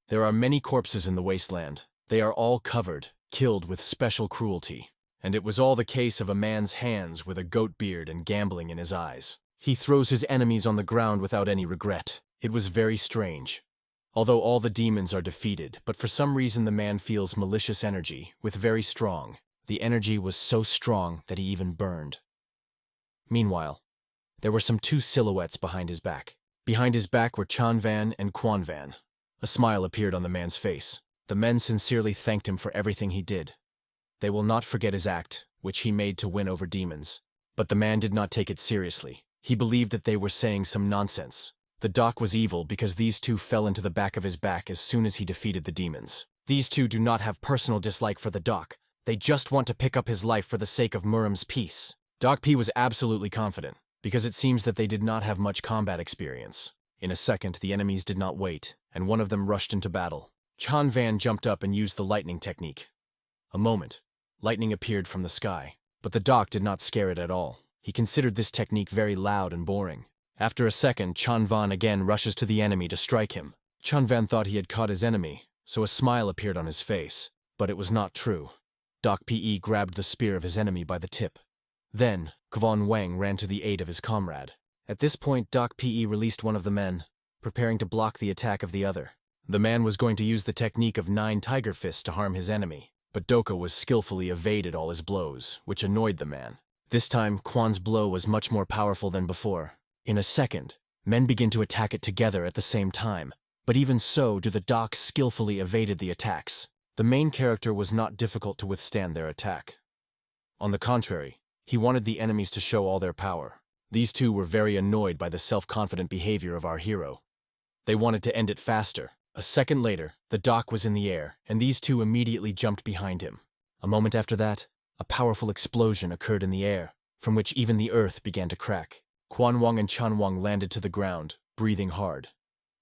There are many corpses in the wasteland. They are all covered, killed with special cruelty. And it was all the case of a man's hands with a goat beard and gambling in his eyes. He throws his enemies on the ground without any regret. It was very strange. Although all the demons are defeated, but for some reason the man feels malicious energy, with very strong. The energy was so strong that he even burned. Meanwhile, there were some two silhouettes behind his back. Behind his back were Chanvan and Quanvan. A smile appeared on the man's face. The men sincerely thanked him for everything he did. They will not forget his act, which he made to win over demons. But the man did not take it seriously. He believed that they were saying some nonsense. The doc was evil because these two fell into the back of his back as soon as he defeated the demons. These two do not have personal dislike for the doc. They just want to pick up his life for the sake of Muram's peace. Doc P was absolutely confident, because it seems that they did not have much combat experience. In a second, the enemies did not wait, and one of them rushed into battle. Chanvan jumped up and used the lightning technique. A moment, lightning appeared from the sky, but the doc did not scare it at all. He considered this technique very loud and boring. After a second, Chanvan again rushes to the enemy to strike him. Chanvan thought he had caught his enemy, so a smile appeared on his face, but it was not true. Doc P grabbed the spear of his enemy by the tip. Then, Kvon Wang ran to the aid of his comrade. At this point, Doc P released one of the men, preparing to block the attack of the other. The man was going to use the technique of 9 tiger fists to harm his enemy, but Doka was skillfully evaded all his blows, which annoyed the man. This time, Quan's blow was much more powerful than before. In a second, men begin to attack it together at the same time, but even so do the docs skillfully evaded the attacks. The main character was not difficult to withstand their attack. On the contrary, he wanted the enemies to show all their power. These two were very annoyed by the self-confident behavior of our hero. They wanted to end it faster. A second later, the doc was in the air, and these two immediately jumped behind him. A moment after that, a powerful explosion occurred in the air, from which even the earth began to crack. Quan Wang and Chan Wang landed to the ground, breathing hard.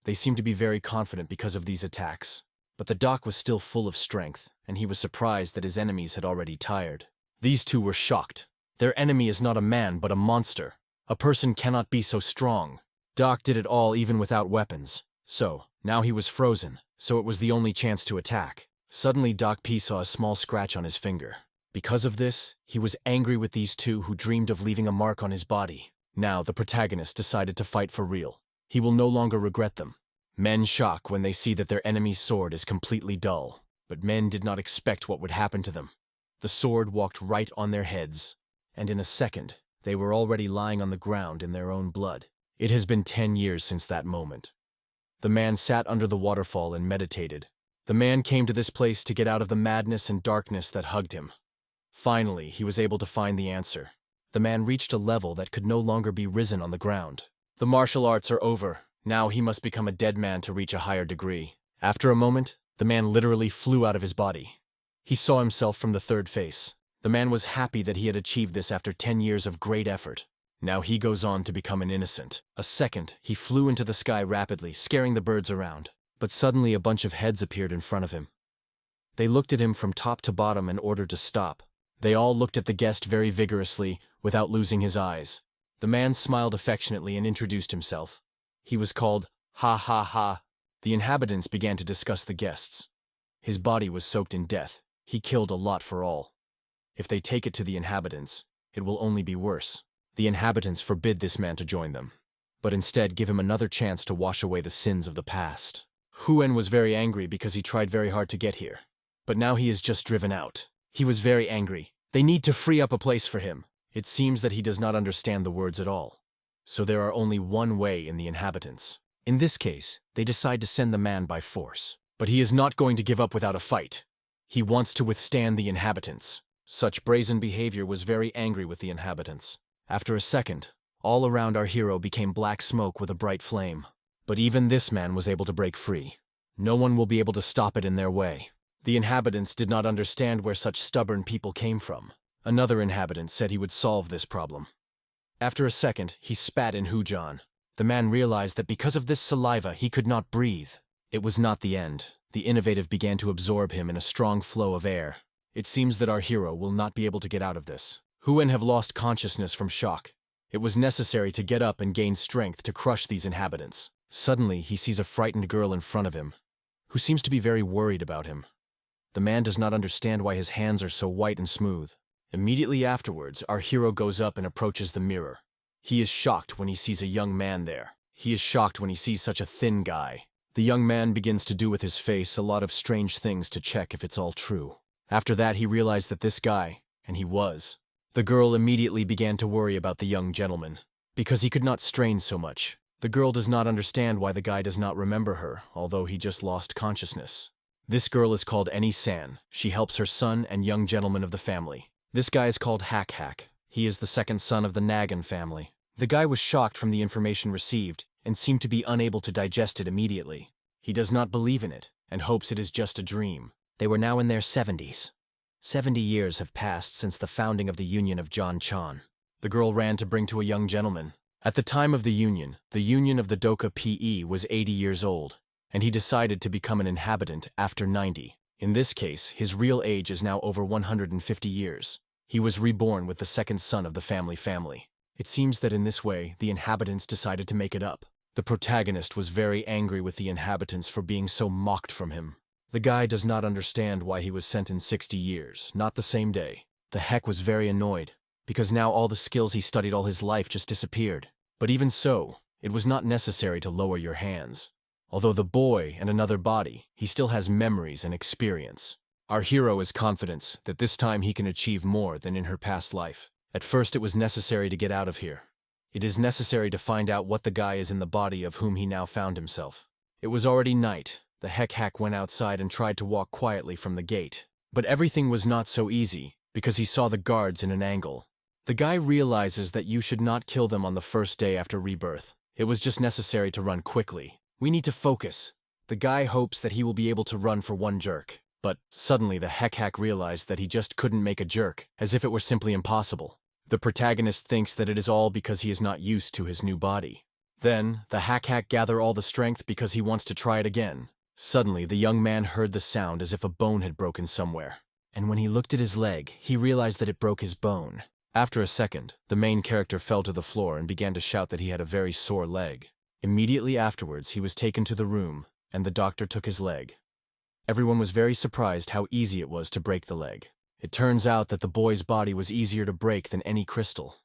They seemed to be very confident because of these attacks. But the doc was still full of strength, and he was surprised that his enemies had already tired. These two were shocked. Their enemy is not a man, but a monster. A person cannot be so strong. Doc did it all even without weapons. So, now he was frozen, so it was the only chance to attack. Suddenly Doc P saw a small scratch on his finger. Because of this, he was angry with these two who dreamed of leaving a mark on his body. Now, the protagonist decided to fight for real. He will no longer regret them. Men shock when they see that their enemy's sword is completely dull, but men did not expect what would happen to them. The sword walked right on their heads, and in a second, they were already lying on the ground in their own blood. It has been 10 years since that moment. The man sat under the waterfall and meditated. The man came to this place to get out of the madness and darkness that hugged him. Finally, he was able to find the answer. The man reached a level that could no longer be risen on the ground. The martial arts are over. Now he must become a dead man to reach a higher degree. After a moment, the man literally flew out of his body. He saw himself from the third face. The man was happy that he had achieved this after 10 years of great effort. Now he goes on to become an innocent. A second, he flew into the sky rapidly, scaring the birds around. But suddenly a bunch of heads appeared in front of him. They looked at him from top to bottom and ordered to stop. They all looked at the guest very vigorously, without losing his eyes. The man smiled affectionately and introduced himself. He was called Ha Ha Ha. The inhabitants began to discuss the guests. His body was soaked in death. He killed a lot for all. If they take it to the inhabitants, it will only be worse. The inhabitants forbid this man to join them, but instead give him another chance to wash away the sins of the past. Huen was very angry because he tried very hard to get here. But now he is just driven out. He was very angry. They need to free up a place for him. It seems that he does not understand the words at all. So there are only one way in the inhabitants. In this case, they decide to send the man by force. But he is not going to give up without a fight. He wants to withstand the inhabitants. Such brazen behavior was very angry with the inhabitants. After a second, all around our hero became black smoke with a bright flame. But even this man was able to break free. No one will be able to stop it in their way. The inhabitants did not understand where such stubborn people came from. Another inhabitant said he would solve this problem. After a second, he spat in Hujan. The man realized that because of this saliva, he could not breathe. It was not the end. The innovative began to absorb him in a strong flow of air. It seems that our hero will not be able to get out of this. Huen have lost consciousness from shock. It was necessary to get up and gain strength to crush these inhabitants. Suddenly, he sees a frightened girl in front of him. who seems to be very worried about him. The man does not understand why his hands are so white and smooth. Immediately afterwards, our hero goes up and approaches the mirror. He is shocked when he sees a young man there. He is shocked when he sees such a thin guy. The young man begins to do with his face a lot of strange things to check if it's all true. After that, he realized that this guy, and he was. The girl immediately began to worry about the young gentleman, because he could not strain so much. The girl does not understand why the guy does not remember her, although he just lost consciousness. This girl is called Eni-san. She helps her son and young gentleman of the family. This guy is called Hack. He is the second son of the Nagan family. The guy was shocked from the information received and seemed to be unable to digest it immediately. He does not believe in it and hopes it is just a dream. They were now in their 70s. 70 years have passed since the founding of the Union of John Chan. The girl ran to bring to a young gentleman. At the time of the Union of the Doka PE was 80 years old, and he decided to become an inhabitant after 90. In this case, his real age is now over 150 years. He was reborn with the second son of the family. It seems that in this way, the inhabitants decided to make it up. The protagonist was very angry with the inhabitants for being so mocked from him. The guy does not understand why he was sent in 60 years, not the same day. The heck was very annoyed, because now all the skills he studied all his life just disappeared. But even so, it was not necessary to lower your hands. Although the boy and another body, he still has memories and experience. Our hero is confident that this time he can achieve more than in her past life. At first it was necessary to get out of here. It is necessary to find out what the guy is in the body of whom he now found himself. It was already night. The hack went outside and tried to walk quietly from the gate. But everything was not so easy, because he saw the guards in an angle. The guy realizes that you should not kill them on the first day after rebirth. It was just necessary to run quickly. We need to focus. The guy hopes that he will be able to run for one jerk. But suddenly the hack realized that he just couldn't make a jerk, as if it were simply impossible. The protagonist thinks that it is all because he is not used to his new body. Then, the hack gather all the strength because he wants to try it again. Suddenly, the young man heard the sound as if a bone had broken somewhere. And when he looked at his leg, he realized that it broke his bone. After a second, the main character fell to the floor and began to shout that he had a very sore leg. Immediately afterwards, he was taken to the room, and the doctor took his leg. Everyone was very surprised how easy it was to break the leg. It turns out that the boy's body was easier to break than any crystal.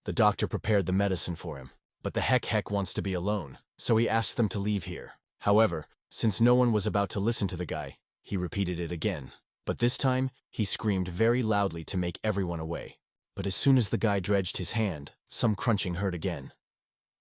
The doctor prepared the medicine for him, but the heck wants to be alone, so he asked them to leave here. However, since no one was about to listen to the guy, he repeated it again. But this time, he screamed very loudly to make everyone away. But as soon as the guy dredged his hand, some crunching heard again.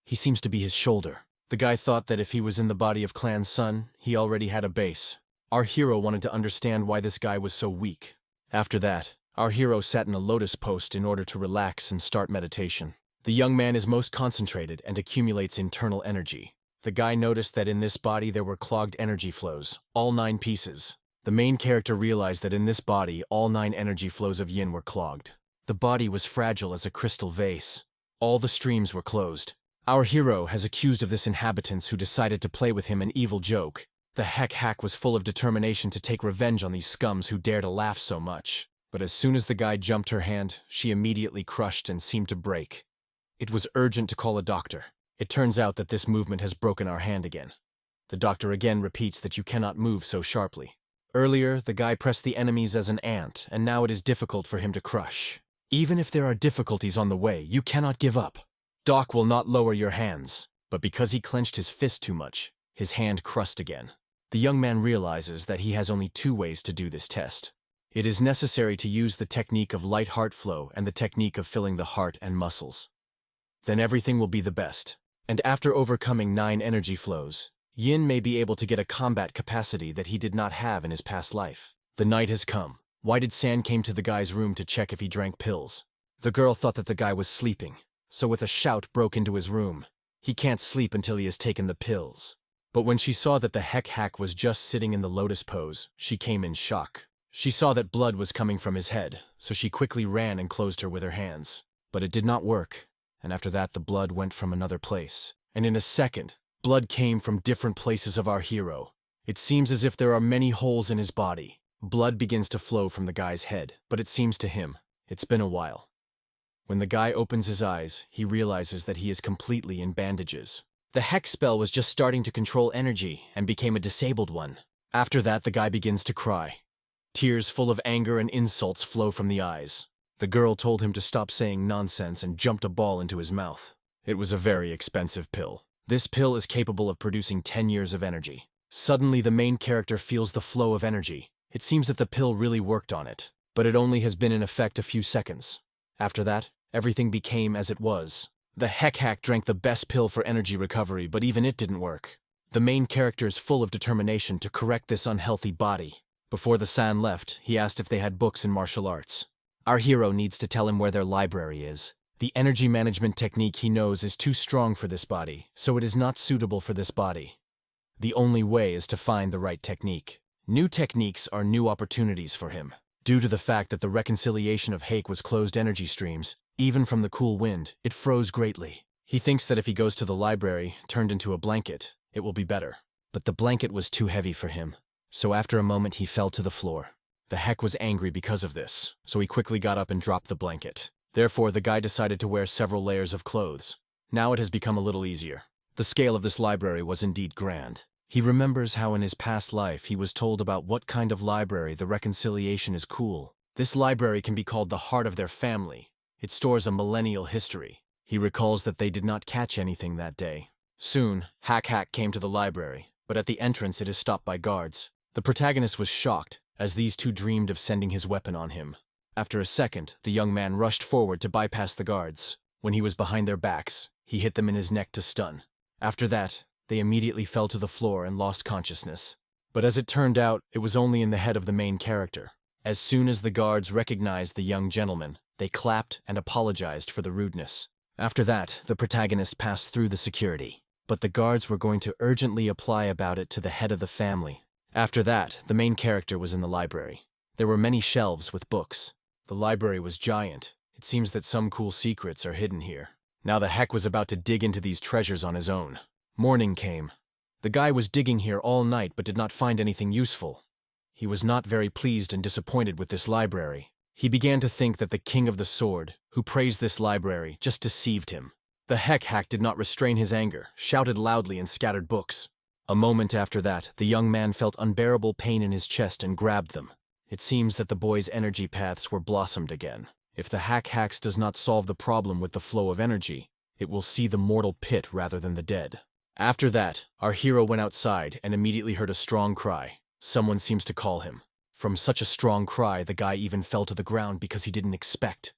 He seems to be his shoulder. The guy thought that if he was in the body of Clan's son, he already had a base. Our hero wanted to understand why this guy was so weak. After that, our hero sat in a lotus pose in order to relax and start meditation. The young man is most concentrated and accumulates internal energy. The guy noticed that in this body there were clogged energy flows, all 9 pieces. The main character realized that in this body all 9 energy flows of yin were clogged. The body was fragile as a crystal vase. All the streams were closed. Our hero has accused of this inhabitants who decided to play with him an evil joke. The hack was full of determination to take revenge on these scums who dare to laugh so much. But as soon as the guy jumped her hand, she immediately crushed and seemed to break. It was urgent to call a doctor. It turns out that this movement has broken our hand again. The doctor again repeats that you cannot move so sharply. Earlier, the guy pressed the enemies as an ant, and now it is difficult for him to crush. Even if there are difficulties on the way, you cannot give up. Doc will not lower your hands, but because he clenched his fist too much, his hand crushed again. The young man realizes that he has only 2 ways to do this test. It is necessary to use the technique of light heart flow and the technique of filling the heart and muscles. Then everything will be the best. And after overcoming 9 energy flows, Yin may be able to get a combat capacity that he did not have in his past life. The night has come. Whited-san came to the guy's room to check if he drank pills. The girl thought that the guy was sleeping, so with a shout broke into his room. He can't sleep until he has taken the pills. But when she saw that the hack was just sitting in the lotus pose, she came in shock. She saw that blood was coming from his head, so she quickly ran and closed her with her hands. But it did not work, and after that the blood went from another place. And in a second, blood came from different places of our hero. It seems as if there are many holes in his body. Blood begins to flow from the guy's head, but it seems to him, it's been a while. When the guy opens his eyes, he realizes that he is completely in bandages. The hex spell was just starting to control energy and became a disabled one. After that, the guy begins to cry. Tears full of anger and insults flow from the eyes. The girl told him to stop saying nonsense and jumped a ball into his mouth. It was a very expensive pill. This pill is capable of producing 10 years of energy. Suddenly, the main character feels the flow of energy. It seems that the pill really worked on it, but it only has been in effect a few seconds. After that, everything became as it was. The hack drank the best pill for energy recovery, but even it didn't work. The main character is full of determination to correct this unhealthy body. Before the San left, he asked if they had books in martial arts. Our hero needs to tell him where their library is. The energy management technique he knows is too strong for this body, so it is not suitable for this body. The only way is to find the right technique. New techniques are new opportunities for him. Due to the fact that the reconciliation of hake was closed energy streams, even from the cool wind, it froze greatly. He thinks that if he goes to the library, turned into a blanket, it will be better. But the blanket was too heavy for him, so after a moment he fell to the floor. The heck was angry because of this, so he quickly got up and dropped the blanket. Therefore, the guy decided to wear several layers of clothes. Now it has become a little easier. The scale of this library was indeed grand. He remembers how in his past life he was told about what kind of library the reconciliation is cool. This library can be called the heart of their family. It stores a millennial history. He recalls that they did not catch anything that day. Soon, Hack came to the library, but at the entrance it is stopped by guards. The protagonist was shocked, as these two dreamed of sending his weapon on him. After a second, the young man rushed forward to bypass the guards. When he was behind their backs, he hit them in his neck to stun. After that, they immediately fell to the floor and lost consciousness. But as it turned out, it was only in the head of the main character. As soon as the guards recognized the young gentleman, they clapped and apologized for the rudeness. After that, the protagonist passed through the security. But the guards were going to urgently apply about it to the head of the family. After that, the main character was in the library. There were many shelves with books. The library was giant. It seems that some cool secrets are hidden here. Now the heck was about to dig into these treasures on his own. Morning came. The guy was digging here all night but did not find anything useful. He was not very pleased and disappointed with this library. He began to think that the king of the sword, who praised this library, just deceived him. The hack did not restrain his anger, shouted loudly and scattered books. A moment after that, the young man felt unbearable pain in his chest and grabbed them. It seems that the boy's energy paths were blossomed again. If the hacks does not solve the problem with the flow of energy, it will see the mortal pit rather than the dead. After that, our hero went outside and immediately heard a strong cry. Someone seems to call him. From such a strong cry, the guy even fell to the ground because he didn't expect.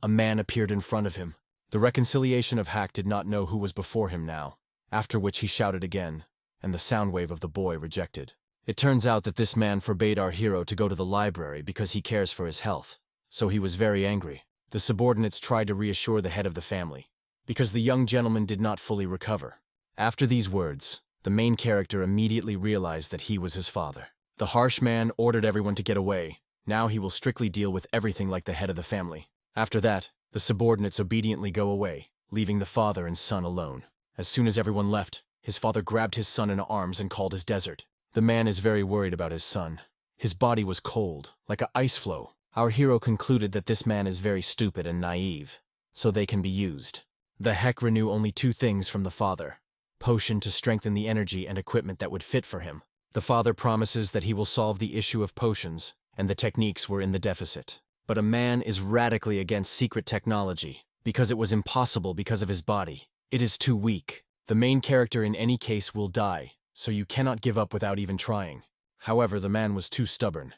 A man appeared in front of him. The reconciliation of Hack did not know who was before him now, after which he shouted again, and the sound wave of the boy rejected. It turns out that this man forbade our hero to go to the library because he cares for his health, so he was very angry. The subordinates tried to reassure the head of the family, because the young gentleman did not fully recover. After these words, the main character immediately realized that he was his father. The harsh man ordered everyone to get away. Now he will strictly deal with everything like the head of the family. After that, the subordinates obediently go away, leaving the father and son alone. As soon as everyone left, his father grabbed his son in arms and called his desert. The man is very worried about his son. His body was cold, like an ice floe. Our hero concluded that this man is very stupid and naive, so they can be used. The heck renew only two things from the father: potion to strengthen the energy and equipment that would fit for him. The father promises that he will solve the issue of potions, and the techniques were in the deficit. But a man is radically against secret technology, because it was impossible because of his body. It is too weak. The main character in any case will die, so you cannot give up without even trying. However, the man was too stubborn.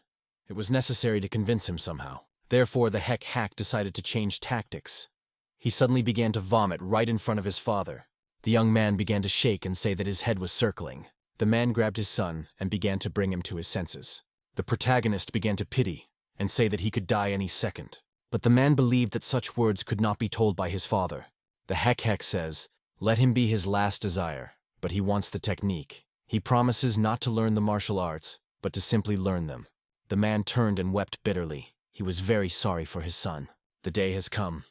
It was necessary to convince him somehow. Therefore, the hack decided to change tactics. He suddenly began to vomit right in front of his father. The young man began to shake and say that his head was circling. The man grabbed his son and began to bring him to his senses. The protagonist began to pity and say that he could die any second. But the man believed that such words could not be told by his father. The hack says, let him be his last desire, but he wants the technique. He promises not to learn the martial arts, but to simply learn them. The man turned and wept bitterly. He was very sorry for his son. The day has come.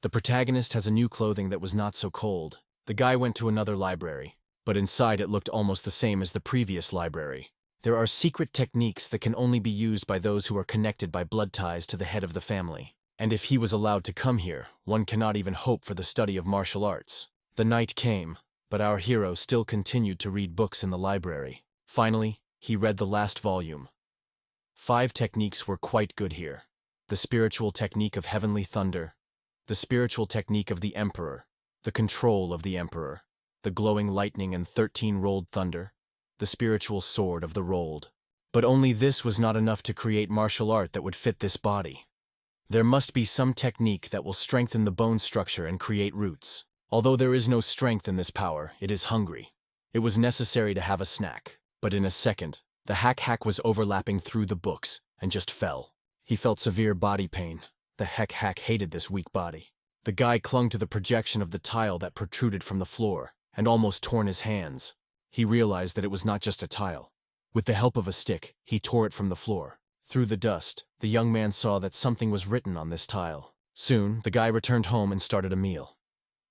The protagonist has a new clothing that was not so cold. The guy went to another library, but inside it looked almost the same as the previous library. There are secret techniques that can only be used by those who are connected by blood ties to the head of the family. And if he was allowed to come here, one cannot even hope for the study of martial arts. The night came, but our hero still continued to read books in the library. Finally, He read the last volume. 5 techniques were quite good here. The spiritual technique of heavenly thunder, the spiritual technique of the emperor, the control of the emperor, the glowing lightning and 13 rolled thunder, the spiritual sword of the rolled. But only this was not enough to create martial art that would fit this body. There must be some technique that will strengthen the bone structure and create roots. Although there is no strength in this power, it is hungry. It was necessary to have a snack. But in a second, the hack was overlapping through the books and just fell. He felt severe body pain. The hack hated this weak body. The guy clung to the projection of the tile that protruded from the floor and almost torn his hands. He realized that it was not just a tile. With the help of a stick, he tore it from the floor. Through the dust, the young man saw that something was written on this tile. Soon, the guy returned home and started a meal.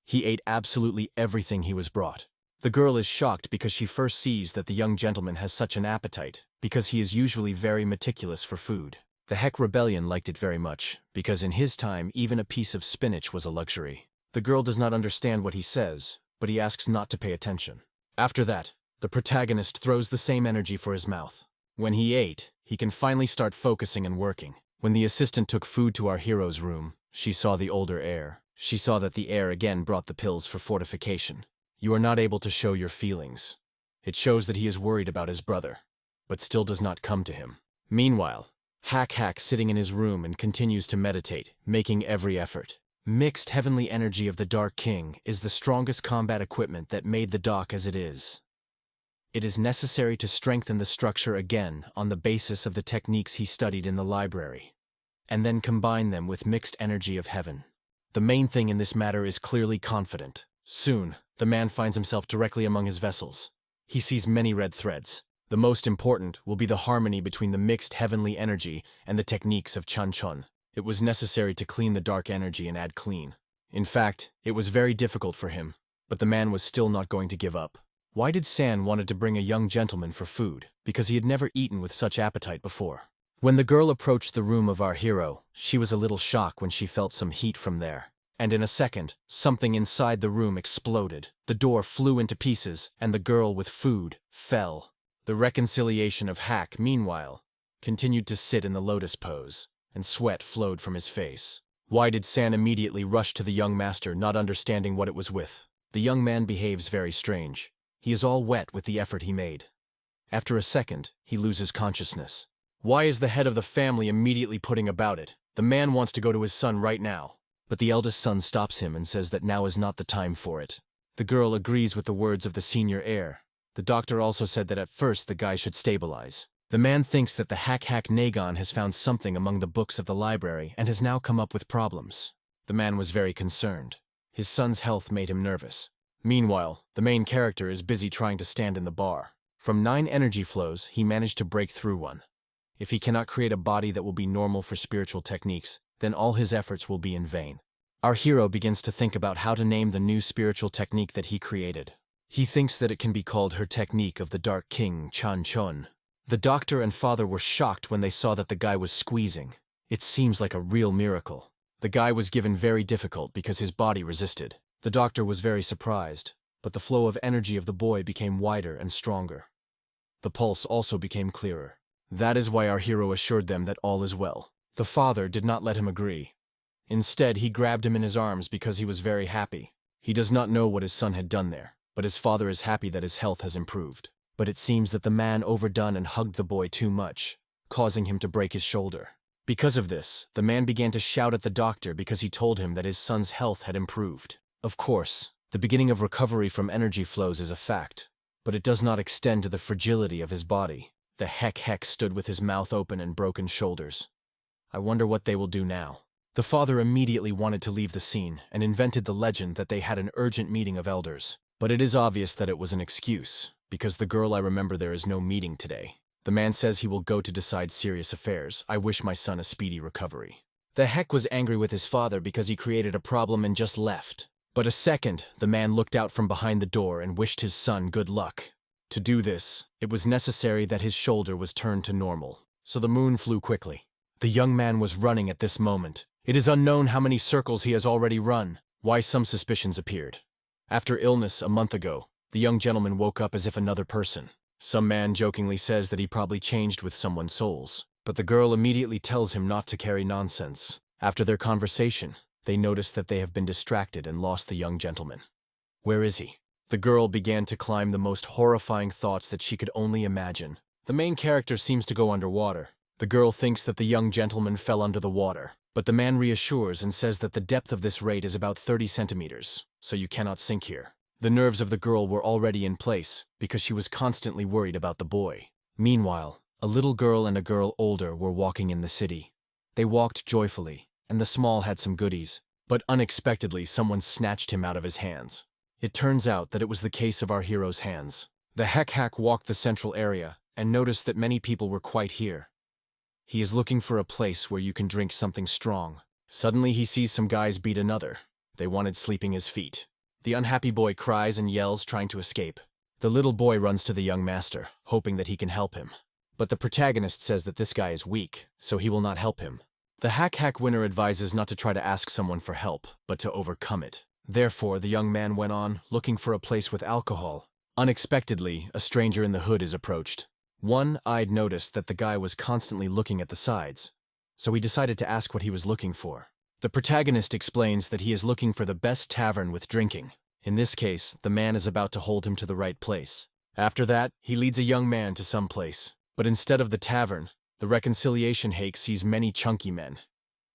He ate absolutely everything he was brought. The girl is shocked because she first sees that the young gentleman has such an appetite, because he is usually very meticulous for food. The Heck Rebellion liked it very much, because in his time even a piece of spinach was a luxury. The girl does not understand what he says, but he asks not to pay attention. After that, the protagonist throws the same energy for his mouth. When he ate, he can finally start focusing and working. When the assistant took food to our hero's room, she saw the older heir. She saw that the heir again brought the pills for fortification. You are not able to show your feelings. It shows that he is worried about his brother, but still does not come to him. Meanwhile, Hack sitting in his room and continues to meditate, making every effort. Mixed heavenly energy of the Dark King is the strongest combat equipment that made the dock as it is. It is necessary to strengthen the structure again on the basis of the techniques he studied in the library, and then combine them with mixed energy of heaven. The main thing in this matter is clearly confident. Soon, the man finds himself directly among his vessels. He sees many red threads. The most important will be the harmony between the mixed heavenly energy and the techniques of Chanchon. It was necessary to clean the dark energy and add clean. In fact, it was very difficult for him, but the man was still not going to give up. Why did San wanted to bring a young gentleman for food? Because he had never eaten with such appetite before. When the girl approached the room of our hero, she was a little shocked when she felt some heat from there. And in a second, something inside the room exploded. The door flew into pieces, and the girl with food fell. The reconciliation of Hack, meanwhile, continued to sit in the lotus pose, and sweat flowed from his face. Why did San immediately rush to the young master, not understanding what it was with? The young man behaves very strange. He is all wet with the effort he made. After a second, he loses consciousness. Why is the head of the family immediately putting about it? The man wants to go to his son right now. But the eldest son stops him and says that now is not the time for it. The girl agrees with the words of the senior heir. The doctor also said that at first the guy should stabilize. The man thinks that the Hack Nagon has found something among the books of the library and has now come up with problems. The man was very concerned. His son's health made him nervous. Meanwhile, the main character is busy trying to stand in the bar. From 9 energy flows, he managed to break through one. If he cannot create a body that will be normal for spiritual techniques, then all his efforts will be in vain. Our hero begins to think about how to name the new spiritual technique that he created. He thinks that it can be called her technique of the Dark King, Chanchon. The doctor and father were shocked when they saw that the guy was squeezing. It seems like a real miracle. The guy was given very difficult because his body resisted. The doctor was very surprised, but the flow of energy of the boy became wider and stronger. The pulse also became clearer. That is why our hero assured them that all is well. The father did not let him agree. Instead, he grabbed him in his arms because he was very happy. He does not know what his son had done there, but his father is happy that his health has improved. But it seems that the man overdone and hugged the boy too much, causing him to break his shoulder. Because of this, the man began to shout at the doctor because he told him that his son's health had improved. Of course, the beginning of recovery from energy flows is a fact, but it does not extend to the fragility of his body. The Heck stood with his mouth open and broken shoulders. I wonder what they will do now. The father immediately wanted to leave the scene and invented the legend that they had an urgent meeting of elders. But it is obvious that it was an excuse, because the girl I remember there is no meeting today. The man says he will go to decide serious affairs. I wish my son a speedy recovery. The Heck was angry with his father because he created a problem and just left. But a second, the man looked out from behind the door and wished his son good luck. To do this, it was necessary that his shoulder was turned to normal, so the moon flew quickly. The young man was running at this moment. It is unknown how many circles he has already run. Why some suspicions appeared. After illness a month ago, the young gentleman woke up as if another person. Some man jokingly says that he probably changed with someone's souls, but the girl immediately tells him not to carry nonsense. After their conversation, they notice that they have been distracted and lost the young gentleman. Where is he? The girl began to climb the most horrifying thoughts that she could only imagine. The main character seems to go underwater. The girl thinks that the young gentleman fell under the water, but the man reassures and says that the depth of this rate is about 30 centimeters, so you cannot sink here. The nerves of the girl were already in place because she was constantly worried about the boy. Meanwhile, a little girl and a girl older were walking in the city. They walked joyfully, and the small had some goodies, but unexpectedly someone snatched him out of his hands. It turns out that it was the case of our hero's hands. The hack walked the central area and noticed that many people were quite here. He is looking for a place where you can drink something strong. Suddenly he sees some guys beat another. They wanted sleeping his feet. The unhappy boy cries and yells, trying to escape. The little boy runs to the young master, hoping that he can help him. But the protagonist says that this guy is weak, so he will not help him. The hack winner advises not to try to ask someone for help, but to overcome it. Therefore, the young man went on, looking for a place with alcohol. Unexpectedly, a stranger in the hood is approached. One-eyed noticed that the guy was constantly looking at the sides, so he decided to ask what he was looking for. The protagonist explains that he is looking for the best tavern with drinking. In this case, the man is about to hold him to the right place. After that, he leads a young man to some place. But instead of the tavern, the reconciliation hake sees many chunky men.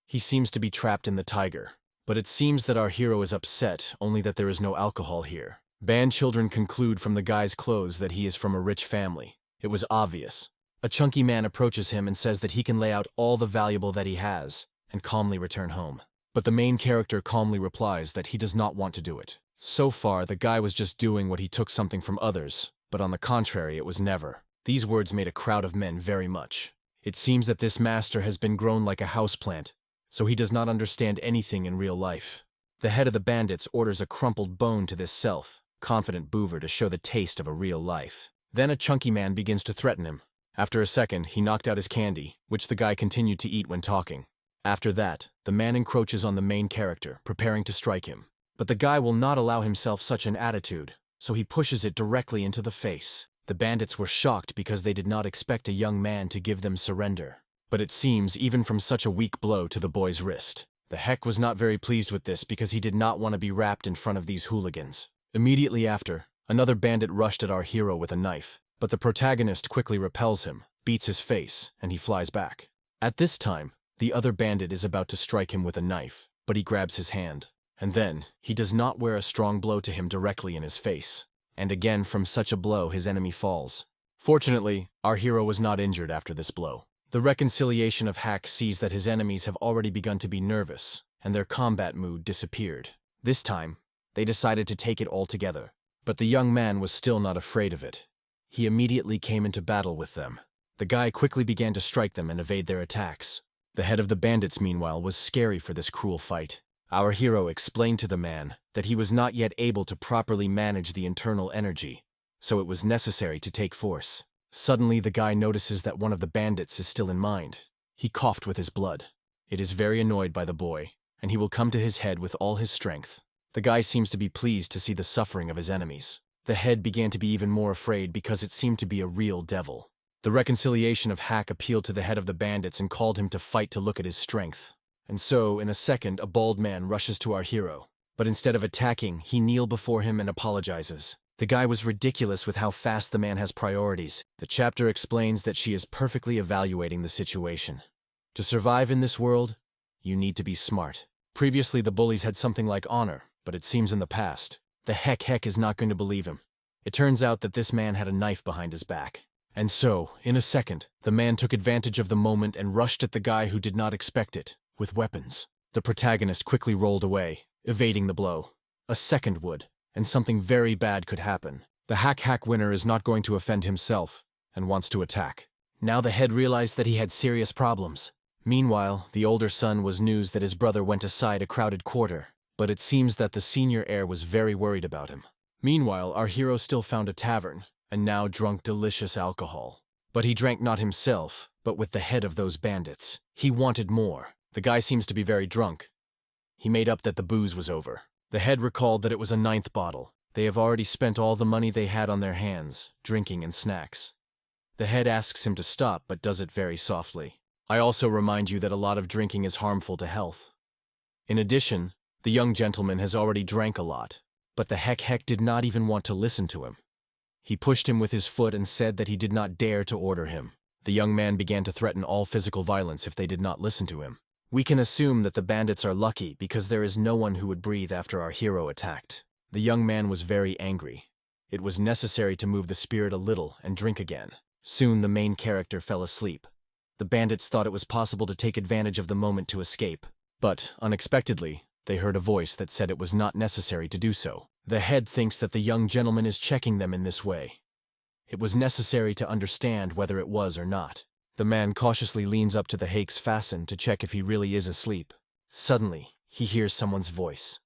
He seems to be trapped in the tiger. But it seems that our hero is upset, only that there is no alcohol here. Band children conclude from the guy's clothes that he is from a rich family. It was obvious. A chunky man approaches him and says that he can lay out all the valuable that he has and calmly return home. But the main character calmly replies that he does not want to do it. So far, the guy was just doing what he took something from others, but on the contrary, it was never. These words made a crowd of men very much. It seems that this master has been grown like a houseplant, so he does not understand anything in real life. The head of the bandits orders a crumpled bone to this self-confident boover to show the taste of a real life. Then a chunky man begins to threaten him. After a second, he knocked out his candy, which the guy continued to eat when talking. After that, the man encroaches on the main character, preparing to strike him. But the guy will not allow himself such an attitude, so he pushes it directly into the face. The bandits were shocked because they did not expect a young man to give them surrender. But it seems even from such a weak blow to the boy's wrist. The heck was not very pleased with this because he did not want to be wrapped in front of these hooligans. Immediately after, another bandit rushed at our hero with a knife, but the protagonist quickly repels him, beats his face, and he flies back. At this time, the other bandit is about to strike him with a knife, but he grabs his hand. And then, he does not wear a strong blow to him directly in his face. And again, from such a blow, his enemy falls. Fortunately, our hero was not injured after this blow. The reconciliation of Hack sees that his enemies have already begun to be nervous, and their combat mood disappeared. This time, they decided to take it all together. But the young man was still not afraid of it. He immediately came into battle with them. The guy quickly began to strike them and evade their attacks. The head of the bandits, meanwhile, was scary for this cruel fight. Our hero explained to the man that he was not yet able to properly manage the internal energy, so it was necessary to take force. Suddenly, the guy notices that one of the bandits is still in mind. He coughed with his blood. It is very annoyed by the boy, and he will come to his head with all his strength. The guy seems to be pleased to see the suffering of his enemies. The head began to be even more afraid because it seemed to be a real devil. The reconciliation of Hack appealed to the head of the bandits and called him to fight to look at his strength. And so, in a second, a bald man rushes to our hero. But instead of attacking, he kneels before him and apologizes. The guy was ridiculous with how fast the man has priorities. The chapter explains that she is perfectly evaluating the situation. To survive in this world, you need to be smart. Previously, the bullies had something like honor, but it seems in the past, the heck is not going to believe him. It turns out that this man had a knife behind his back. And so, in a second, the man took advantage of the moment and rushed at the guy who did not expect it, with weapons. The protagonist quickly rolled away, evading the blow. A second would, and something very bad could happen. The hack winner is not going to offend himself, and wants to attack. Now the head realized that he had serious problems. Meanwhile, the older son was news that his brother went aside a crowded quarter, but it seems that the senior heir was very worried about him. Meanwhile, our hero still found a tavern, and now drunk delicious alcohol. But he drank not himself, but with the head of those bandits. He wanted more. The guy seems to be very drunk. He made up that the booze was over. The head recalled that it was a 9th bottle, They have already spent all the money they had on their hands, drinking and snacks. The head asks him to stop, but does it very softly. I also remind you that a lot of drinking is harmful to health. In addition, the young gentleman has already drank a lot, but the heck did not even want to listen to him. He pushed him with his foot and said that he did not dare to order him. The young man began to threaten all physical violence if they did not listen to him. We can assume that the bandits are lucky because there is no one who would breathe after our hero attacked. The young man was very angry. It was necessary to move the spirit a little and drink again. Soon the main character fell asleep. The bandits thought it was possible to take advantage of the moment to escape. But, unexpectedly, they heard a voice that said it was not necessary to do so. The head thinks that the young gentleman is checking them in this way. It was necessary to understand whether it was or not. The man cautiously leans up to the hake's fasten to check if he really is asleep. Suddenly, he hears someone's voice.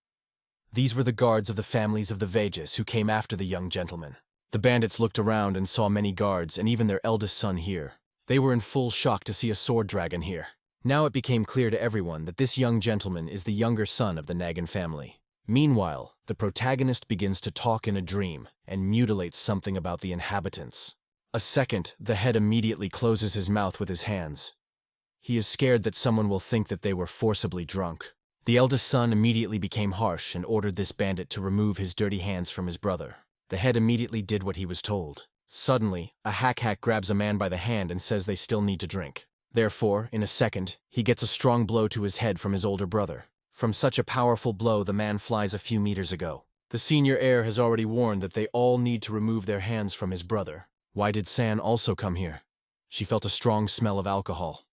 These were the guards of the families of the Vejas who came after the young gentleman. The bandits looked around and saw many guards and even their eldest son here. They were in full shock to see a sword dragon here. Now it became clear to everyone that this young gentleman is the younger son of the Nagan family. Meanwhile, the protagonist begins to talk in a dream and mutilates something about the inhabitants. A second, the head immediately closes his mouth with his hands. He is scared that someone will think that they were forcibly drunk. The eldest son immediately became harsh and ordered this bandit to remove his dirty hands from his brother. The head immediately did what he was told. Suddenly, a hack grabs a man by the hand and says they still need to drink. Therefore, in a second, he gets a strong blow to his head from his older brother. From such a powerful blow, the man flies a few meters ago. The senior heir has already warned that they all need to remove their hands from his brother. Why did San also come here? She felt a strong smell of alcohol.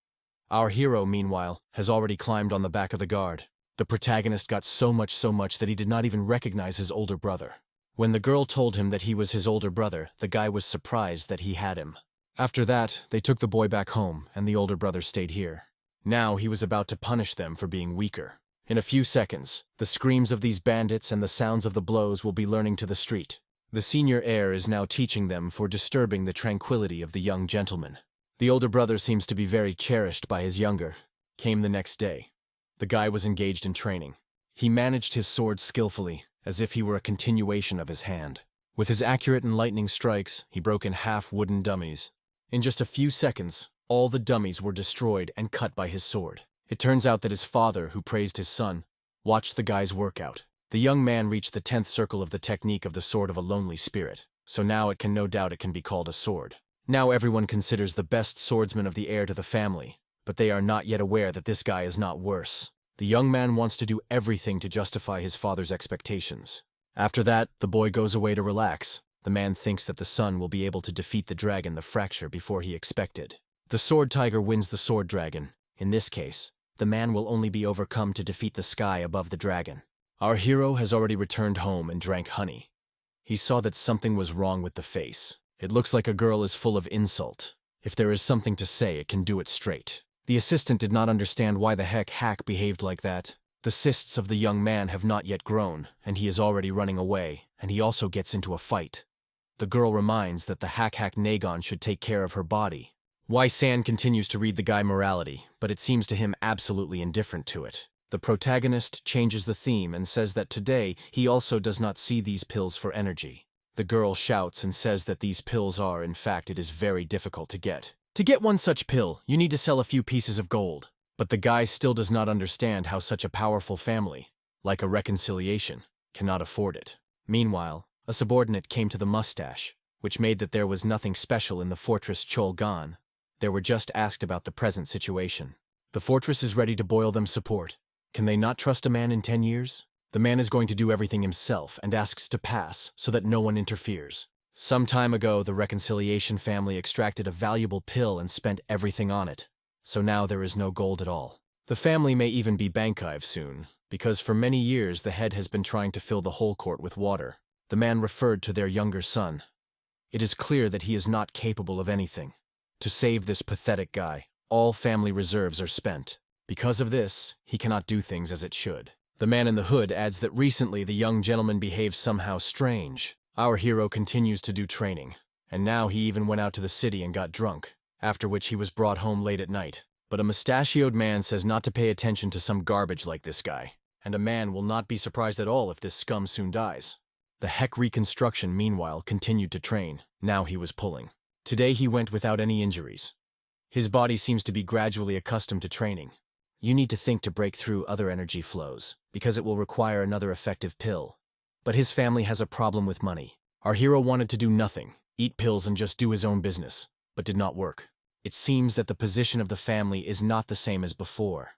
Our hero, meanwhile, has already climbed on the back of the guard. The protagonist got so much that he did not even recognize his older brother. When the girl told him that he was his older brother, the guy was surprised that he had him. After that, they took the boy back home, and the older brother stayed here. Now he was about to punish them for being weaker. In a few seconds, the screams of these bandits and the sounds of the blows will be learning to the street. The senior heir is now teaching them for disturbing the tranquility of the young gentleman. The older brother seems to be very cherished by his younger. Came the next day. The guy was engaged in training. He managed his sword skillfully, as if he were a continuation of his hand. With his accurate and lightning strikes, he broke in half wooden dummies. In just a few seconds, all the dummies were destroyed and cut by his sword. It turns out that his father, who praised his son, watched the guy's workout. The young man reached the 10th circle of the technique of the sword of a lonely spirit, so now it can no doubt it can be called a sword. Now everyone considers the best swordsman of the heir to the family, but they are not yet aware that this guy is not worse. The young man wants to do everything to justify his father's expectations. After that, the boy goes away to relax. The man thinks that the son will be able to defeat the dragon, the fracture, before he expected. The sword tiger wins the sword dragon. In this case, the man will only be overcome to defeat the sky above the dragon. Our hero has already returned home and drank honey. He saw that something was wrong with the face. It looks like a girl is full of insult. If there is something to say, it can do it straight. The assistant did not understand why the hack behaved like that. The cysts of the young man have not yet grown, and he is already running away, and he also gets into a fight. The girl reminds that the hack Nagon should take care of her body. San continues to read the guy morality, but it seems to him absolutely indifferent to it. The protagonist changes the theme and says that today he also does not see these pills for energy. The girl shouts and says that these pills are, in fact, it is very difficult to get. To get one such pill, you need to sell a few pieces of gold. But the guy still does not understand how such a powerful family, like a reconciliation, cannot afford it. Meanwhile, a subordinate came to the mustache, which made that there was nothing special in the fortress Cholgan. They were just asked about the present situation. The fortress is ready to boil them support. Can they not trust a man in 10 years? The man is going to do everything himself and asks to pass so that no one interferes. Some time ago, the reconciliation family extracted a valuable pill and spent everything on it. So now there is no gold at all. The family may even be bankrupt soon, because for many years the head has been trying to fill the whole court with water. The man referred to their younger son. It is clear that he is not capable of anything. To save this pathetic guy, all family reserves are spent. Because of this, he cannot do things as it should. The man in the hood adds that recently the young gentleman behaves somehow strange. Our hero continues to do training, and now he even went out to the city and got drunk, after which he was brought home late at night. But a mustachioed man says not to pay attention to some garbage like this guy, and a man will not be surprised at all if this scum soon dies. The heck reconstruction, meanwhile, continued to train. Now he was pulling. Today he went without any injuries. His body seems to be gradually accustomed to training. You need to think to break through other energy flows, because it will require another effective pill. But his family has a problem with money. Our hero wanted to do nothing, eat pills and just do his own business, but did not work. It seems that the position of the family is not the same as before.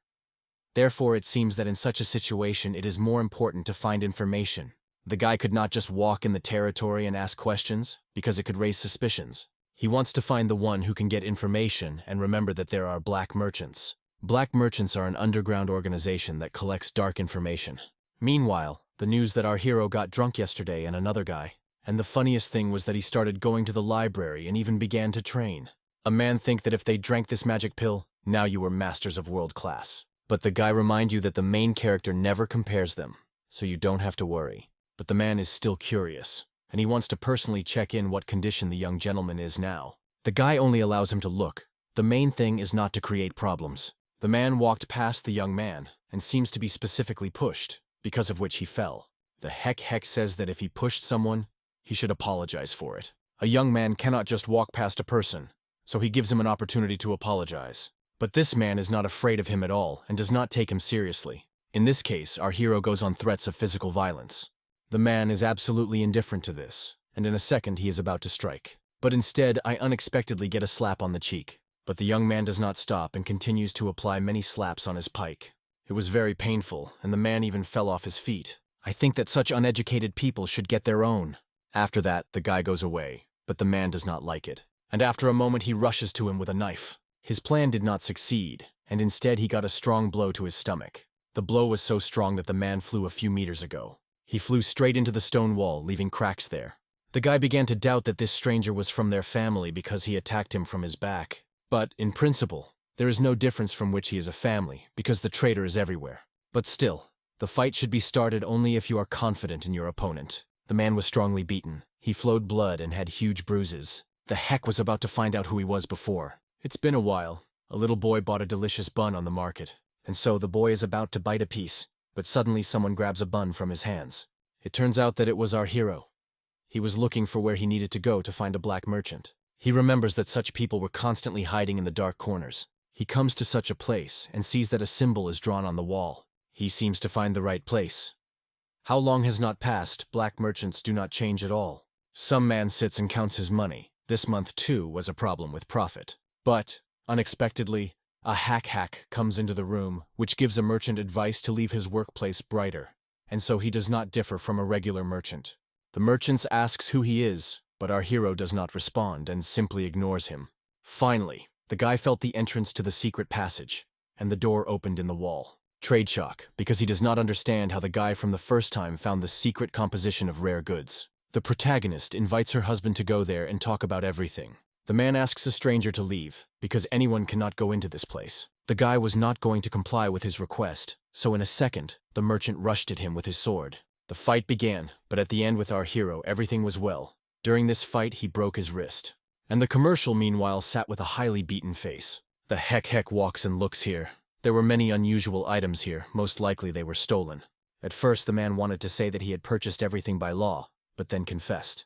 Therefore, it seems that in such a situation it is more important to find information. The guy could not just walk in the territory and ask questions, because it could raise suspicions. He wants to find the one who can get information and remember that there are black merchants. Black merchants are an underground organization that collects dark information. Meanwhile, the news that our hero got drunk yesterday and another guy. And the funniest thing was that he started going to the library and even began to train. A man think that if they drank this magic pill, now you were masters of world class. But the guy remind you that the main character never compares them, so you don't have to worry. But the man is still curious, and he wants to personally check in what condition the young gentleman is now. The guy only allows him to look. The main thing is not to create problems. The man walked past the young man, and seems to be specifically pushed, because of which he fell. The heck says that if he pushed someone, he should apologize for it. A young man cannot just walk past a person, so he gives him an opportunity to apologize. But this man is not afraid of him at all and does not take him seriously. In this case, our hero goes on threats of physical violence. The man is absolutely indifferent to this, and in a second he is about to strike. But instead, I unexpectedly get a slap on the cheek. But the young man does not stop and continues to apply many slaps on his pike. It was very painful, and the man even fell off his feet. I think that such uneducated people should get their own. After that, the guy goes away, but the man does not like it. And after a moment he rushes to him with a knife. His plan did not succeed, and instead he got a strong blow to his stomach. The blow was so strong that the man flew a few meters ago. He flew straight into the stone wall, leaving cracks there. The guy began to doubt that this stranger was from their family because he attacked him from his back. But, in principle, there is no difference from which he is a family, because the traitor is everywhere. But still, the fight should be started only if you are confident in your opponent. The man was strongly beaten. He flowed blood and had huge bruises. The heck was about to find out who he was before. It's been a while. A little boy bought a delicious bun on the market, and so the boy is about to bite a piece, but suddenly someone grabs a bun from his hands. It turns out that it was our hero. He was looking for where he needed to go to find a black merchant. He remembers that such people were constantly hiding in the dark corners. He comes to such a place and sees that a symbol is drawn on the wall. He seems to find the right place. How long has not passed, black merchants do not change at all. Some man sits and counts his money. This month, too, was a problem with profit. But, unexpectedly, a hack comes into the room, which gives a merchant advice to leave his workplace brighter, and so he does not differ from a regular merchant. The merchant asks who he is, but our hero does not respond and simply ignores him. Finally, the guy felt the entrance to the secret passage, and the door opened in the wall. Trade shock, because he does not understand how the guy from the first time found the secret composition of rare goods. The protagonist invites her husband to go there and talk about everything. The man asks a stranger to leave, because anyone cannot go into this place. The guy was not going to comply with his request, so in a second, the merchant rushed at him with his sword. The fight began, but at the end with our hero, everything was well. During this fight, he broke his wrist. And the commercial, meanwhile, sat with a highly beaten face. The heck walks and looks here. There were many unusual items here, most likely they were stolen. At first, the man wanted to say that he had purchased everything by law, but then confessed.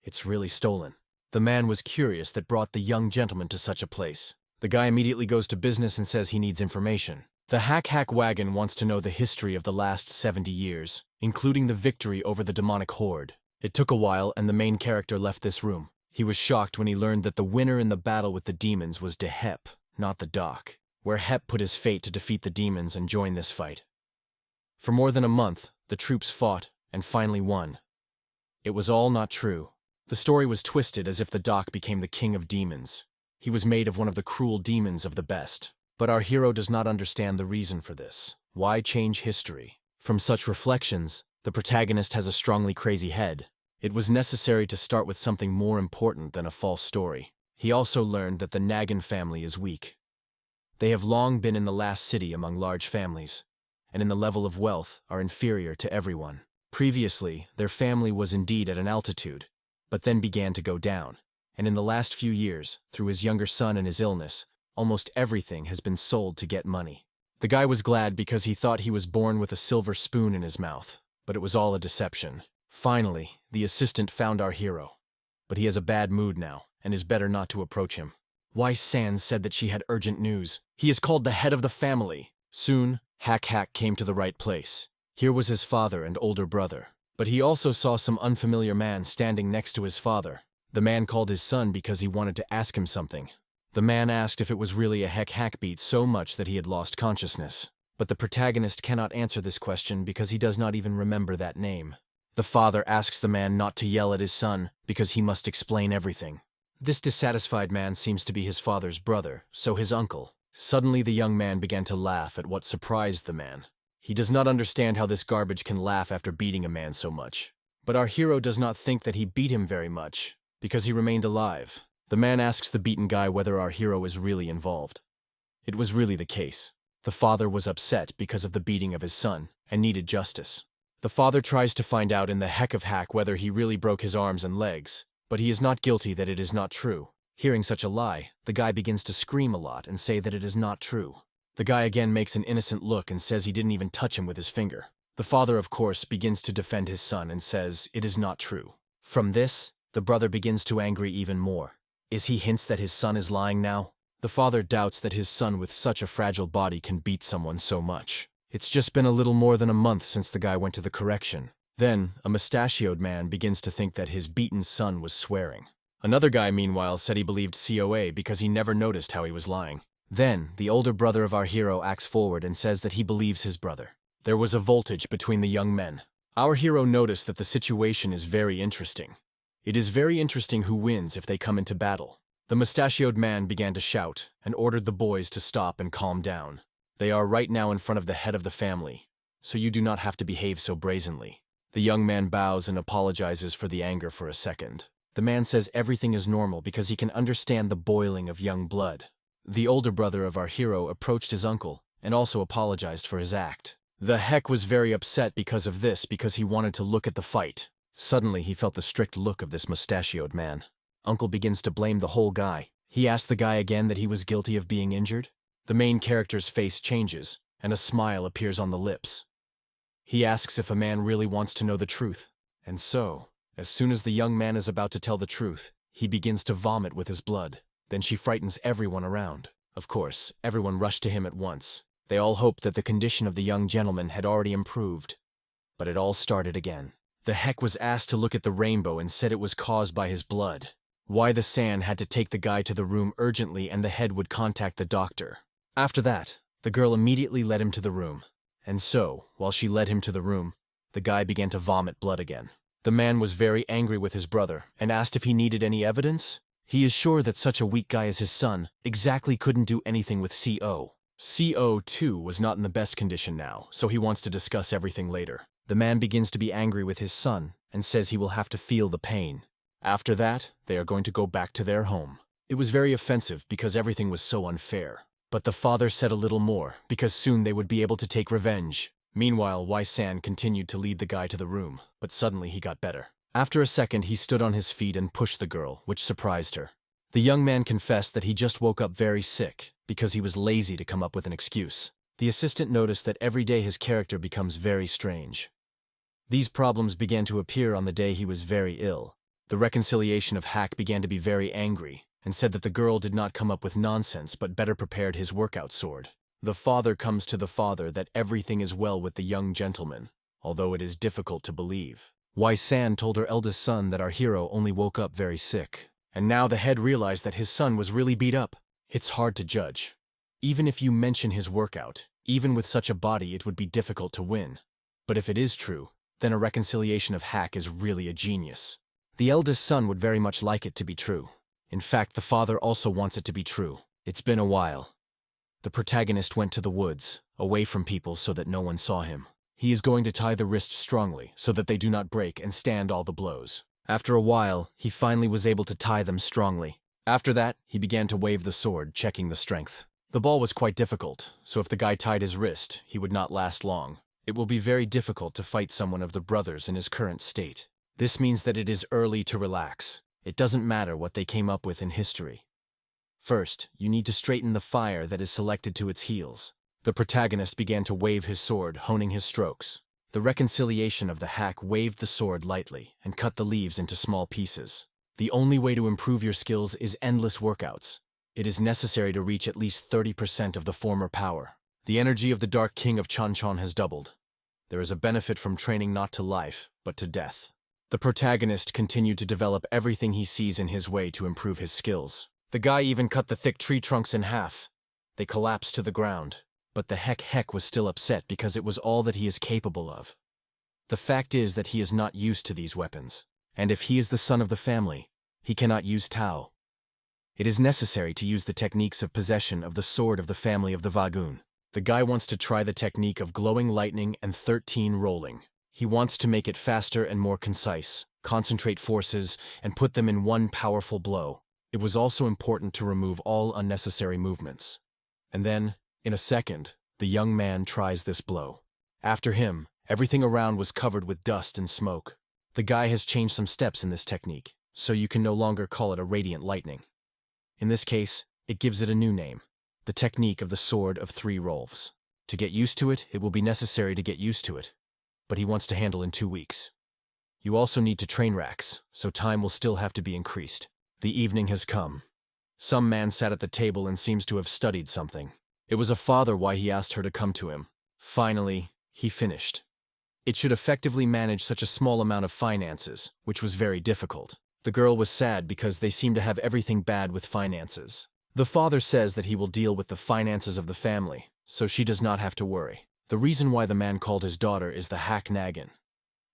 It's really stolen. The man was curious that brought the young gentleman to such a place. The guy immediately goes to business and says he needs information. The hack wagon wants to know the history of the last 70 years, including the victory over the demonic horde. It took a while and the main character left this room. He was shocked when he learned that the winner in the battle with the demons was Hep, not the Doc, where Hep put his fate to defeat the demons and join this fight. For more than a month, the troops fought and finally won. It was all not true. The story was twisted as if the Doc became the king of demons. He was made of one of the cruel demons of the best. But our hero does not understand the reason for this. Why change history? From such reflections, the protagonist has a strongly crazy head. It was necessary to start with something more important than a false story. He also learned that the Nagin family is weak. They have long been in the last city among large families, and in the level of wealth are inferior to everyone. Previously, their family was indeed at an altitude, but then began to go down. And in the last few years, through his younger son and his illness, almost everything has been sold to get money. The guy was glad because he thought he was born with a silver spoon in his mouth, but it was all a deception. Finally, the assistant found our hero. But he has a bad mood now, and is better not to approach him. Wai-san said that she had urgent news. He is called the head of the family. Soon, Hack came to the right place. Here was his father and older brother. But he also saw some unfamiliar man standing next to his father. The man called his son because he wanted to ask him something. The man asked if it was really a Hack beat so much that he had lost consciousness. But the protagonist cannot answer this question because he does not even remember that name. The father asks the man not to yell at his son because he must explain everything. This dissatisfied man seems to be his father's brother, so his uncle. Suddenly the young man began to laugh at what surprised the man. He does not understand how this garbage can laugh after beating a man so much. But our hero does not think that he beat him very much, because he remained alive. The man asks the beaten guy whether our hero is really involved. It was really the case. The father was upset because of the beating of his son, and needed justice. The father tries to find out in the heck of Hack whether he really broke his arms and legs, but he is not guilty that it is not true. Hearing such a lie, the guy begins to scream a lot and say that it is not true. The guy again makes an innocent look and says he didn't even touch him with his finger. The father, of course, begins to defend his son and says it is not true. From this, the brother begins to angry even more. Is he hints that his son is lying now? The father doubts that his son with such a fragile body can beat someone so much. It's just been a little more than a month since the guy went to the correction. Then, a mustachioed man begins to think that his beaten son was swearing. Another guy, meanwhile, said he believed COA because he never noticed how he was lying. Then, the older brother of our hero acts forward and says that he believes his brother. There was a voltage between the young men. Our hero noticed that the situation is very interesting. It is very interesting who wins if they come into battle. The mustachioed man began to shout and ordered the boys to stop and calm down. They are right now in front of the head of the family, so you do not have to behave so brazenly. The young man bows and apologizes for the anger for a second. The man says everything is normal because he can understand the boiling of young blood. The older brother of our hero approached his uncle and also apologized for his act. The heck was very upset because of this because he wanted to look at the fight. Suddenly he felt the strict look of this mustachioed man. Uncle begins to blame the whole guy. He asked the guy again that he was guilty of being injured. The main character's face changes, and a smile appears on the lips. He asks if a man really wants to know the truth. And so, as soon as the young man is about to tell the truth, he begins to vomit with his blood. Then she frightens everyone around. Of course, everyone rushed to him at once. They all hoped that the condition of the young gentleman had already improved. But it all started again. The heck was asked to look at the rainbow and said it was caused by his blood. Why the San had to take the guy to the room urgently and the head would contact the doctor. After that, the girl immediately led him to the room. And so, while she led him to the room, the guy began to vomit blood again. The man was very angry with his brother and asked if he needed any evidence. He is sure that such a weak guy as his son exactly couldn't do anything with CO. CO, too, was not in the best condition now, so he wants to discuss everything later. The man begins to be angry with his son and says he will have to feel the pain. After that, they are going to go back to their home. It was very offensive because everything was so unfair. But the father said a little more, because soon they would be able to take revenge. Meanwhile, Wai-san continued to lead the guy to the room, but suddenly he got better. After a second, he stood on his feet and pushed the girl, which surprised her. The young man confessed that he just woke up very sick, because he was lazy to come up with an excuse. The assistant noticed that every day his character becomes very strange. These problems began to appear on the day he was very ill. The reconciliation of Hack began to be very angry, and said that the girl did not come up with nonsense but better prepared his workout sword. The father comes to the father that everything is well with the young gentleman, although it is difficult to believe. Wai-san told her eldest son that our hero only woke up very sick, and now the head realized that his son was really beat up. It's hard to judge. Even if you mention his workout, even with such a body it would be difficult to win. But if it is true, then a reconciliation of Hack is really a genius. The eldest son would very much like it to be true. In fact, the father also wants it to be true. It's been a while. The protagonist went to the woods, away from people so that no one saw him. He is going to tie the wrist strongly so that they do not break and stand all the blows. After a while, he finally was able to tie them strongly. After that, he began to wave the sword, checking the strength. The ball was quite difficult, so if the guy tied his wrist, he would not last long. It will be very difficult to fight someone of the brothers in his current state. This means that it is early to relax. It doesn't matter what they came up with in history. First, you need to straighten the fire that is selected to its heels. The protagonist began to wave his sword, honing his strokes. The reconciliation of the hack waved the sword lightly and cut the leaves into small pieces. The only way to improve your skills is endless workouts. It is necessary to reach at least 30% of the former power. The energy of the Dark King of Chanchon has doubled. There is a benefit from training not to life, but to death. The protagonist continued to develop everything he sees in his way to improve his skills. The guy even cut the thick tree trunks in half. They collapsed to the ground. But the heck was still upset because it was all that he is capable of. The fact is that he is not used to these weapons. And if he is the son of the family, he cannot use Tao. It is necessary to use the techniques of possession of the sword of the family of the Vagun. The guy wants to try the technique of glowing lightning and 13 rolling. He wants to make it faster and more concise, concentrate forces, and put them in one powerful blow. It was also important to remove all unnecessary movements. And then, in a second, the young man tries this blow. After him, everything around was covered with dust and smoke. The guy has changed some steps in this technique, so you can no longer call it a radiant lightning. In this case, it gives it a new name, the technique of the sword of 3 rolls. To get used to it, it will be necessary to get used to it, but he wants to handle in 2 weeks. You also need to train racks, so time will still have to be increased. The evening has come. Some man sat at the table and seems to have studied something. It was a father why he asked her to come to him. Finally, he finished. It should effectively manage such a small amount of finances, which was very difficult. The girl was sad because they seem to have everything bad with finances. The father says that he will deal with the finances of the family, so she does not have to worry. The reason why the man called his daughter is the hack naggin.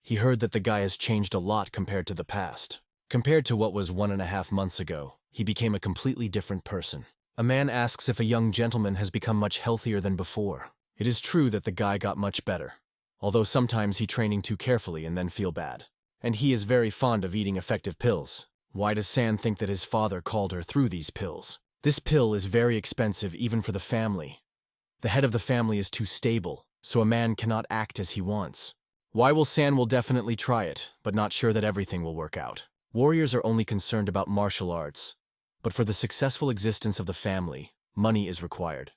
He heard that the guy has changed a lot compared to the past. Compared to what was 1.5 months ago, he became a completely different person. A man asks if a young gentleman has become much healthier than before. It is true that the guy got much better, although sometimes he training too carefully and then feel bad. And he is very fond of eating effective pills. Why does San think that his father called her through these pills? This pill is very expensive even for the family. The head of the family is too stable, so a man cannot act as he wants. Why will San will definitely try it, but not sure that everything will work out. Warriors are only concerned about martial arts. But for the successful existence of the family, money is required.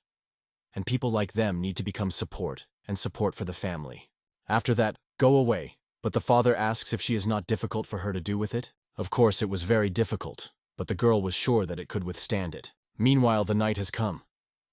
And people like them need to become support, and support for the family. After that, go away. But the father asks if she is not difficult for her to do with it. Of course it was very difficult, but the girl was sure that it could withstand it. Meanwhile, the night has come.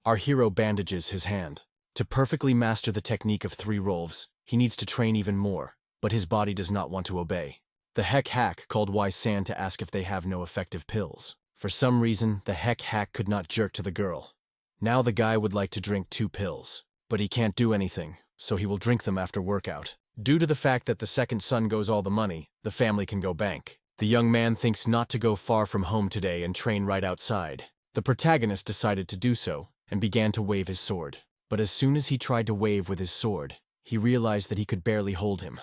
Our hero bandages his hand. To perfectly master the technique of 3 rolls, he needs to train even more, but his body does not want to obey. The hack called San to ask if they have no effective pills. For some reason, the hack could not jerk to the girl. Now the guy would like to drink 2 pills, but he can't do anything, so he will drink them after workout. Due to the fact that the second son goes all the money, the family can go bank. The young man thinks not to go far from home today and train right outside. The protagonist decided to do so, and began to wave his sword. But as soon as he tried to wave with his sword, he realized that he could barely hold him.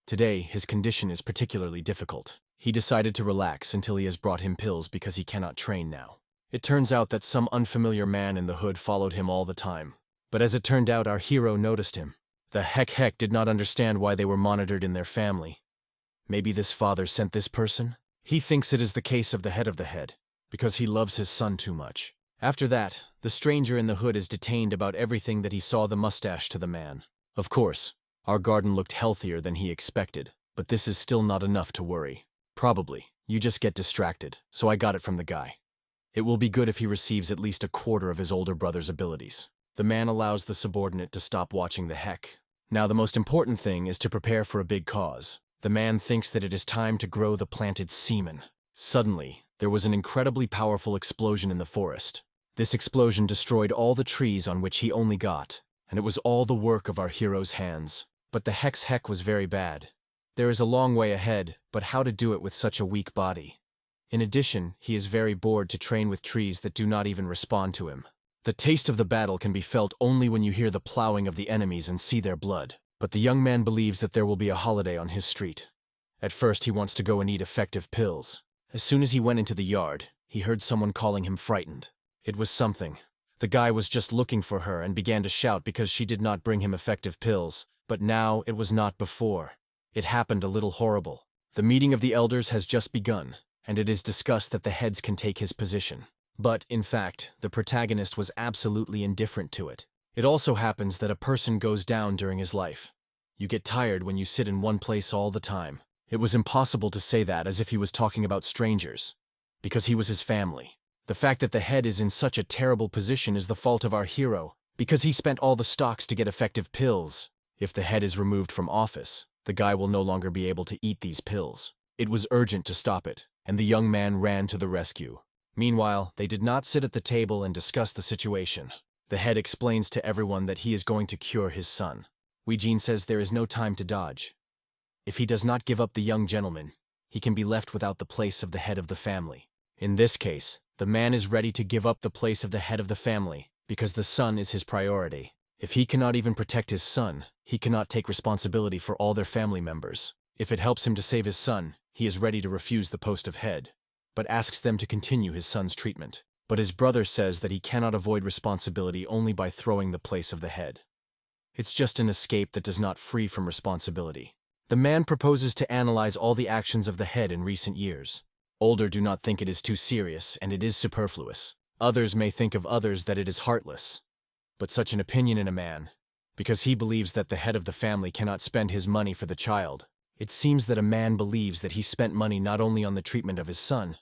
Today, his condition is particularly difficult. He decided to relax until he has brought him pills because he cannot train now. It turns out that some unfamiliar man in the hood followed him all the time. But as it turned out, our hero noticed him. The heck did not understand why they were monitored in their family. Maybe this father sent this person? He thinks it is the case of the head, because he loves his son too much. After that, the stranger in the hood is detained about everything that he saw the mustache to the man. Of course, our garden looked healthier than he expected, but this is still not enough to worry. Probably, you just get distracted, so I got it from the guy. It will be good if he receives at least a quarter of his older brother's abilities. The man allows the subordinate to stop watching the heck. Now the most important thing is to prepare for a big cause. The man thinks that it is time to grow the planted semen. Suddenly, there was an incredibly powerful explosion in the forest. This explosion destroyed all the trees on which he only got, and it was all the work of our hero's hands. But the heck was very bad. There is a long way ahead, but how to do it with such a weak body? In addition, he is very bored to train with trees that do not even respond to him. The taste of the battle can be felt only when you hear the plowing of the enemies and see their blood. But the young man believes that there will be a holiday on his street. At first, he wants to go and eat effective pills. As soon as he went into the yard, he heard someone calling him frightened. It was something. The guy was just looking for her and began to shout because she did not bring him effective pills. But now it was not before. It happened a little horrible. The meeting of the elders has just begun, and it is discussed that the heads can take his position. But, in fact, the protagonist was absolutely indifferent to it. It also happens that a person goes down during his life. You get tired when you sit in one place all the time. It was impossible to say that as if he was talking about strangers, because he was his family. The fact that the head is in such a terrible position is the fault of our hero, because he spent all the stocks to get effective pills. If the head is removed from office, the guy will no longer be able to eat these pills. It was urgent to stop it, and the young man ran to the rescue. Meanwhile, they did not sit at the table and discuss the situation. The head explains to everyone that he is going to cure his son. Weijin says there is no time to dodge. If he does not give up the young gentleman, he can be left without the place of the head of the family. In this case, the man is ready to give up the place of the head of the family because the son is his priority. If he cannot even protect his son, he cannot take responsibility for all their family members. If it helps him to save his son, he is ready to refuse the post of head, but asks them to continue his son's treatment. But his brother says that he cannot avoid responsibility only by throwing the place of the head. It's just an escape that does not free from responsibility. The man proposes to analyze all the actions of the head in recent years. Older do not think it is too serious, and it is superfluous. Others may think of others that it is heartless. But such an opinion in a man, because he believes that the head of the family cannot spend his money for the child. It seems that a man believes that he spent money not only on the treatment of his son,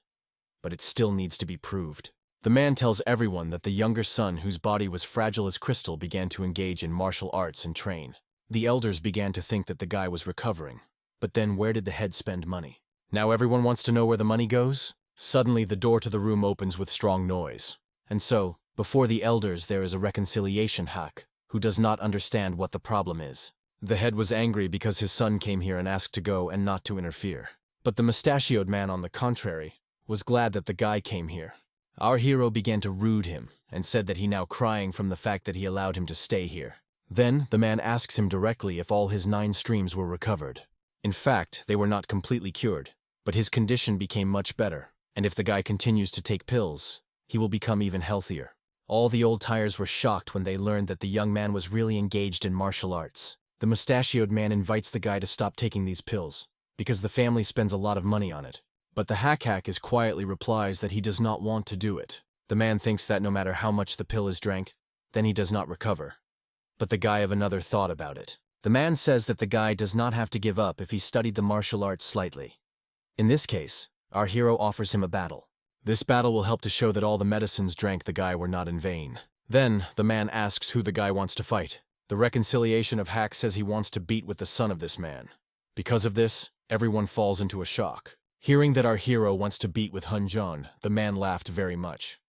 but it still needs to be proved. The man tells everyone that the younger son, whose body was fragile as crystal, began to engage in martial arts and train. The elders began to think that the guy was recovering. But then where did the head spend money? Now everyone wants to know where the money goes? Suddenly the door to the room opens with strong noise. And so, before the elders there is a reconciliation hack, who does not understand what the problem is. The head was angry because his son came here and asked to go and not to interfere. But the mustachioed man, on the contrary, was glad that the guy came here. Our hero began to rude him and said that he now crying from the fact that he allowed him to stay here. Then the man asks him directly if all his 9 streams were recovered. In fact, they were not completely cured, but his condition became much better, and if the guy continues to take pills, he will become even healthier. All the old tires were shocked when they learned that the young man was really engaged in martial arts. The mustachioed man invites the guy to stop taking these pills, because the family spends a lot of money on it. But the hack is quietly replies that he does not want to do it. The man thinks that no matter how much the pill is drank, then he does not recover. But the guy have another thought about it. The man says that the guy does not have to give up if he studied the martial arts slightly. In this case, our hero offers him a battle. This battle will help to show that all the medicines drank the guy were not in vain. Then, the man asks who the guy wants to fight. The reconciliation of Hack says he wants to beat with the son of this man. Because of this, everyone falls into a shock. Hearing that our hero wants to beat with Hun Jun, the man laughed very much.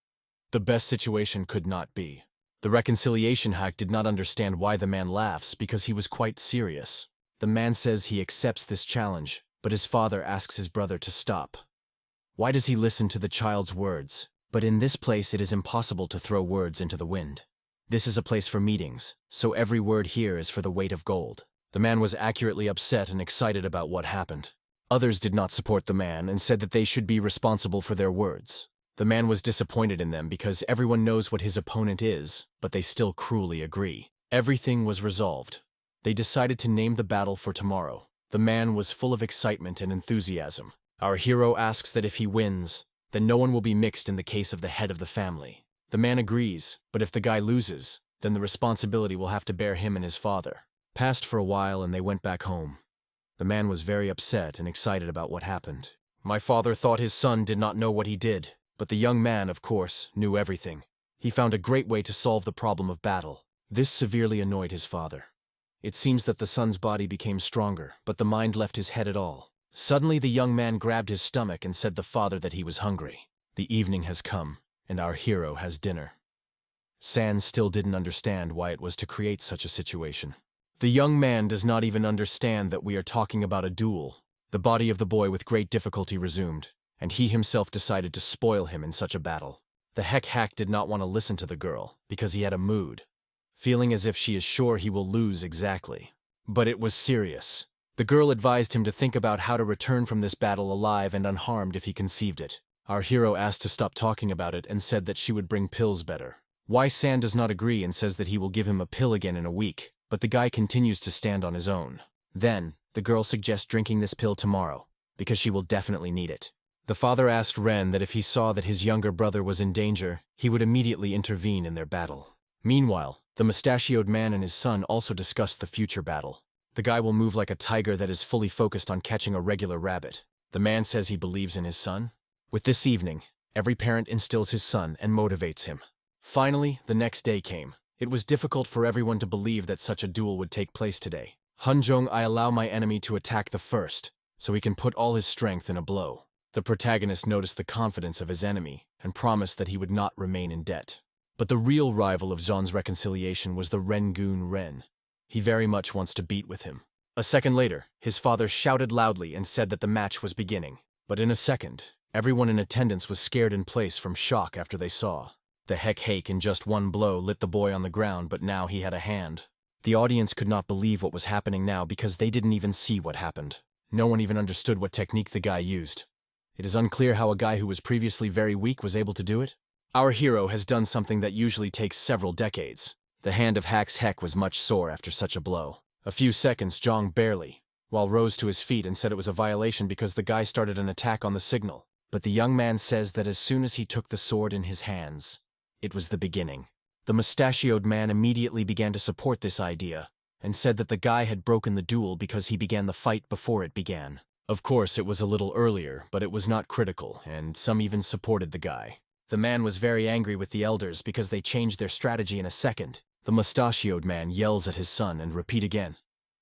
The best situation could not be. The reconciliation hack did not understand why the man laughs because he was quite serious. The man says he accepts this challenge, but his father asks his brother to stop. Why does he listen to the child's words? But in this place it is impossible to throw words into the wind. This is a place for meetings, so every word here is for the weight of gold. The man was accurately upset and excited about what happened. Others did not support the man and said that they should be responsible for their words. The man was disappointed in them because everyone knows what his opponent is, but they still cruelly agree. Everything was resolved. They decided to name the battle for tomorrow. The man was full of excitement and enthusiasm. Our hero asks that if he wins, then no one will be mixed in the case of the head of the family. The man agrees, but if the guy loses, then the responsibility will have to bear him and his father. Passed for a while and they went back home. The man was very upset and excited about what happened. My father thought his son did not know what he did, but the young man, of course, knew everything. He found a great way to solve the problem of battle. This severely annoyed his father. It seems that the son's body became stronger, but the mind left his head at all. Suddenly the young man grabbed his stomach and said to the father that he was hungry. The evening has come, and our hero has dinner. San still didn't understand why it was to create such a situation. The young man does not even understand that we are talking about a duel. The body of the boy with great difficulty resumed, and he himself decided to spoil him in such a battle. The hack did not want to listen to the girl, because he had a mood, feeling as if she is sure he will lose exactly. But it was serious. The girl advised him to think about how to return from this battle alive and unharmed if he conceived it. Our hero asked to stop talking about it and said that she would bring pills better. Why San does not agree and says that he will give him a pill again in a week, but the guy continues to stand on his own. Then, the girl suggests drinking this pill tomorrow, because she will definitely need it. The father asked Ren that if he saw that his younger brother was in danger, he would immediately intervene in their battle. Meanwhile, the mustachioed man and his son also discussed the future battle. The guy will move like a tiger that is fully focused on catching a regular rabbit. The man says he believes in his son. With this evening, every parent instills his son and motivates him. Finally, the next day came. It was difficult for everyone to believe that such a duel would take place today. Hunjong, I allow my enemy to attack the first, so he can put all his strength in a blow. The protagonist noticed the confidence of his enemy and promised that he would not remain in debt. But the real rival of Zhan's reconciliation was the Rengoon Ren. He very much wants to beat with him. A second later, his father shouted loudly and said that the match was beginning. But in a second, everyone in attendance was scared in place from shock after they saw. The hake in just one blow lit the boy on the ground, but now he had a hand. The audience could not believe what was happening now because they didn't even see what happened. No one even understood what technique the guy used. It is unclear how a guy who was previously very weak was able to do it. Our hero has done something that usually takes several decades. The hand of Hack's Heck was much sore after such a blow. A few seconds, Zhang barely, while rose to his feet and said it was a violation because the guy started an attack on the signal. But the young man says that as soon as he took the sword in his hands, it was the beginning. The mustachioed man immediately began to support this idea and said that the guy had broken the duel because he began the fight before it began. Of course, it was a little earlier, but it was not critical, and some even supported the guy. The man was very angry with the elders because they changed their strategy in a second. The mustachioed man yells at his son and repeat again,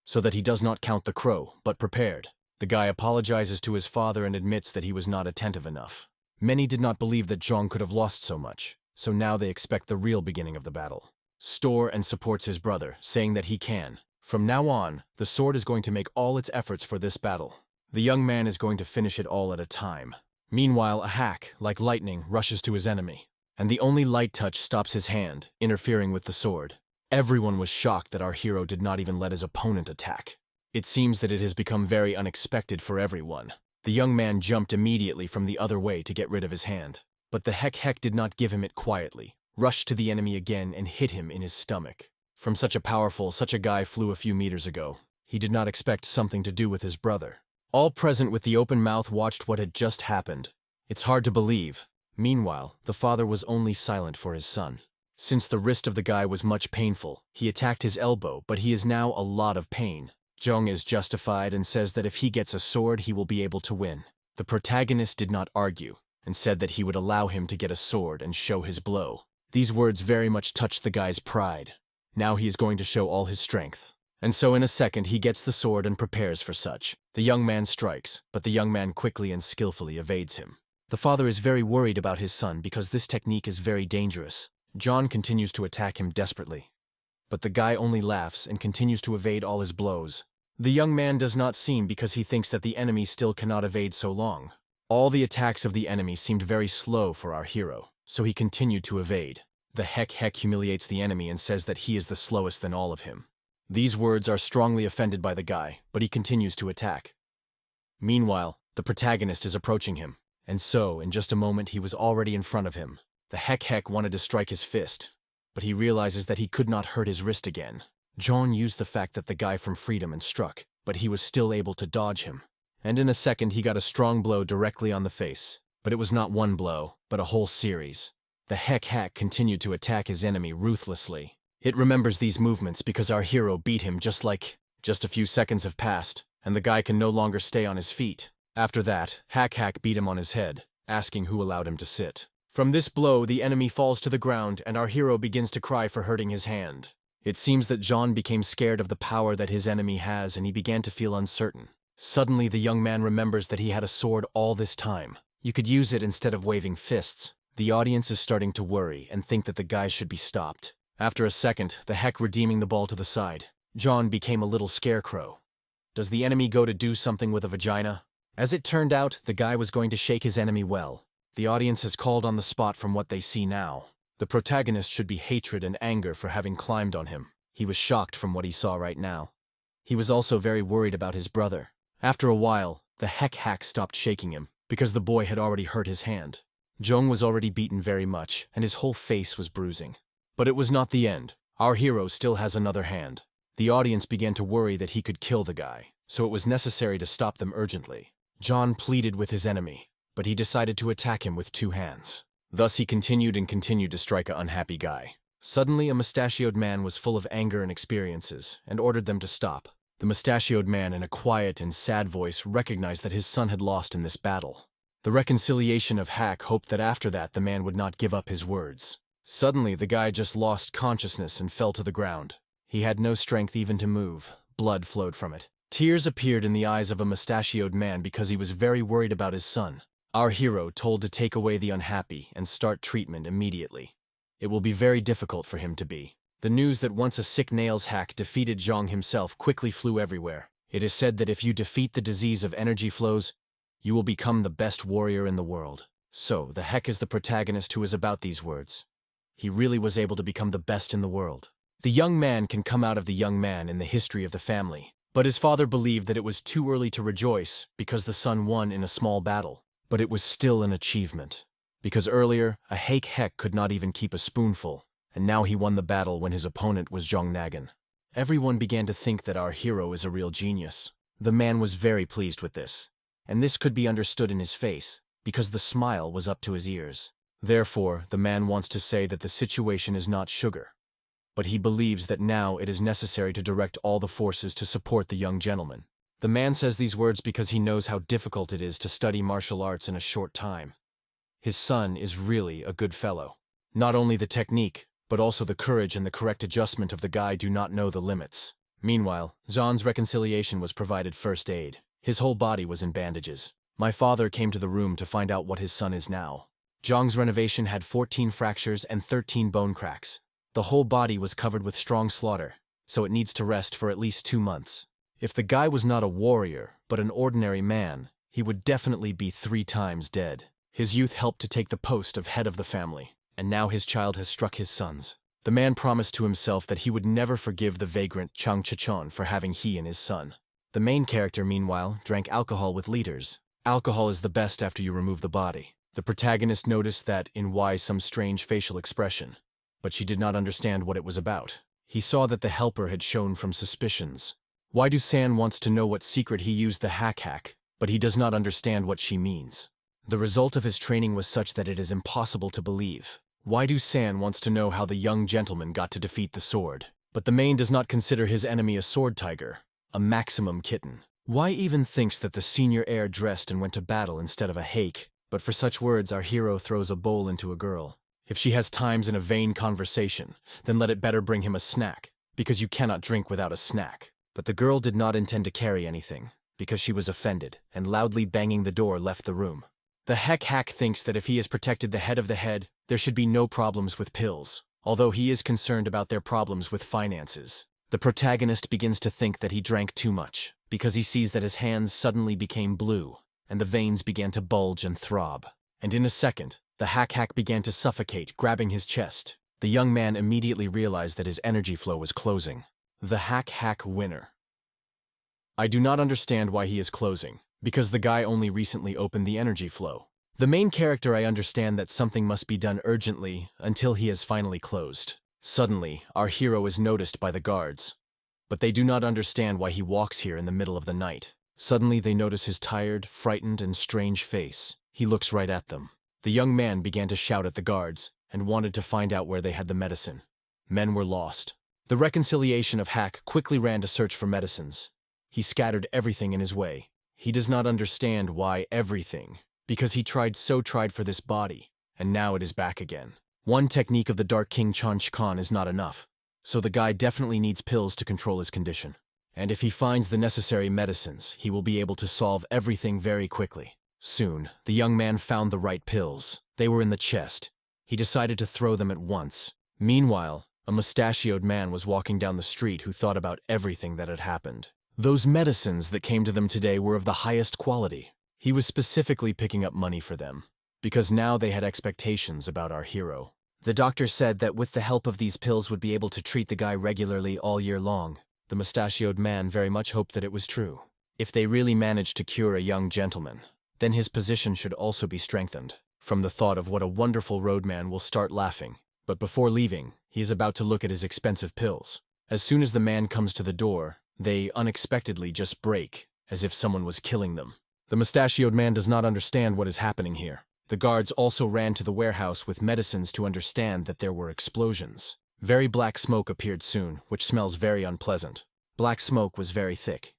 so that he does not count the crow, but prepared. The guy apologizes to his father and admits that he was not attentive enough. Many did not believe that Zhang could have lost so much, so now they expect the real beginning of the battle. Store and supports his brother, saying that he can. From now on, the sword is going to make all its efforts for this battle. The young man is going to finish it all at a time. Meanwhile, a hack, like lightning, rushes to his enemy, and the only light touch stops his hand, interfering with the sword. Everyone was shocked that our hero did not even let his opponent attack. It seems that it has become very unexpected for everyone. The young man jumped immediately from the other way to get rid of his hand. But the heck did not give him it quietly, rushed to the enemy again and hit him in his stomach. From such a guy flew a few meters ago. He did not expect something to do with his brother. All present with the open mouth watched what had just happened. It's hard to believe. Meanwhile, the father was only silent for his son. Since the wrist of the guy was much painful, he attacked his elbow, but he is now a lot of pain. Zhang is justified and says that if he gets a sword, he will be able to win. The protagonist did not argue, and said that he would allow him to get a sword and show his blow. These words very much touched the guy's pride. Now he is going to show all his strength. And so in a second he gets the sword and prepares for such. The young man strikes, but the young man quickly and skillfully evades him. The father is very worried about his son because this technique is very dangerous. John continues to attack him desperately. But the guy only laughs and continues to evade all his blows. The young man does not seem because he thinks that the enemy still cannot evade so long. All the attacks of the enemy seemed very slow for our hero, so he continued to evade. The heck humiliates the enemy and says that he is the slowest than all of him. These words are strongly offended by the guy, but he continues to attack. Meanwhile, the protagonist is approaching him, and so, in just a moment, he was already in front of him. The heck wanted to strike his fist, but he realizes that he could not hurt his wrist again. John used the fact that the guy from Freedom and struck, but he was still able to dodge him. And in a second he got a strong blow directly on the face. But it was not one blow, but a whole series. The heck continued to attack his enemy ruthlessly. It remembers these movements because our hero beat him just a few seconds have passed, and the guy can no longer stay on his feet. After that, Hack beat him on his head, asking who allowed him to sit. From this blow, the enemy falls to the ground and our hero begins to cry for hurting his hand. It seems that John became scared of the power that his enemy has and he began to feel uncertain. Suddenly, the young man remembers that he had a sword all this time. You could use it instead of waving fists. The audience is starting to worry and think that the guy should be stopped. After a second, the heck redeeming the ball to the side. John became a little scarecrow. Does the enemy go to do something with a vagina? As it turned out, the guy was going to shake his enemy well. The audience has called on the spot from what they see now. The protagonist should be hatred and anger for having climbed on him. He was shocked from what he saw right now. He was also very worried about his brother. After a while, the hack stopped shaking him, because the boy had already hurt his hand. Zhong was already beaten very much, and his whole face was bruising. But it was not the end. Our hero still has another hand. The audience began to worry that he could kill the guy, so it was necessary to stop them urgently. John pleaded with his enemy, but he decided to attack him with two hands. Thus he continued to strike an unhappy guy. Suddenly, a mustachioed man was full of anger and experiences, and ordered them to stop. The mustachioed man in a quiet and sad voice recognized that his son had lost in this battle. The reconciliation of Hack hoped that after that the man would not give up his words. Suddenly, the guy just lost consciousness and fell to the ground. He had no strength even to move. Blood flowed from it. Tears appeared in the eyes of a mustachioed man because he was very worried about his son. Our hero told to take away the unhappy and start treatment immediately. It will be very difficult for him to be. The news that once a sick nails Hack defeated Zhang himself quickly flew everywhere. It is said that if you defeat the disease of energy flows, you will become the best warrior in the world. So, the heck is the protagonist who is about these words? He really was able to become the best in the world. The young man can come out of the young man in the history of the family. But his father believed that it was too early to rejoice because the son won in a small battle. But it was still an achievement. Because earlier, a heck could not even keep a spoonful, and now he won the battle when his opponent was Zhang Nagan. Everyone began to think that our hero is a real genius. The man was very pleased with this, and this could be understood in his face, because the smile was up to his ears. Therefore, the man wants to say that the situation is not sugar. But he believes that now it is necessary to direct all the forces to support the young gentleman. The man says these words because he knows how difficult it is to study martial arts in a short time. His son is really a good fellow. Not only the technique, but also the courage and the correct adjustment of the guy do not know the limits. Meanwhile, Zhan's reconciliation was provided first aid. His whole body was in bandages. My father came to the room to find out what his son is now. Zhang's renovation had 14 fractures and 13 bone cracks. The whole body was covered with strong slaughter, so it needs to rest for at least 2 months. If the guy was not a warrior, but an ordinary man, he would definitely be 3 times dead. His youth helped to take the post of head of the family, and now his child has struck his sons. The man promised to himself that he would never forgive the vagrant Chang Chichon for having he and his son. The main character, meanwhile, drank alcohol with leaders. Alcohol is the best after you remove the body. The protagonist noticed that in Y some strange facial expression, but she did not understand what it was about. He saw that the helper had shown from suspicions. Waidu-san wants to know what secret he used the hack, but he does not understand what she means. The result of his training was such that it is impossible to believe. Waidu-san wants to know how the young gentleman got to defeat the sword, but the main does not consider his enemy a sword tiger, a maximum kitten. Y even thinks that the senior heir dressed and went to battle instead of a hake, but for such words our hero throws a bowl into a girl. If she has times in a vain conversation, then let it better bring him a snack, because you cannot drink without a snack. But the girl did not intend to carry anything, because she was offended, and loudly banging the door left the room. The hack thinks that if he has protected the head of the head, there should be no problems with pills, although he is concerned about their problems with finances. The protagonist begins to think that he drank too much, because he sees that his hands suddenly became blue, and the veins began to bulge and throb. And in a second, the hack began to suffocate, grabbing his chest. The young man immediately realized that his energy flow was closing. The hack winner. I do not understand why he is closing, because the guy only recently opened the energy flow. The main character I understand that something must be done urgently until he has finally closed. Suddenly, our hero is noticed by the guards, but they do not understand why he walks here in the middle of the night. Suddenly they notice his tired, frightened, and strange face. He looks right at them. The young man began to shout at the guards and wanted to find out where they had the medicine. Men were lost. The reconciliation of Hack quickly ran to search for medicines. He scattered everything in his way. He does not understand why everything, because he tried for this body, and now it is back again. One technique of the Dark King Chanchkan is not enough, so the guy definitely needs pills to control his condition. And if he finds the necessary medicines, he will be able to solve everything very quickly. Soon, the young man found the right pills. They were in the chest. He decided to throw them at once. Meanwhile, a mustachioed man was walking down the street who thought about everything that had happened. Those medicines that came to them today were of the highest quality. He was specifically picking up money for them, because now they had expectations about our hero. The doctor said that with the help of these pills would be able to treat the guy regularly all year long. The mustachioed man very much hoped that it was true. If they really managed to cure a young gentleman, then his position should also be strengthened. From the thought of what a wonderful roadman will start laughing. But before leaving, he is about to look at his expensive pills. As soon as the man comes to the door, they unexpectedly just break, as if someone was killing them. The mustachioed man does not understand what is happening here. The guards also ran to the warehouse with medicines to understand that there were explosions. Very black smoke appeared soon, which smells very unpleasant. Black smoke was very thick.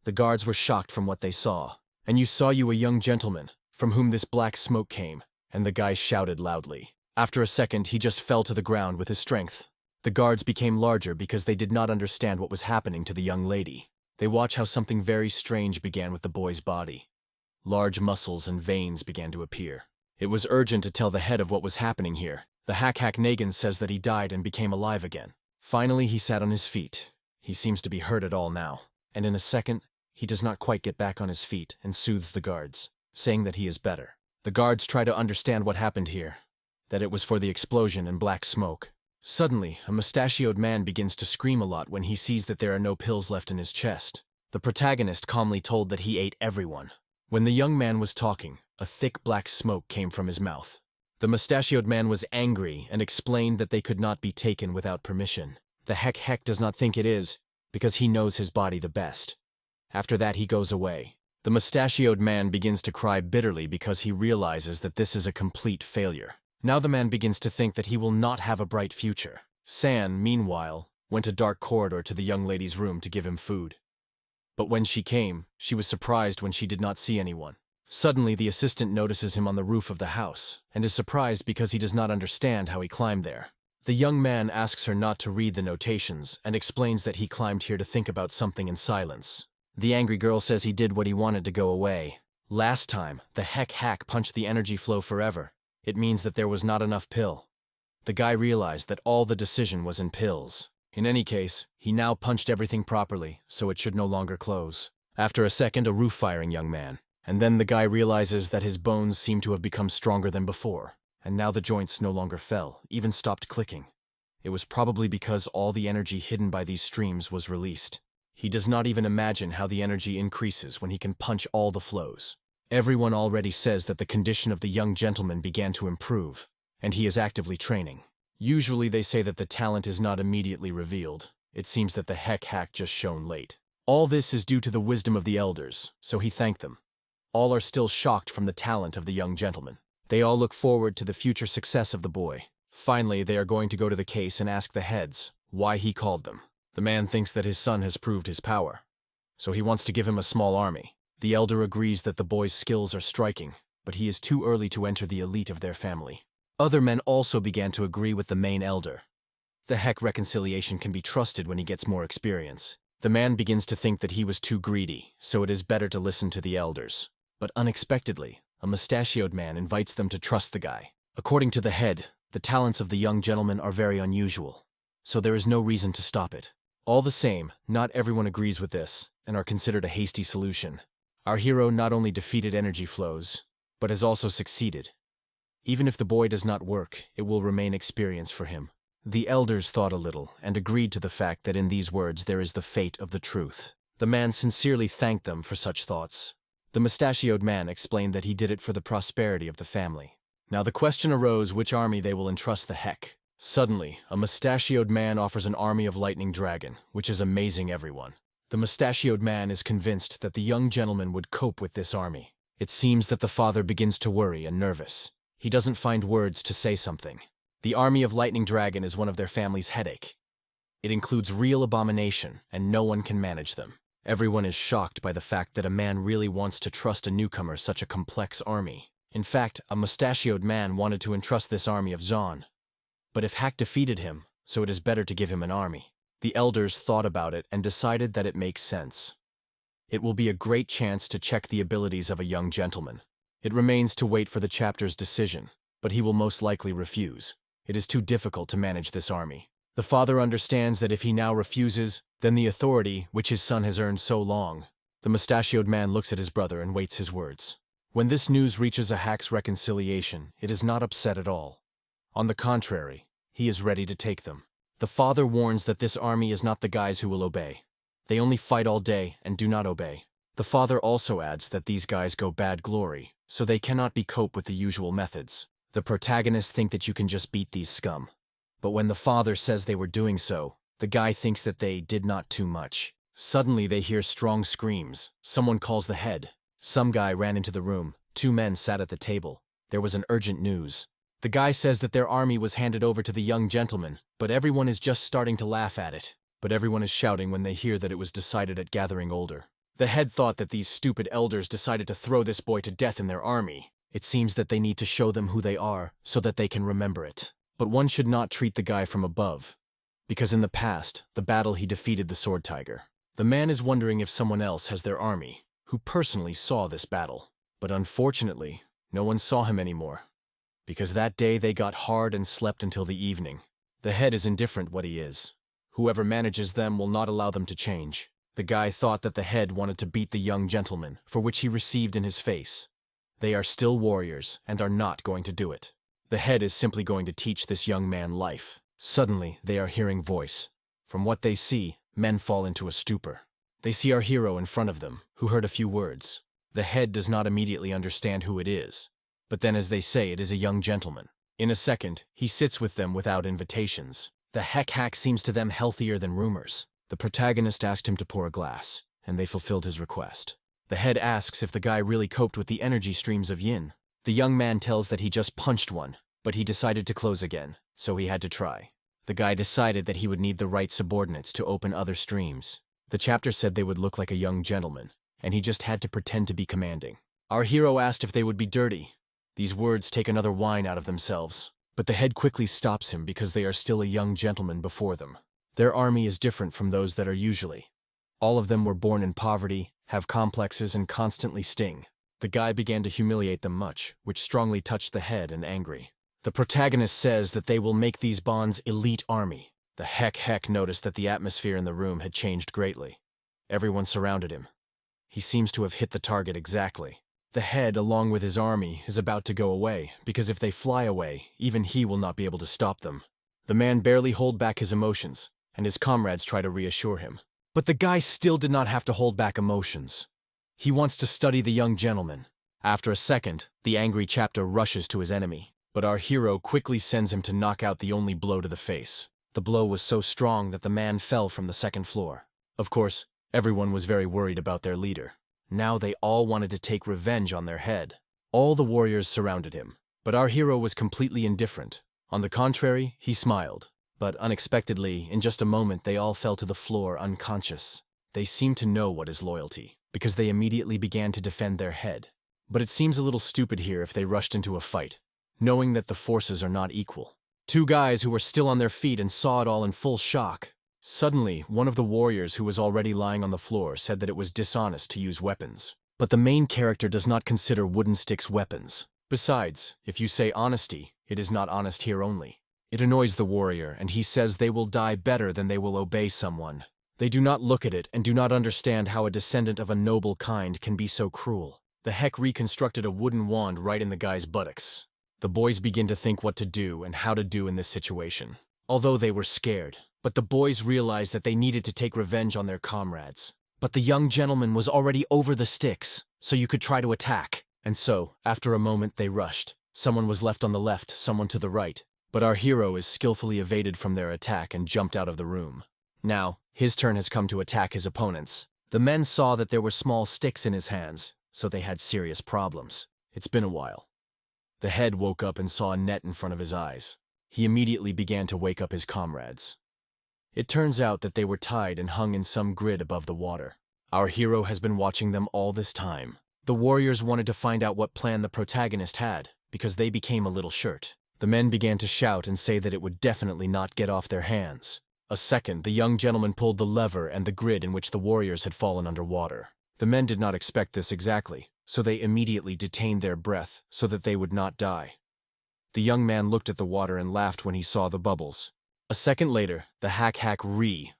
The guards were shocked from what they saw. "And you saw a young gentleman, from whom this black smoke came," and the guy shouted loudly. After a second, he just fell to the ground with his strength. The guards became larger because they did not understand what was happening to the young lady. They watched how something very strange began with the boy's body. Large muscles and veins began to appear. It was urgent to tell the head of what was happening here. The Nagan says that he died and became alive again. Finally, he sat on his feet. He seems to be hurt at all now. And in a second, he does not quite get back on his feet and soothes the guards, saying that he is better. The guards try to understand what happened here, that it was for the explosion and black smoke. Suddenly, a mustachioed man begins to scream a lot when he sees that there are no pills left in his chest. The protagonist calmly told that he ate everyone. When the young man was talking, a thick black smoke came from his mouth. The mustachioed man was angry and explained that they could not be taken without permission. The heck does not think it is, because he knows his body the best. After that, he goes away. The mustachioed man begins to cry bitterly because he realizes that this is a complete failure. Now the man begins to think that he will not have a bright future. San, meanwhile, went a dark corridor to the young lady's room to give him food. But when she came, she was surprised when she did not see anyone. Suddenly, the assistant notices him on the roof of the house, and is surprised because he does not understand how he climbed there. The young man asks her not to read the notations, and explains that he climbed here to think about something in silence. The angry girl says he did what he wanted to go away. Last time, the hack punched the energy flow forever. It means that there was not enough pill. The guy realized that all the decision was in pills. In any case, he now punched everything properly, so it should no longer close. After a second, a roof-firing young man. And then the guy realizes that his bones seem to have become stronger than before, and now the joints no longer fell, even stopped clicking. It was probably because all the energy hidden by these streams was released. He does not even imagine how the energy increases when he can punch all the flows. Everyone already says that the condition of the young gentleman began to improve, and he is actively training. Usually they say that the talent is not immediately revealed. It seems that the hack just shone late. All this is due to the wisdom of the elders, so he thanked them. All are still shocked from the talent of the young gentleman. They all look forward to the future success of the boy. Finally, they are going to go to the case and ask the heads why he called them. The man thinks that his son has proved his power, so he wants to give him a small army. The elder agrees that the boy's skills are striking, but he is too early to enter the elite of their family. Other men also began to agree with the main elder. The reconciliation can be trusted when he gets more experience. The man begins to think that he was too greedy, so it is better to listen to the elders. But unexpectedly, a mustachioed man invites them to trust the guy. According to the head, the talents of the young gentleman are very unusual, so there is no reason to stop it. All the same, not everyone agrees with this, and are considered a hasty solution. Our hero not only defeated energy flows, but has also succeeded. Even if the boy does not work, it will remain experience for him. The elders thought a little, and agreed to the fact that in these words there is the fate of the truth. The man sincerely thanked them for such thoughts. The mustachioed man explained that he did it for the prosperity of the family. Now the question arose which army they will entrust the heck. Suddenly, a mustachioed man offers an army of lightning dragon, which is amazing everyone. The mustachioed man is convinced that the young gentleman would cope with this army. It seems that the father begins to worry and nervous. He doesn't find words to say something. The army of lightning dragon is one of their family's headache. It includes real abomination, and no one can manage them. Everyone is shocked by the fact that a man really wants to trust a newcomer such a complex army. In fact, a mustachioed man wanted to entrust this army of Zon. But if Hack defeated him, so it is better to give him an army. The elders thought about it and decided that it makes sense. It will be a great chance to check the abilities of a young gentleman. It remains to wait for the chapter's decision, but he will most likely refuse. It is too difficult to manage this army. The father understands that if he now refuses, then the authority, which his son has earned so long. The mustachioed man looks at his brother and waits his words. When this news reaches a Hack's reconciliation, it is not upset at all. On the contrary, he is ready to take them. The father warns that this army is not the guys who will obey. They only fight all day and do not obey. The father also adds that these guys go bad glory, so they cannot be cope with the usual methods. The protagonists think that you can just beat these scum. But when the father says they were doing so, the guy thinks that they did not too much. Suddenly they hear strong screams. Someone calls the head. Some guy ran into the room. 2 men sat at the table. There was an urgent news. The guy says that their army was handed over to the young gentleman, but everyone is just starting to laugh at it. but everyone is shouting when they hear that it was decided at Gathering Older. The head thought that these stupid elders decided to throw this boy to death in their army. It seems that they need to show them who they are so that they can remember it. But one should not treat the guy from above, because in the past, the battle he defeated the Sword Tiger. The man is wondering if someone else has their army, who personally saw this battle. But unfortunately, no one saw him anymore, because that day they got hard and slept until the evening. The head is indifferent what he is. Whoever manages them will not allow them to change. The guy thought that the head wanted to beat the young gentleman, for which he received in his face. They are still warriors and are not going to do it. The head is simply going to teach this young man life. Suddenly, they are hearing voice. From what they see, men fall into a stupor. They see our hero in front of them, who heard a few words. The head does not immediately understand who it is, but then as they say, it is a young gentleman. In a second, he sits with them without invitations. The hack seems to them healthier than rumors. The protagonist asked him to pour a glass, and they fulfilled his request. The head asks if the guy really coped with the energy streams of yin. The young man tells that he just punched one, but he decided to close again, so he had to try. The guy decided that he would need the right subordinates to open other streams. The chapter said they would look like a young gentleman, and he just had to pretend to be commanding. Our hero asked if they would be dirty. These words take another wine out of themselves, but the head quickly stops him because they are still a young gentleman before them. Their army is different from those that are usually. All of them were born in poverty, have complexes, and constantly sting. The guy began to humiliate them much, which strongly touched the head and angry. The protagonist says that they will make these bonds elite army. The heck noticed that the atmosphere in the room had changed greatly. Everyone surrounded him. He seems to have hit the target exactly. The head, along with his army, is about to go away, because if they fly away, even he will not be able to stop them. The man barely hold back his emotions, and his comrades try to reassure him. But the guy still did not have to hold back emotions. He wants to study the young gentleman. After a second, the angry chapter rushes to his enemy, but our hero quickly sends him to knock out the only blow to the face. The blow was so strong that the man fell from the second floor. Of course, everyone was very worried about their leader. Now they all wanted to take revenge on their head. All the warriors surrounded him, but our hero was completely indifferent. On the contrary, he smiled. But unexpectedly, in just a moment, they all fell to the floor unconscious. They seemed to know what is loyalty, because they immediately began to defend their head. But it seems a little stupid here if they rushed into a fight, knowing that the forces are not equal. Two guys who were still on their feet and saw it all in full shock. Suddenly, one of the warriors who was already lying on the floor said that it was dishonest to use weapons. But the main character does not consider wooden sticks weapons. Besides, if you say honesty, it is not honest here only. It annoys the warrior, and he says they will die better than they will obey someone. They do not look at it and do not understand how a descendant of a noble kind can be so cruel. The heck reconstructed a wooden wand right in the guy's buttocks. The boys begin to think what to do and how to do in this situation. Although they were scared, but the boys realized that they needed to take revenge on their comrades. But the young gentleman was already over the sticks, so you could try to attack. And so, after a moment, they rushed. Someone was left on the left, someone to the right. But our hero is skillfully evaded from their attack and jumped out of the room. Now, his turn has come to attack his opponents. The men saw that there were small sticks in his hands, so they had serious problems. It's been a while. The head woke up and saw a net in front of his eyes. He immediately began to wake up his comrades. It turns out that they were tied and hung in some grid above the water. Our hero has been watching them all this time. The warriors wanted to find out what plan the protagonist had, because they became a little short. The men began to shout and say that it would definitely not get off their hands. A second, the young gentleman pulled the lever and the grid in which the warriors had fallen underwater. The men did not expect this exactly, so they immediately detained their breath so that they would not die. The young man looked at the water and laughed when he saw the bubbles. A second later, the hack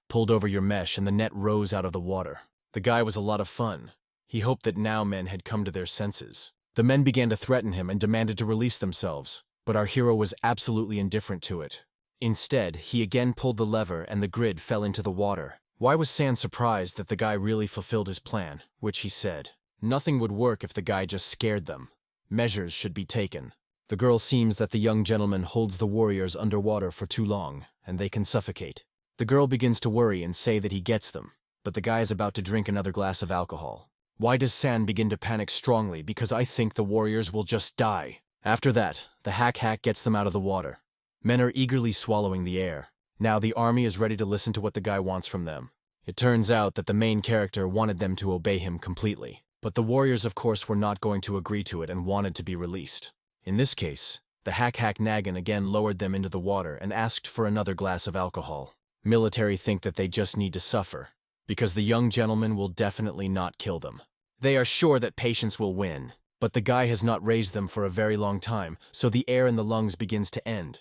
pulled over your mesh and the net rose out of the water. The guy was a lot of fun. He hoped that now men had come to their senses. The men began to threaten him and demanded to release themselves. But our hero was absolutely indifferent to it. Instead, he again pulled the lever and the grid fell into the water. Why was Sand surprised that the guy really fulfilled his plan, which he said? Nothing would work if the guy just scared them. Measures should be taken. The girl seems that the young gentleman holds the warriors underwater for too long, and they can suffocate. The girl begins to worry and say that he gets them, but the guy is about to drink another glass of alcohol. Why does Sand begin to panic strongly? Because I think the warriors will just die. After that, the hack gets them out of the water. Men are eagerly swallowing the air. Now the army is ready to listen to what the guy wants from them. It turns out that the main character wanted them to obey him completely, but the warriors of course were not going to agree to it and wanted to be released. In this case, the hack Nagan again lowered them into the water and asked for another glass of alcohol. Military think that they just need to suffer, because the young gentleman will definitely not kill them. They are sure that patience will win, but the guy has not raised them for a very long time, so the air in the lungs begins to end.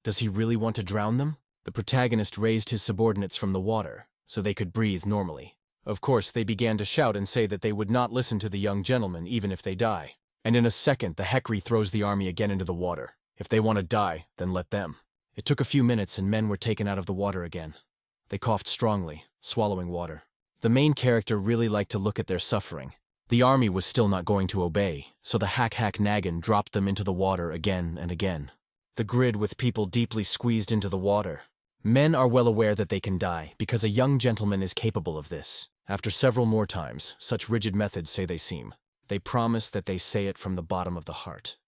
Does he really want to drown them? The protagonist raised his subordinates from the water, so they could breathe normally. Of course, they began to shout and say that they would not listen to the young gentleman even if they die. And in a second, the Hekri throws the army again into the water. If they want to die, then let them. It took a few minutes and men were taken out of the water again. They coughed strongly, swallowing water. The main character really liked to look at their suffering. The army was still not going to obey, so the hack Nagan dropped them into the water again and again. The grid with people deeply squeezed into the water. Men are well aware that they can die, because a young gentleman is capable of this. After several more times, such rigid methods say they seem. They promise that they say it from the bottom of the heart.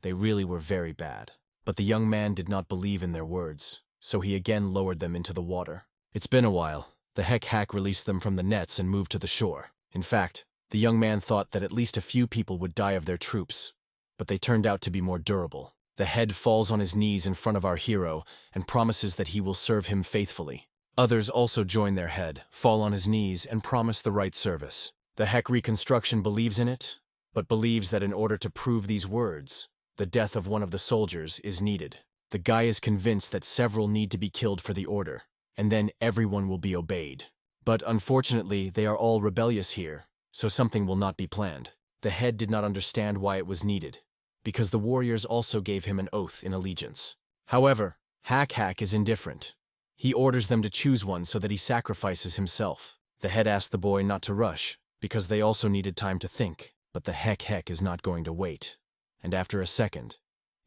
They really were very bad. But the young man did not believe in their words, so he again lowered them into the water. It's been a while. The hack released them from the nets and moved to the shore. In fact, the young man thought that at least a few people would die of their troops, but they turned out to be more durable. The head falls on his knees in front of our hero and promises that he will serve him faithfully. Others also join their head, fall on his knees, and promise the right service. The Heck Reconstruction believes in it, but believes that in order to prove these words, the death of one of the soldiers is needed. The guy is convinced that several need to be killed for the order, and then everyone will be obeyed. But unfortunately, they are all rebellious here, so something will not be planned. The head did not understand why it was needed, because the warriors also gave him an oath in allegiance. However, Hack is indifferent. He orders them to choose one so that he sacrifices himself. The head asked the boy not to rush, because they also needed time to think, but the Heck is not going to wait. And after a second,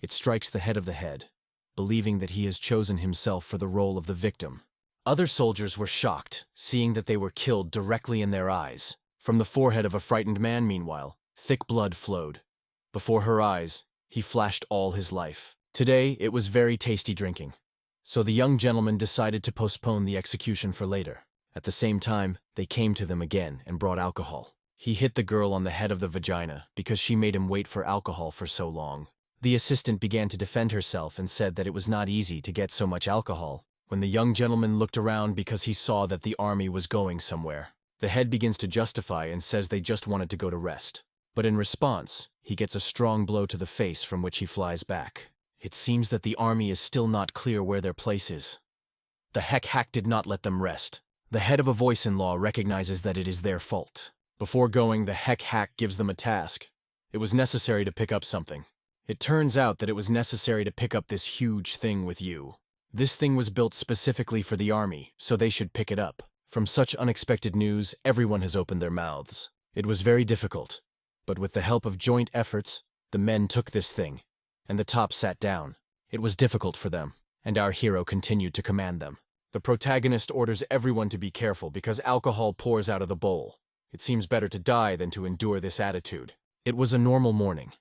it strikes the head of the head, believing that he has chosen himself for the role of the victim. Other soldiers were shocked, seeing that they were killed directly in their eyes. From the forehead of a frightened man, meanwhile, thick blood flowed. Before her eyes, he flashed all his life. Today, it was very tasty drinking, so the young gentleman decided to postpone the execution for later. At the same time, they came to them again and brought alcohol. He hit the girl on the head of the vagina because she made him wait for alcohol for so long. The assistant began to defend herself and said that it was not easy to get so much alcohol. When the young gentleman looked around because he saw that the army was going somewhere, the head begins to justify and says they just wanted to go to rest. But in response, he gets a strong blow to the face from which he flies back. It seems that the army is still not clear where their place is. The Heck did not let them rest. The head of a voice-in-law recognizes that it is their fault. Before going, the Heck gives them a task. It was necessary to pick up something. It turns out that it was necessary to pick up this huge thing with you. This thing was built specifically for the army, so they should pick it up. From such unexpected news, everyone has opened their mouths. It was very difficult, but with the help of joint efforts, the men took this thing, and the top sat down. It was difficult for them, and our hero continued to command them. The protagonist orders everyone to be careful because alcohol pours out of the bowl. It seems better to die than to endure this attitude. It was a normal morning.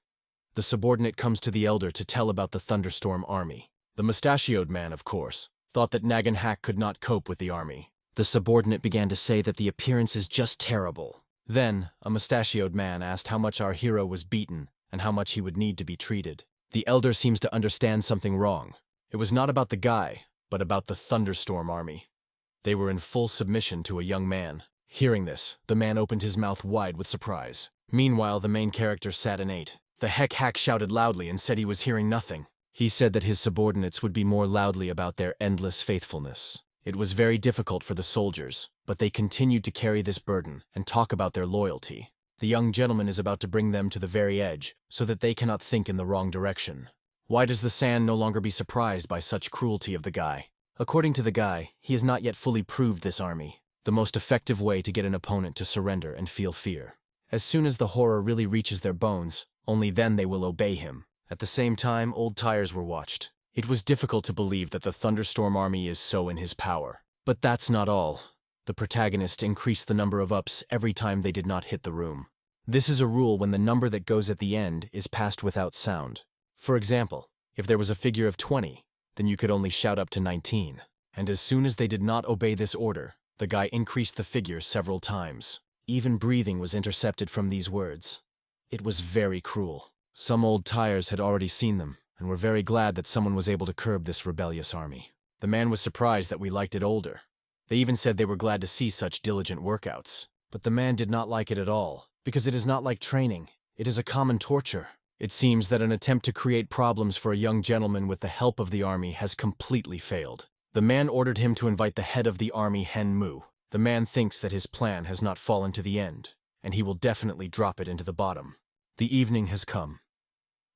The subordinate comes to the elder to tell about the thunderstorm army. The mustachioed man, of course, thought that Nagan could not cope with the army. The subordinate began to say that the appearance is just terrible. Then, a mustachioed man asked how much our hero was beaten and how much he would need to be treated. The elder seems to understand something wrong. It was not about the guy, but about the thunderstorm army. They were in full submission to a young man. Hearing this, the man opened his mouth wide with surprise. Meanwhile, the main character sat and ate. The Heck shouted loudly and said he was hearing nothing. He said that his subordinates would be more loudly about their endless faithfulness. It was very difficult for the soldiers, but they continued to carry this burden and talk about their loyalty. The young gentleman is about to bring them to the very edge, so that they cannot think in the wrong direction. Why does the Sand no longer be surprised by such cruelty of the guy? According to the guy, he has not yet fully proved this army the most effective way to get an opponent to surrender and feel fear. As soon as the horror really reaches their bones, only then they will obey him. At the same time, old tires were watched. It was difficult to believe that the thunderstorm army is so in his power. But that's not all. The protagonist increased the number of ups every time they did not hit the room. This is a rule when the number that goes at the end is passed without sound. For example, if there was a figure of 20, then you could only shout up to 19. And as soon as they did not obey this order, the guy increased the figure several times. Even breathing was intercepted from these words. It was very cruel. Some old tires had already seen them, and were very glad that someone was able to curb this rebellious army. The man was surprised that we liked it older. They even said they were glad to see such diligent workouts. But the man did not like it at all, because it is not like training. It is a common torture. It seems that an attempt to create problems for a young gentleman with the help of the army has completely failed. The man ordered him to invite the head of the army, Henmu. The man thinks that his plan has not fallen to the end, and he will definitely drop it into the bottom. The evening has come.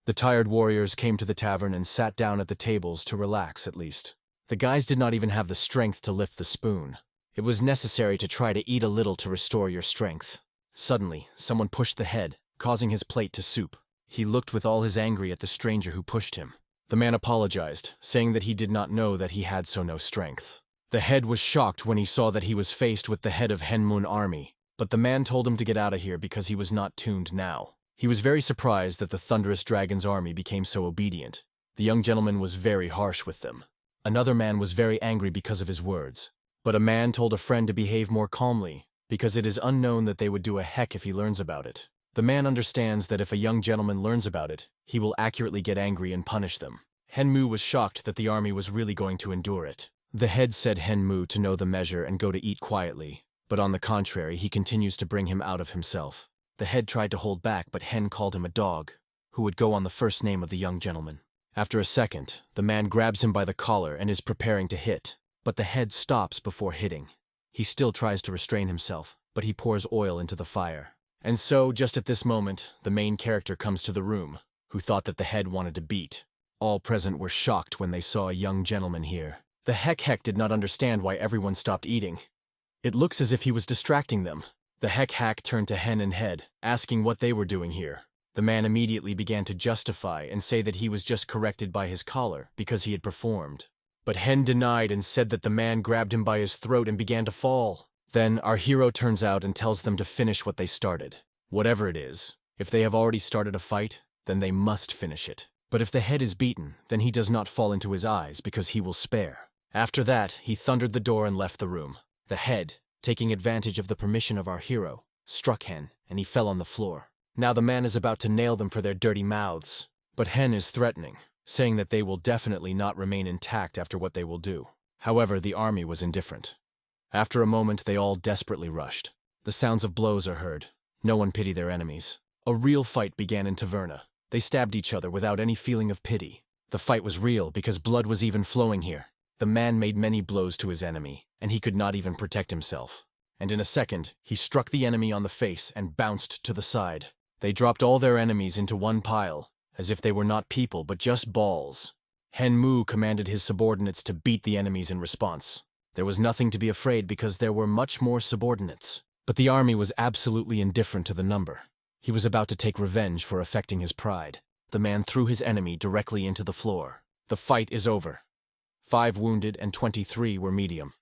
The tired warriors came to the tavern and sat down at the tables to relax at least. The guys did not even have the strength to lift the spoon. It was necessary to try to eat a little to restore your strength. Suddenly, someone pushed the head, causing his plate to soup. He looked with all his anger at the stranger who pushed him. The man apologized, saying that he did not know that he had so no strength. The head was shocked when he saw that he was faced with the head of Henmun army, but the man told him to get out of here because he was not tuned now. He was very surprised that the thunderous dragon's army became so obedient. The young gentleman was very harsh with them. Another man was very angry because of his words. But a man told a friend to behave more calmly, because it is unknown that they would do a heck if he learns about it. The man understands that if a young gentleman learns about it, he will accurately get angry and punish them. Henmu was shocked that the army was really going to endure it. The head said Henmu to know the measure and go to eat quietly, but on the contrary, he continues to bring him out of himself. The head tried to hold back, but Hen called him a dog, who would go on the first name of the young gentleman. After a second, the man grabs him by the collar and is preparing to hit, but the head stops before hitting. He still tries to restrain himself, but he pours oil into the fire. And so, just at this moment, the main character comes to the room, who thought that the head wanted to beat. All present were shocked when they saw a young gentleman here. The heck did not understand why everyone stopped eating. It looks as if he was distracting them. The hack turned to Hen and Head, asking what they were doing here. The man immediately began to justify and say that he was just corrected by his collar because he had performed. But Hen denied and said that the man grabbed him by his throat and began to fall. Then our hero turns out and tells them to finish what they started. Whatever it is, if they have already started a fight, then they must finish it. But if the head is beaten, then he does not fall into his eyes because he will spare. After that, he thundered the door and left the room. The head, taking advantage of the permission of our hero, struck Hen, and he fell on the floor. Now the man is about to nail them for their dirty mouths. But Hen is threatening, saying that they will definitely not remain intact after what they will do. However, the army was indifferent. After a moment, they all desperately rushed. The sounds of blows are heard. No one pitied their enemies. A real fight began in Taverna. They stabbed each other without any feeling of pity. The fight was real because blood was even flowing here. The man made many blows to his enemy, and he could not even protect himself. And in a second, he struck the enemy on the face and bounced to the side. They dropped all their enemies into one pile, as if they were not people but just balls. Henmu commanded his subordinates to beat the enemies in response. There was nothing to be afraid because there were much more subordinates. But the army was absolutely indifferent to the number. He was about to take revenge for affecting his pride. The man threw his enemy directly into the floor. The fight is over. 5 wounded and 23 were medium.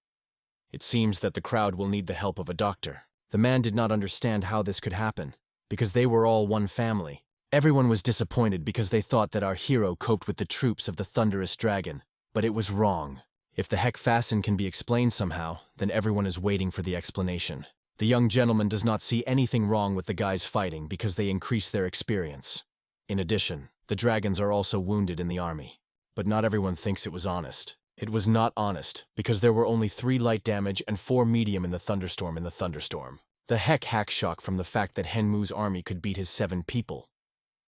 It seems that the crowd will need the help of a doctor. The man did not understand how this could happen, because they were all one family. Everyone was disappointed because they thought that our hero coped with the troops of the thunderous dragon, but it was wrong. If the heck fasten can be explained somehow, then everyone is waiting for the explanation. The young gentleman does not see anything wrong with the guys fighting because they increase their experience. In addition, the dragons are also wounded in the army. But not everyone thinks it was honest. It was not honest, because there were only 3 light damage and 4 medium in the thunderstorm. The hack shock from the fact that Henmu's army could beat his 7 people.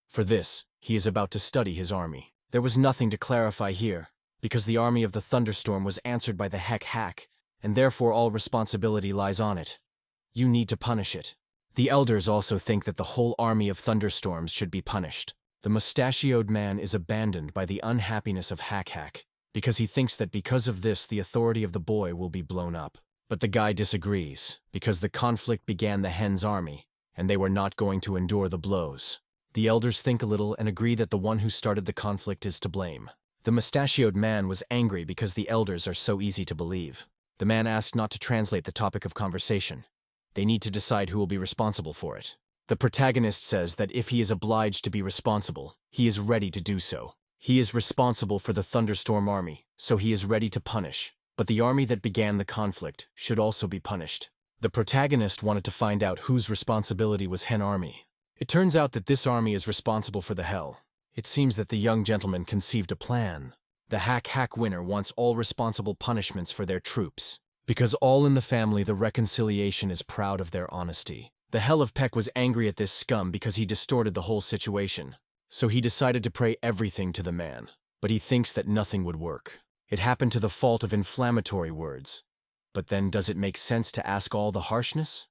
For this, he is about to study his army. There was nothing to clarify here, because the army of the thunderstorm was answered by the hack, and therefore all responsibility lies on it. You need to punish it. The elders also think that the whole army of thunderstorms should be punished. The mustachioed man is abandoned by the unhappiness of hack, because he thinks that because of this the authority of the boy will be blown up. But the guy disagrees, because the conflict began the hen's army, and they were not going to endure the blows. The elders think a little and agree that the one who started the conflict is to blame. The mustachioed man was angry because the elders are so easy to believe. The man asked not to translate the topic of conversation. They need to decide who will be responsible for it. The protagonist says that if he is obliged to be responsible, he is ready to do so. He is responsible for the thunderstorm army, so he is ready to punish. but the army that began the conflict should also be punished. The protagonist wanted to find out whose responsibility was Hen Army. It turns out that this army is responsible for the hell. It seems that the young gentleman conceived a plan. The hack winner wants all responsible punishments for their troops. Because all in the family, the reconciliation is proud of their honesty. The Hell of Peck was angry at this scum because he distorted the whole situation. So he decided to pray everything to the man. But he thinks that nothing would work. It happened to the fault of inflammatory words. But then does it make sense to ask all the harshness?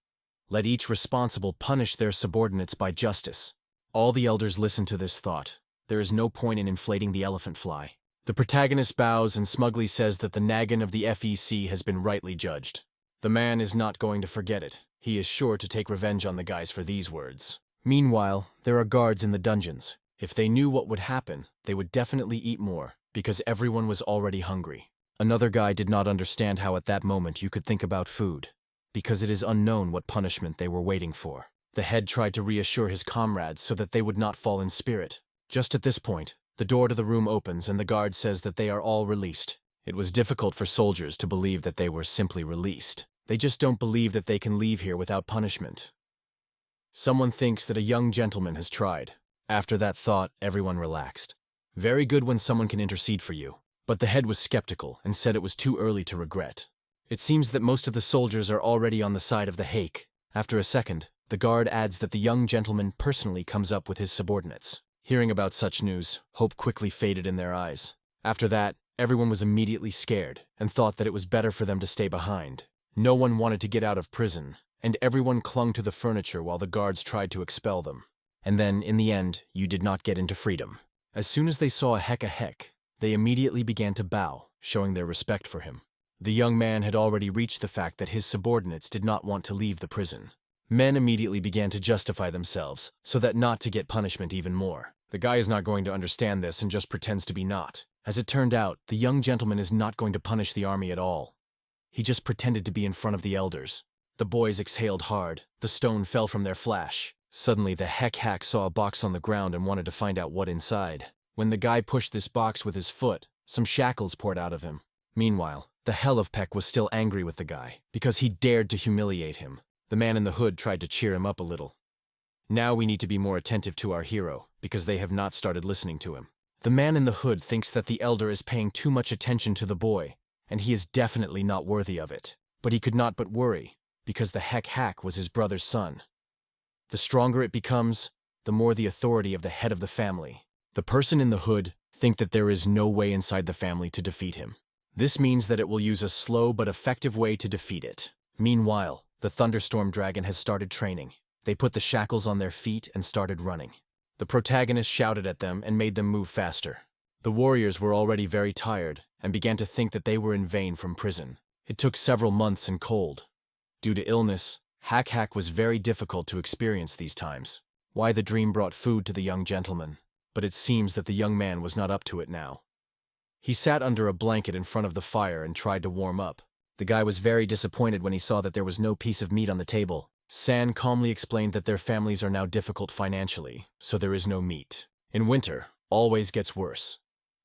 Let each responsible punish their subordinates by justice. All the elders listen to this thought. There is no point in inflating the elephant fly. The protagonist bows and smugly says that the naggin of the FEC has been rightly judged. The man is not going to forget it. He is sure to take revenge on the guys for these words. Meanwhile, there are guards in the dungeons. If they knew what would happen, they would definitely eat more, because everyone was already hungry. Another guy did not understand how at that moment you could think about food, because it is unknown what punishment they were waiting for. The head tried to reassure his comrades so that they would not fall in spirit. Just at this point, the door to the room opens and the guard says that they are all released. It was difficult for soldiers to believe that they were simply released. They just don't believe that they can leave here without punishment. Someone thinks that a young gentleman has tried. After that thought, everyone relaxed. Very good when someone can intercede for you. But the head was skeptical and said it was too early to regret. It seems that most of the soldiers are already on the side of the hake. After a second, the guard adds that the young gentleman personally comes up with his subordinates. Hearing about such news, hope quickly faded in their eyes. After that, everyone was immediately scared and thought that it was better for them to stay behind. No one wanted to get out of prison, and everyone clung to the furniture while the guards tried to expel them. And then, in the end, you did not get into freedom. As soon as they saw a heck, they immediately began to bow, showing their respect for him. The young man had already reached the fact that his subordinates did not want to leave the prison. Men immediately began to justify themselves, so that not to get punishment even more. The guy is not going to understand this and just pretends to be not. As it turned out, the young gentleman is not going to punish the army at all. He just pretended to be in front of the elders. The boys exhaled hard. The stone fell from their flash. Suddenly, the hack saw a box on the ground and wanted to find out what inside. When the guy pushed this box with his foot, some shackles poured out of him. Meanwhile, the Hell of Peck was still angry with the guy, because he dared to humiliate him. The man in the hood tried to cheer him up a little. Now we need to be more attentive to our hero, because they have not started listening to him. The man in the hood thinks that the elder is paying too much attention to the boy, and he is definitely not worthy of it. But he could not but worry, because the hack was his brother's son. The stronger it becomes, the more the authority of the head of the family. The person in the hood thinks that there is no way inside the family to defeat him. This means that it will use a slow but effective way to defeat it. Meanwhile, the thunderstorm dragon has started training. They put the shackles on their feet and started running. The protagonist shouted at them and made them move faster. The warriors were already very tired and began to think that they were in vain from prison. It took several months and cold. Due to illness, hack was very difficult to experience these times. Why the dream brought food to the young gentleman, but it seems that the young man was not up to it now. He sat under a blanket in front of the fire and tried to warm up. The guy was very disappointed when he saw that there was no piece of meat on the table. San calmly explained that their families are now difficult financially, so there is no meat. In winter, always gets worse.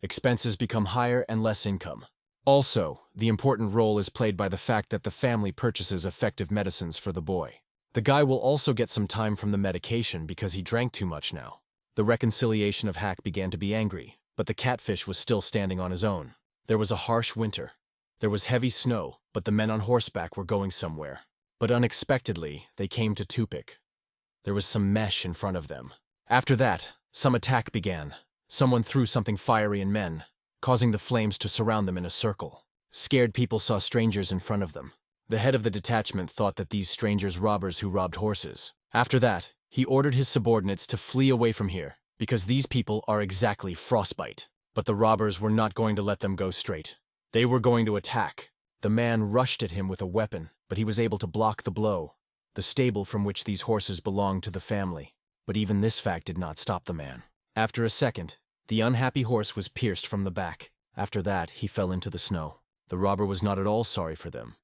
Expenses become higher and less income. Also, the important role is played by the fact that the family purchases effective medicines for the boy. The guy will also get some time from the medication because he drank too much now. The reconciliation of Hack began to be angry, but the catfish was still standing on his own. There was a harsh winter. There was heavy snow, but the men on horseback were going somewhere. But unexpectedly, they came to Tupik. There was some mesh in front of them. After that, some attack began. Someone threw something fiery in men, causing the flames to surround them in a circle. Scared people saw strangers in front of them. The head of the detachment thought that these strangers robbers who robbed horses. After that, he ordered his subordinates to flee away from here, because these people are exactly frostbite. But the robbers were not going to let them go straight. They were going to attack. The man rushed at him with a weapon, but he was able to block the blow. The stable from which these horses belonged to the family. But even this fact did not stop the man. After a second, the unhappy horse was pierced from the back. After that, he fell into the snow. The robber was not at all sorry for them.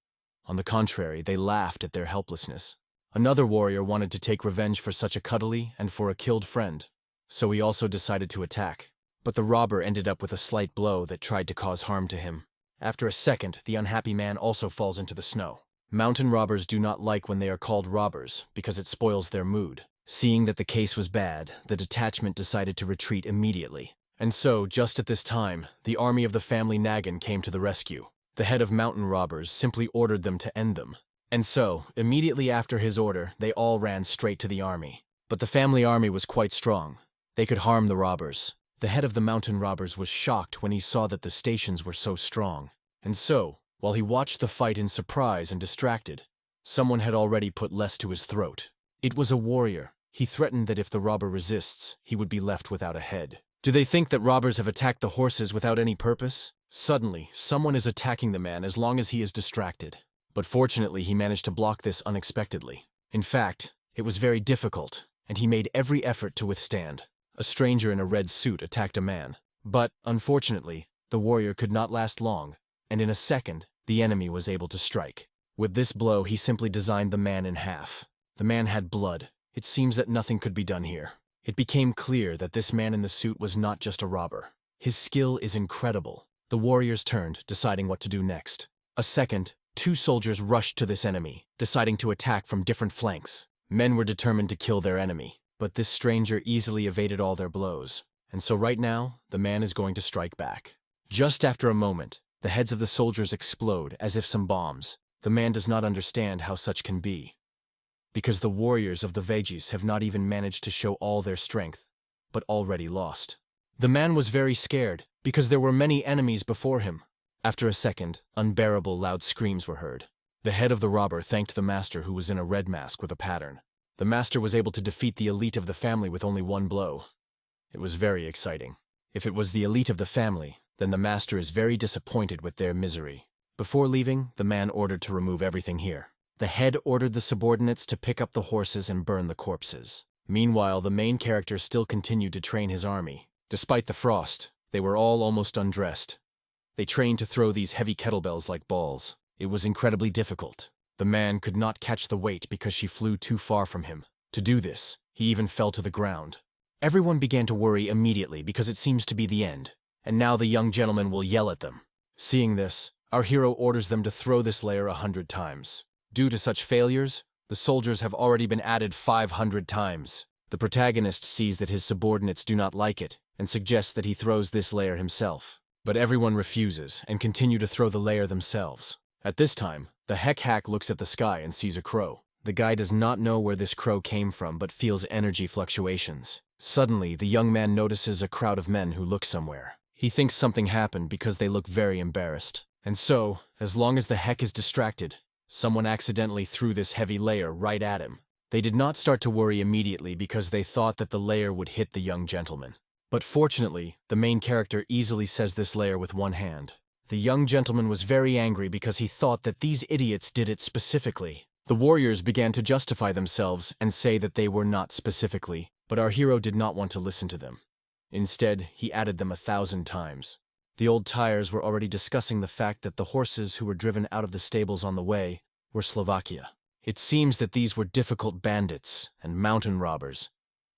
On the contrary, they laughed at their helplessness. Another warrior wanted to take revenge for such a cuddly and for a killed friend, so he also decided to attack. But the robber ended up with a slight blow that tried to cause harm to him. After a second, the unhappy man also falls into the snow. Mountain robbers do not like when they are called robbers because it spoils their mood. Seeing that the case was bad, the detachment decided to retreat immediately. And so, just at this time, the army of the family Nagan came to the rescue. The head of mountain robbers simply ordered them to end them. And so, immediately after his order, they all ran straight to the army. But the family army was quite strong. They could harm the robbers. The head of the mountain robbers was shocked when he saw that the stations were so strong. And so, while he watched the fight in surprise and distracted, someone had already put less to his throat. It was a warrior. He threatened that if the robber resists, he would be left without a head. Do they think that robbers have attacked the horses without any purpose? Suddenly, someone is attacking the man as long as he is distracted. But fortunately, he managed to block this unexpectedly. In fact, it was very difficult, and he made every effort to withstand. A stranger in a red suit attacked a man. But, unfortunately, the warrior could not last long, and in a second, the enemy was able to strike. With this blow, he simply designed the man in half. The man had blood. It seems that nothing could be done here. It became clear that this man in the suit was not just a robber. His skill is incredible. The warriors turned, deciding what to do next. A second, 2 soldiers rushed to this enemy, deciding to attack from different flanks. Men were determined to kill their enemy, but this stranger easily evaded all their blows. And so right now, the man is going to strike back. Just after a moment, the heads of the soldiers explode as if some bombs. The man does not understand how such can be, because the warriors of the Veggies have not even managed to show all their strength, but already lost. The man was very scared, because there were many enemies before him. After a second, unbearable loud screams were heard. The head of the robber thanked the master, who was in a red mask with a pattern. The master was able to defeat the elite of the family with only one blow. It was very exciting. If it was the elite of the family, then the master is very disappointed with their misery. Before leaving, the man ordered to remove everything here. The head ordered the subordinates to pick up the horses and burn the corpses. Meanwhile, the main character still continued to train his army. Despite the frost, they were all almost undressed. They trained to throw these heavy kettlebells like balls. It was incredibly difficult. The man could not catch the weight because she flew too far from him. To do this, he even fell to the ground. Everyone began to worry immediately because it seems to be the end, and now the young gentleman will yell at them. Seeing this, our hero orders them to throw this layer 100 times. Due to such failures, the soldiers have already been added 500 times. The protagonist sees that his subordinates do not like it and suggests that he throws this layer himself. But everyone refuses and continue to throw the layer themselves. At this time, the hack looks at the sky and sees a crow. The guy does not know where this crow came from but feels energy fluctuations. Suddenly, the young man notices a crowd of men who look somewhere. He thinks something happened because they look very embarrassed. And so, as long as the heck is distracted, someone accidentally threw this heavy layer right at him. They did not start to worry immediately because they thought that the layer would hit the young gentleman. But fortunately, the main character easily says this layer with one hand. The young gentleman was very angry because he thought that these idiots did it specifically. The warriors began to justify themselves and say that they were not specifically, but our hero did not want to listen to them. Instead, he added them 1,000 times. The old tires were already discussing the fact that the horses who were driven out of the stables on the way were Slovakia. It seems that these were difficult bandits and mountain robbers.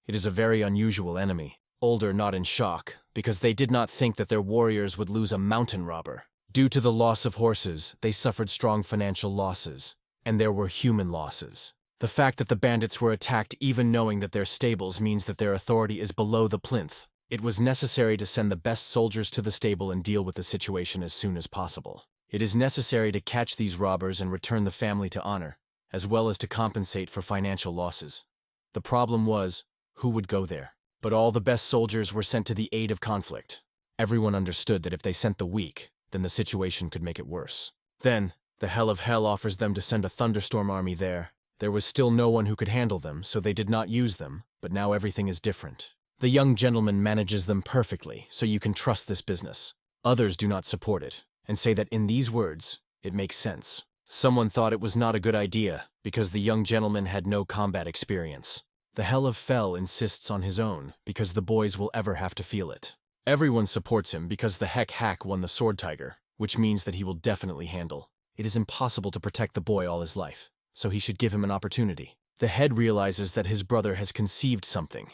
It is a very unusual enemy. Older not in shock, because they did not think that their warriors would lose a mountain robber. Due to the loss of horses, they suffered strong financial losses, and there were human losses. The fact that the bandits were attacked even knowing that their stables means that their authority is below the plinth. It was necessary to send the best soldiers to the stable and deal with the situation as soon as possible. It is necessary to catch these robbers and return the family to honor, as well as to compensate for financial losses. The problem was, who would go there? But all the best soldiers were sent to the aid of conflict. Everyone understood that if they sent the weak, then the situation could make it worse. Then, the Hell of Hell offers them to send a thunderstorm army there. There was still no one who could handle them, so they did not use them, but now everything is different. The young gentleman manages them perfectly, so you can trust this business. Others do not support it, and say that in these words, it makes sense. Someone thought it was not a good idea, because the young gentleman had no combat experience. The Hell of Fell insists on his own, because the boys will ever have to feel it. Everyone supports him because the hack won the Sword Tiger, which means that he will definitely handle. It is impossible to protect the boy all his life, so he should give him an opportunity. The head realizes that his brother has conceived something,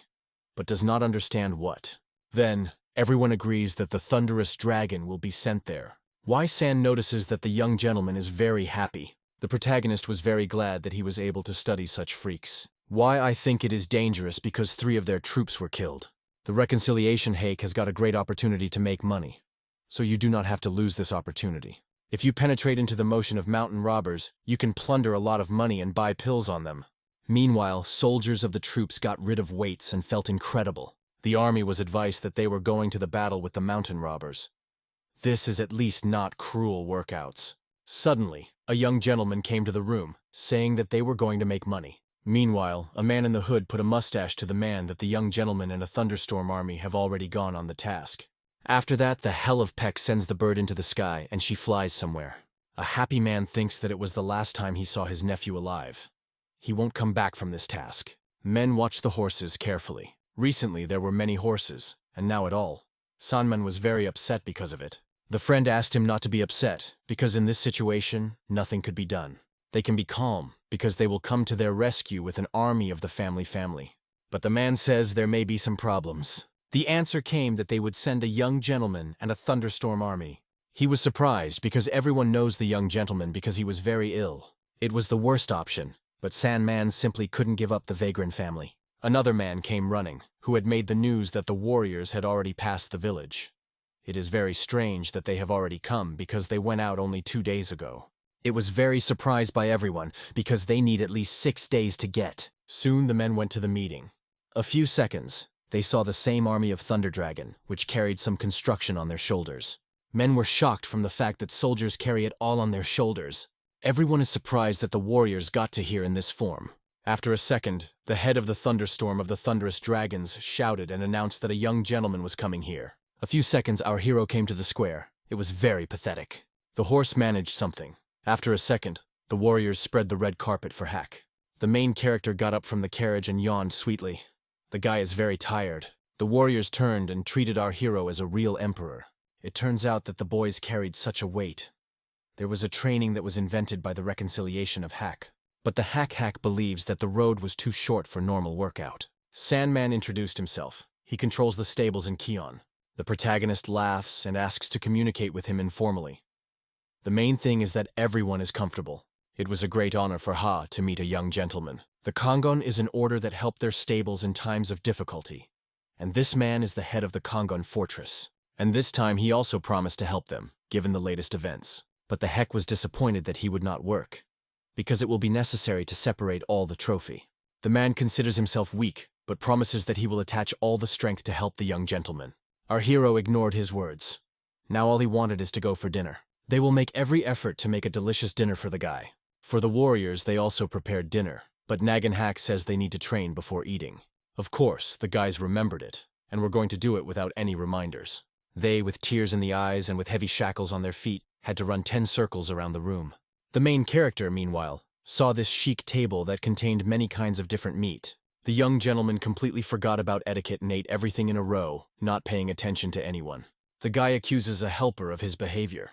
but does not understand what. Then, everyone agrees that the thunderous dragon will be sent there, San notices that the young gentleman is very happy. The protagonist was very glad that he was able to study such freaks. I think it is dangerous because 3 of their troops were killed. The reconciliation hake has got a great opportunity to make money. So you do not have to lose this opportunity. If you penetrate into the motion of mountain robbers, you can plunder a lot of money and buy pills on them. Meanwhile, soldiers of the troops got rid of weights and felt incredible. The army was advised that they were going to the battle with the mountain robbers. This is at least not cruel workouts. Suddenly, a young gentleman came to the room, saying that they were going to make money. Meanwhile, a man in the hood put a mustache to the man that the young gentleman and a thunderstorm army have already gone on the task. After that, the hell of Peck sends the bird into the sky and she flies somewhere. A happy man thinks that it was the last time he saw his nephew alive. He won't come back from this task. Men watch the horses carefully. Recently there were many horses, and now at all. Sanman was very upset because of it. The friend asked him not to be upset, because in this situation, nothing could be done. They can be calm, because they will come to their rescue with an army of the family. But the man says there may be some problems. The answer came that they would send a young gentleman and a thunderstorm army. He was surprised because everyone knows the young gentleman because he was very ill. It was the worst option, but Sandman simply couldn't give up the vagrant family. Another man came running, who had made the news that the warriors had already passed the village. It is very strange that they have already come because they went out only 2 days ago. It was very surprised by everyone because they need at least 6 days to get. Soon the men went to the meeting. A few seconds, they saw the same army of Thunder Dragon, which carried some construction on their shoulders. Men were shocked from the fact that soldiers carry it all on their shoulders. Everyone is surprised that the warriors got to here in this form. After a second, the head of the thunderstorm of the thunderous dragons shouted and announced that a young gentleman was coming here. A few seconds, our hero came to the square. It was very pathetic. The horse managed something. After a second, the warriors spread the red carpet for Hack. The main character got up from the carriage and yawned sweetly. The guy is very tired. The warriors turned and treated our hero as a real emperor. It turns out that the boys carried such a weight. There was a training that was invented by the reconciliation of Hack. But the Hack believes that the road was too short for normal workout. Sandman introduced himself. He controls the stables in Keon. The protagonist laughs and asks to communicate with him informally. The main thing is that everyone is comfortable. It was a great honor for Ha to meet a young gentleman. The Kongon is an order that helped their stables in times of difficulty. And this man is the head of the Kongon fortress. And this time he also promised to help them, given the latest events. But the Heck was disappointed that he would not work, because it will be necessary to separate all the trophy. The man considers himself weak, but promises that he will attach all the strength to help the young gentleman. Our hero ignored his words. Now all he wanted is to go for dinner. They will make every effort to make a delicious dinner for the guy. For the warriors, they also prepared dinner, but Nag and Hack says they need to train before eating. Of course, the guys remembered it, and were going to do it without any reminders. They, with tears in the eyes and with heavy shackles on their feet, had to run 10 circles around the room. The main character, meanwhile, saw this chic table that contained many kinds of different meat. The young gentleman completely forgot about etiquette and ate everything in a row, not paying attention to anyone. The guy accuses a helper of his behavior.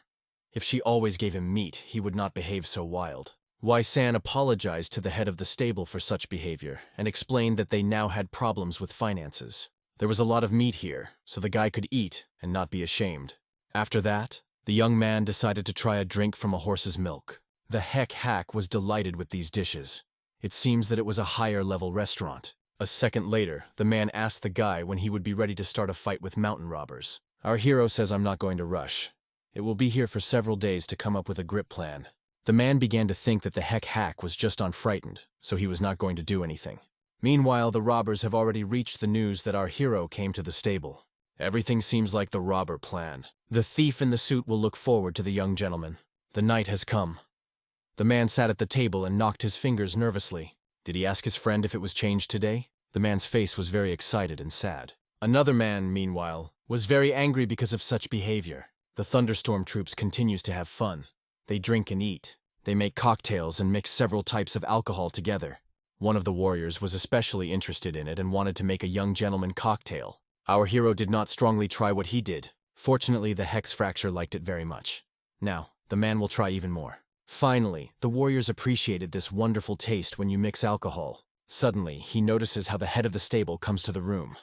If she always gave him meat, he would not behave so wild. San apologized to the head of the stable for such behavior and explained that they now had problems with finances. There was a lot of meat here, so the guy could eat and not be ashamed. After that, the young man decided to try a drink from a horse's milk. The Hack was delighted with these dishes. It seems that it was a higher-level restaurant. A second later, the man asked the guy when he would be ready to start a fight with mountain robbers. Our hero says, "I'm not going to rush. It will be here for several days to come up with a grip plan." The man began to think that the Hack was just unfrightened, so he was not going to do anything. Meanwhile, the robbers have already reached the news that our hero came to the stable. Everything seems like the robber plan. The thief in the suit will look forward to the young gentleman. The night has come. The man sat at the table and knocked his fingers nervously. Did he ask his friend if it was changed today? The man's face was very excited and sad. Another man, meanwhile, was very angry because of such behavior. The thunderstorm troops continues to have fun. They drink and eat. They make cocktails and mix several types of alcohol together. One of the warriors was especially interested in it and wanted to make a young gentleman cocktail. Our hero did not strongly try what he did. Fortunately, the Hex Fracture liked it very much. Now, the man will try even more. Finally, the warriors appreciated this wonderful taste when you mix alcohol. Suddenly, he notices how the head of the stable comes to the room.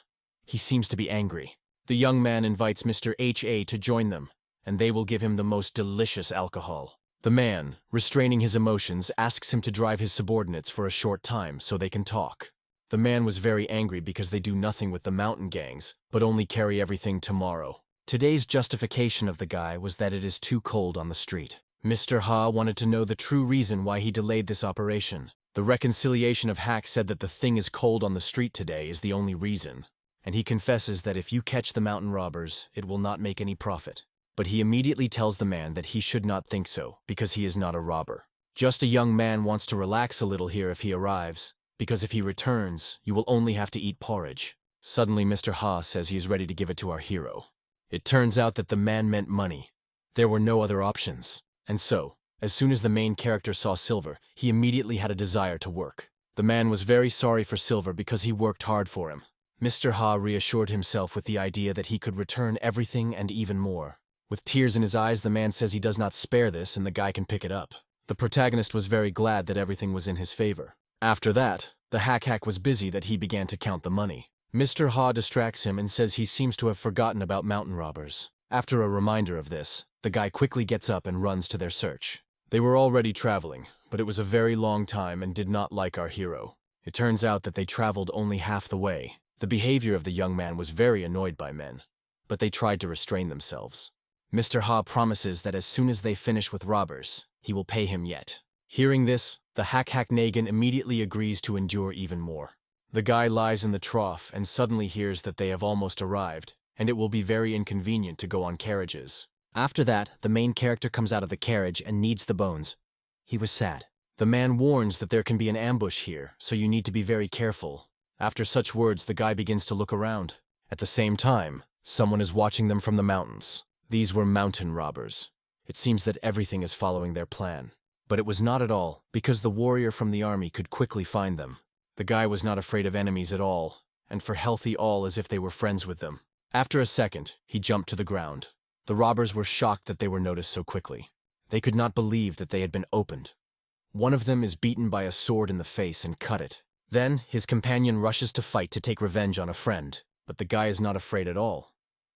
He seems to be angry. The young man invites Mr. H.A. to join them, and they will give him the most delicious alcohol. The man, restraining his emotions, asks him to drive his subordinates for a short time so they can talk. The man was very angry because they do nothing with the mountain gangs, but only carry everything tomorrow. Today's justification of the guy was that it is too cold on the street. Mr. Ha wanted to know the true reason why he delayed this operation. The reconciliation of Hack said that the thing is cold on the street today is the only reason, and he confesses that if you catch the mountain robbers, it will not make any profit. But he immediately tells the man that he should not think so, because he is not a robber. Just a young man wants to relax a little here if he arrives, because if he returns, you will only have to eat porridge. Suddenly Mr. Ha says he is ready to give it to our hero. It turns out that the man meant money. There were no other options. And so, as soon as the main character saw Silver, he immediately had a desire to work. The man was very sorry for Silver because he worked hard for him. Mr. Ha reassured himself with the idea that he could return everything and even more. With tears in his eyes, the man says he does not spare this and the guy can pick it up. The protagonist was very glad that everything was in his favor. After that, the hack was busy that he began to count the money. Mr. Ha distracts him and says he seems to have forgotten about mountain robbers. After a reminder of this, the guy quickly gets up and runs to their search. They were already traveling, but it was a very long time and did not like our hero. It turns out that they traveled only half the way. The behavior of the young man was very annoyed by men, but they tried to restrain themselves. Mr. Ha promises that as soon as they finish with robbers, he will pay him yet. Hearing this, the hack Nagan immediately agrees to endure even more. The guy lies in the trough and suddenly hears that they have almost arrived, and it will be very inconvenient to go on carriages. After that, the main character comes out of the carriage and needs the bones. He was sad. The man warns that there can be an ambush here, so you need to be very careful. After such words, the guy begins to look around. At the same time, someone is watching them from the mountains. These were mountain robbers. It seems that everything is following their plan. But it was not at all, because the warrior from the army could quickly find them. The guy was not afraid of enemies at all, and for healthy all as if they were friends with them. After a second, he jumped to the ground. The robbers were shocked that they were noticed so quickly. They could not believe that they had been opened. One of them is beaten by a sword in the face and cut it. Then, his companion rushes to fight to take revenge on a friend, but the guy is not afraid at all.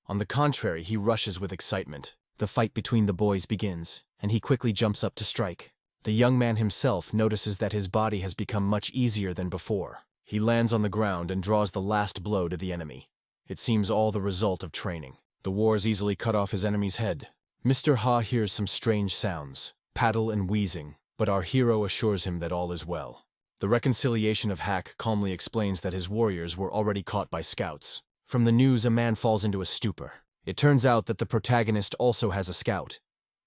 On the contrary, he rushes with excitement. The fight between the boys begins, and he quickly jumps up to strike. The young man himself notices that his body has become much easier than before. He lands on the ground and draws the last blow to the enemy. It seems all the result of training. The wars easily cut off his enemy's head. Mr. Ha hears some strange sounds, paddle and wheezing, but our hero assures him that all is well. The reconciliation of Hack calmly explains that his warriors were already caught by scouts. From the news, a man falls into a stupor. It turns out that the protagonist also has a scout,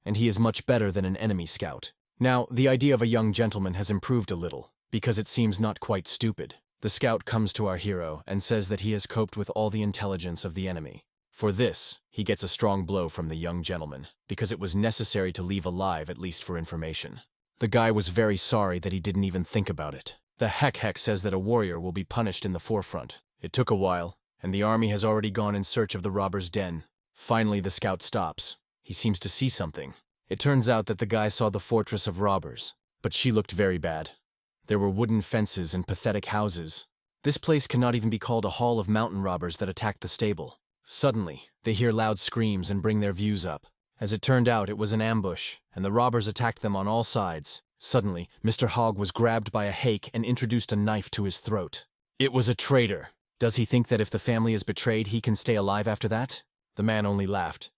and he is much better than an enemy scout. Now, the idea of a young gentleman has improved a little, because it seems not quite stupid. The scout comes to our hero and says that he has coped with all the intelligence of the enemy. For this, he gets a strong blow from the young gentleman, because it was necessary to leave alive at least for information. The guy was very sorry that he didn't even think about it. The heck says that a warrior will be punished in the forefront. It took a while, and the army has already gone in search of the robber's den. Finally, the scout stops. He seems to see something. It turns out that the guy saw the fortress of robbers, but she looked very bad. There were wooden fences and pathetic houses. This place cannot even be called a hall of mountain robbers that attacked the stable. Suddenly, they hear loud screams and bring their views up. As it turned out, it was an ambush, and the robbers attacked them on all sides. Suddenly, Mr. Hogg was grabbed by a hake and introduced a knife to his throat. It was a traitor. Does he think that if the family is betrayed, he can stay alive after that? The man only laughed.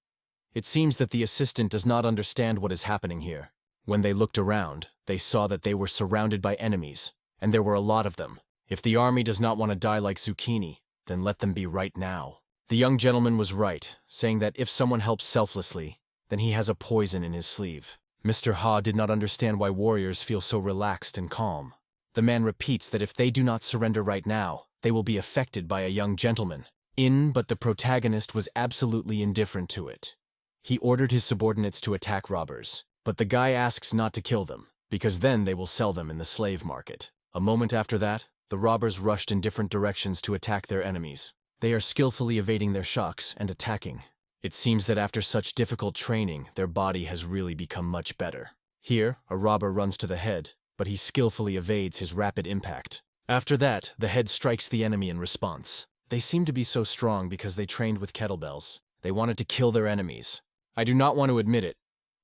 It seems that the assistant does not understand what is happening here. When they looked around, they saw that they were surrounded by enemies, and there were a lot of them. If the army does not want to die like zucchini, then let them be right now. The young gentleman was right, saying that if someone helps selflessly, then he has a poison in his sleeve. Mr. Ha did not understand why warriors feel so relaxed and calm. The man repeats that if they do not surrender right now, they will be affected by a young gentleman. But the protagonist was absolutely indifferent to it. He ordered his subordinates to attack robbers, but the guy asks not to kill them, because then they will sell them in the slave market. A moment after that, the robbers rushed in different directions to attack their enemies. They are skillfully evading their shocks and attacking. It seems that after such difficult training, their body has really become much better. Here, a robber runs to the head, but he skillfully evades his rapid impact. After that, the head strikes the enemy in response. They seem to be so strong because they trained with kettlebells. They wanted to kill their enemies. I do not want to admit it,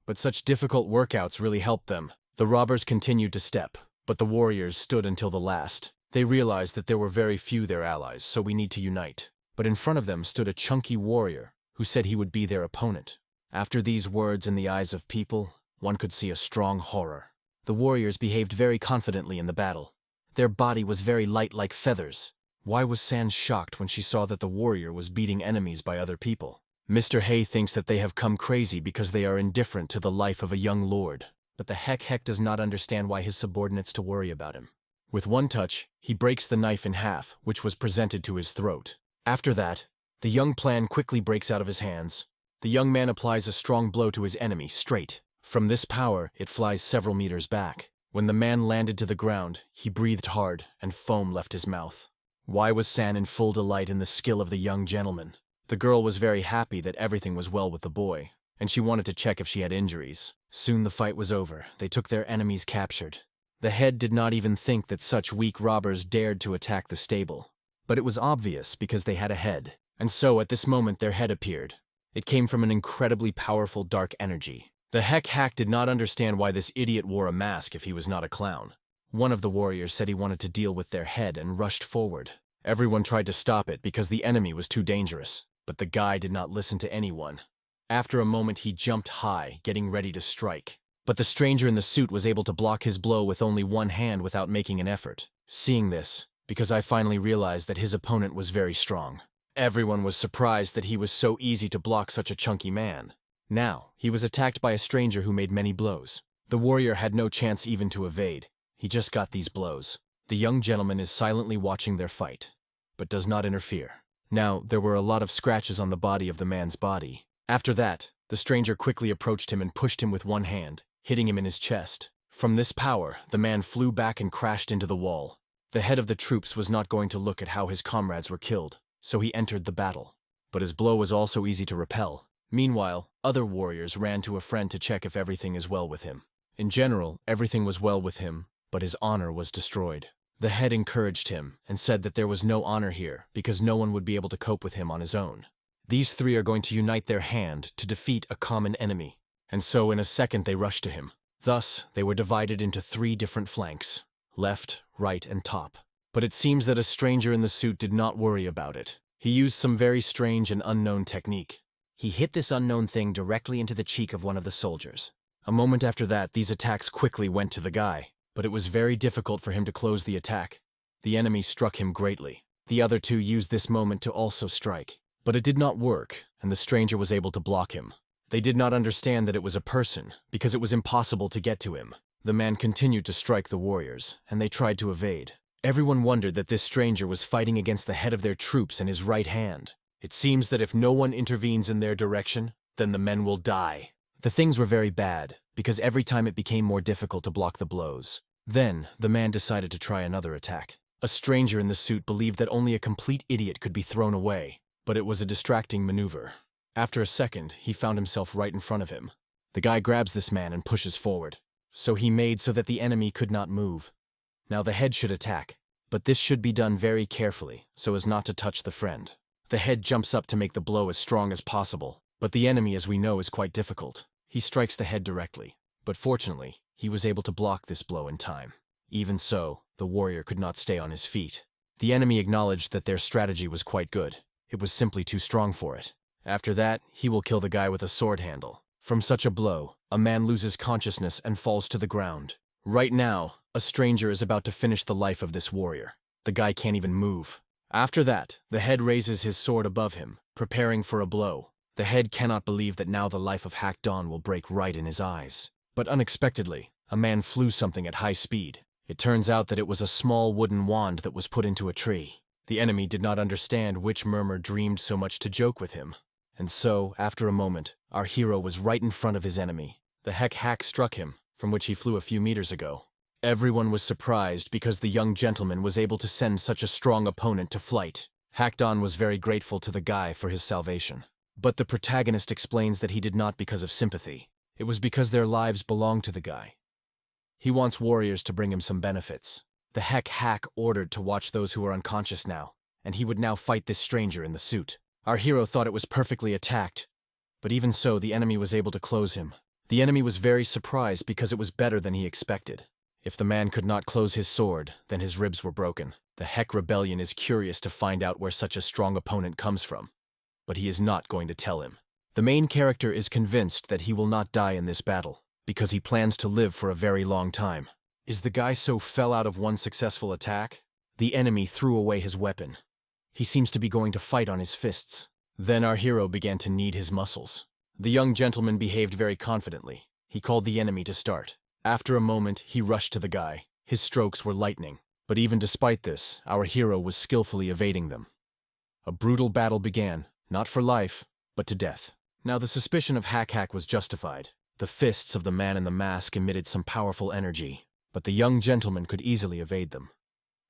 but such difficult workouts really helped them. The robbers continued to step, but the warriors stood until the last. They realized that there were very few their allies, so we need to unite. But in front of them stood a chunky warrior who said he would be their opponent. After these words in the eyes of people, one could see a strong horror. The warriors behaved very confidently in the battle. Their body was very light like feathers. Why was San shocked when she saw that the warrior was beating enemies by other people? Mr. Hay thinks that they have come crazy because they are indifferent to the life of a young lord. But the heck does not understand why his subordinates to worry about him. With one touch, he breaks the knife in half, which was presented to his throat. After that, the young plan quickly breaks out of his hands. The young man applies a strong blow to his enemy, straight. From this power, it flies several meters back. When the man landed to the ground, he breathed hard, and foam left his mouth. Why was San in full delight in the skill of the young gentleman? The girl was very happy that everything was well with the boy, and she wanted to check if she had injuries. Soon the fight was over. They took their enemies captured. The head did not even think that such weak robbers dared to attack the stable. But it was obvious because they had a head. And so at this moment their head appeared. It came from an incredibly powerful dark energy. The hack did not understand why this idiot wore a mask if he was not a clown. One of the warriors said he wanted to deal with their head and rushed forward. Everyone tried to stop it because the enemy was too dangerous. But the guy did not listen to anyone. After a moment he jumped high, getting ready to strike. But the stranger in the suit was able to block his blow with only one hand without making an effort. Seeing this, because I finally realized that his opponent was very strong. Everyone was surprised that he was so easy to block such a chunky man. Now, he was attacked by a stranger who made many blows. The warrior had no chance even to evade. He just got these blows. The young gentleman is silently watching their fight, but does not interfere. Now, there were a lot of scratches on the body of the man's body. After that, the stranger quickly approached him and pushed him with one hand, hitting him in his chest. From this power, the man flew back and crashed into the wall. The head of the troops was not going to look at how his comrades were killed, so he entered the battle. But his blow was also easy to repel. Meanwhile, other warriors ran to a friend to check if everything is well with him. In general, everything was well with him, but his honor was destroyed. The head encouraged him and said that there was no honor here because no one would be able to cope with him on his own. These three are going to unite their hand to defeat a common enemy, and so in a second they rushed to him. Thus, they were divided into 3 different flanks, left, right, and top. But it seems that a stranger in the suit did not worry about it. He used some very strange and unknown technique. He hit this unknown thing directly into the cheek of one of the soldiers. A moment after that, these attacks quickly went to the guy, but it was very difficult for him to close the attack. The enemy struck him greatly. The other 2 used this moment to also strike. But it did not work, and the stranger was able to block him. They did not understand that it was a person, because it was impossible to get to him. The man continued to strike the warriors, and they tried to evade. Everyone wondered that this stranger was fighting against the head of their troops in his right hand. It seems that if no one intervenes in their direction, then the men will die. The things were very bad, because every time it became more difficult to block the blows. Then, the man decided to try another attack. A stranger in the suit believed that only a complete idiot could be thrown away. But it was a distracting maneuver. After a second, he found himself right in front of him. The guy grabs this man and pushes forward. So he made so that the enemy could not move. Now the head should attack, but this should be done very carefully, so as not to touch the friend. The head jumps up to make the blow as strong as possible, but the enemy, as we know, is quite difficult. He strikes the head directly, but fortunately, he was able to block this blow in time. Even so, the warrior could not stay on his feet. The enemy acknowledged that their strategy was quite good. It was simply too strong for it. After that, he will kill the guy with a sword handle. From such a blow, a man loses consciousness and falls to the ground. Right now, a stranger is about to finish the life of this warrior. The guy can't even move. After that, the head raises his sword above him, preparing for a blow. The head cannot believe that now the life of Hack Dawn will break right in his eyes. But unexpectedly, a man flew something at high speed. It turns out that it was a small wooden wand that was put into a tree. The enemy did not understand which murmur dreamed so much to joke with him. And so, after a moment, our hero was right in front of his enemy. The hack struck him, from which he flew a few meters ago. Everyone was surprised because the young gentleman was able to send such a strong opponent to flight. Hack Dawn was very grateful to the guy for his salvation. But the protagonist explains that he did not because of sympathy. It was because their lives belonged to the guy. He wants warriors to bring him some benefits. The hack ordered to watch those who are unconscious now, and he would now fight this stranger in the suit. Our hero thought it was perfectly attacked, but even so, the enemy was able to close him. The enemy was very surprised because it was better than he expected. If the man could not close his sword, then his ribs were broken. The Heck Rebellion is curious to find out where such a strong opponent comes from, but he is not going to tell him. The main character is convinced that he will not die in this battle, because he plans to live for a very long time. Is the guy so fell out of one successful attack? The enemy threw away his weapon. He seems to be going to fight on his fists. Then our hero began to knead his muscles. The young gentleman behaved very confidently. He called the enemy to start. After a moment, he rushed to the guy. His strokes were lightning. But even despite this, our hero was skillfully evading them. A brutal battle began, not for life, but to death. Now the suspicion of Hack was justified. The fists of the man in the mask emitted some powerful energy, but the young gentleman could easily evade them.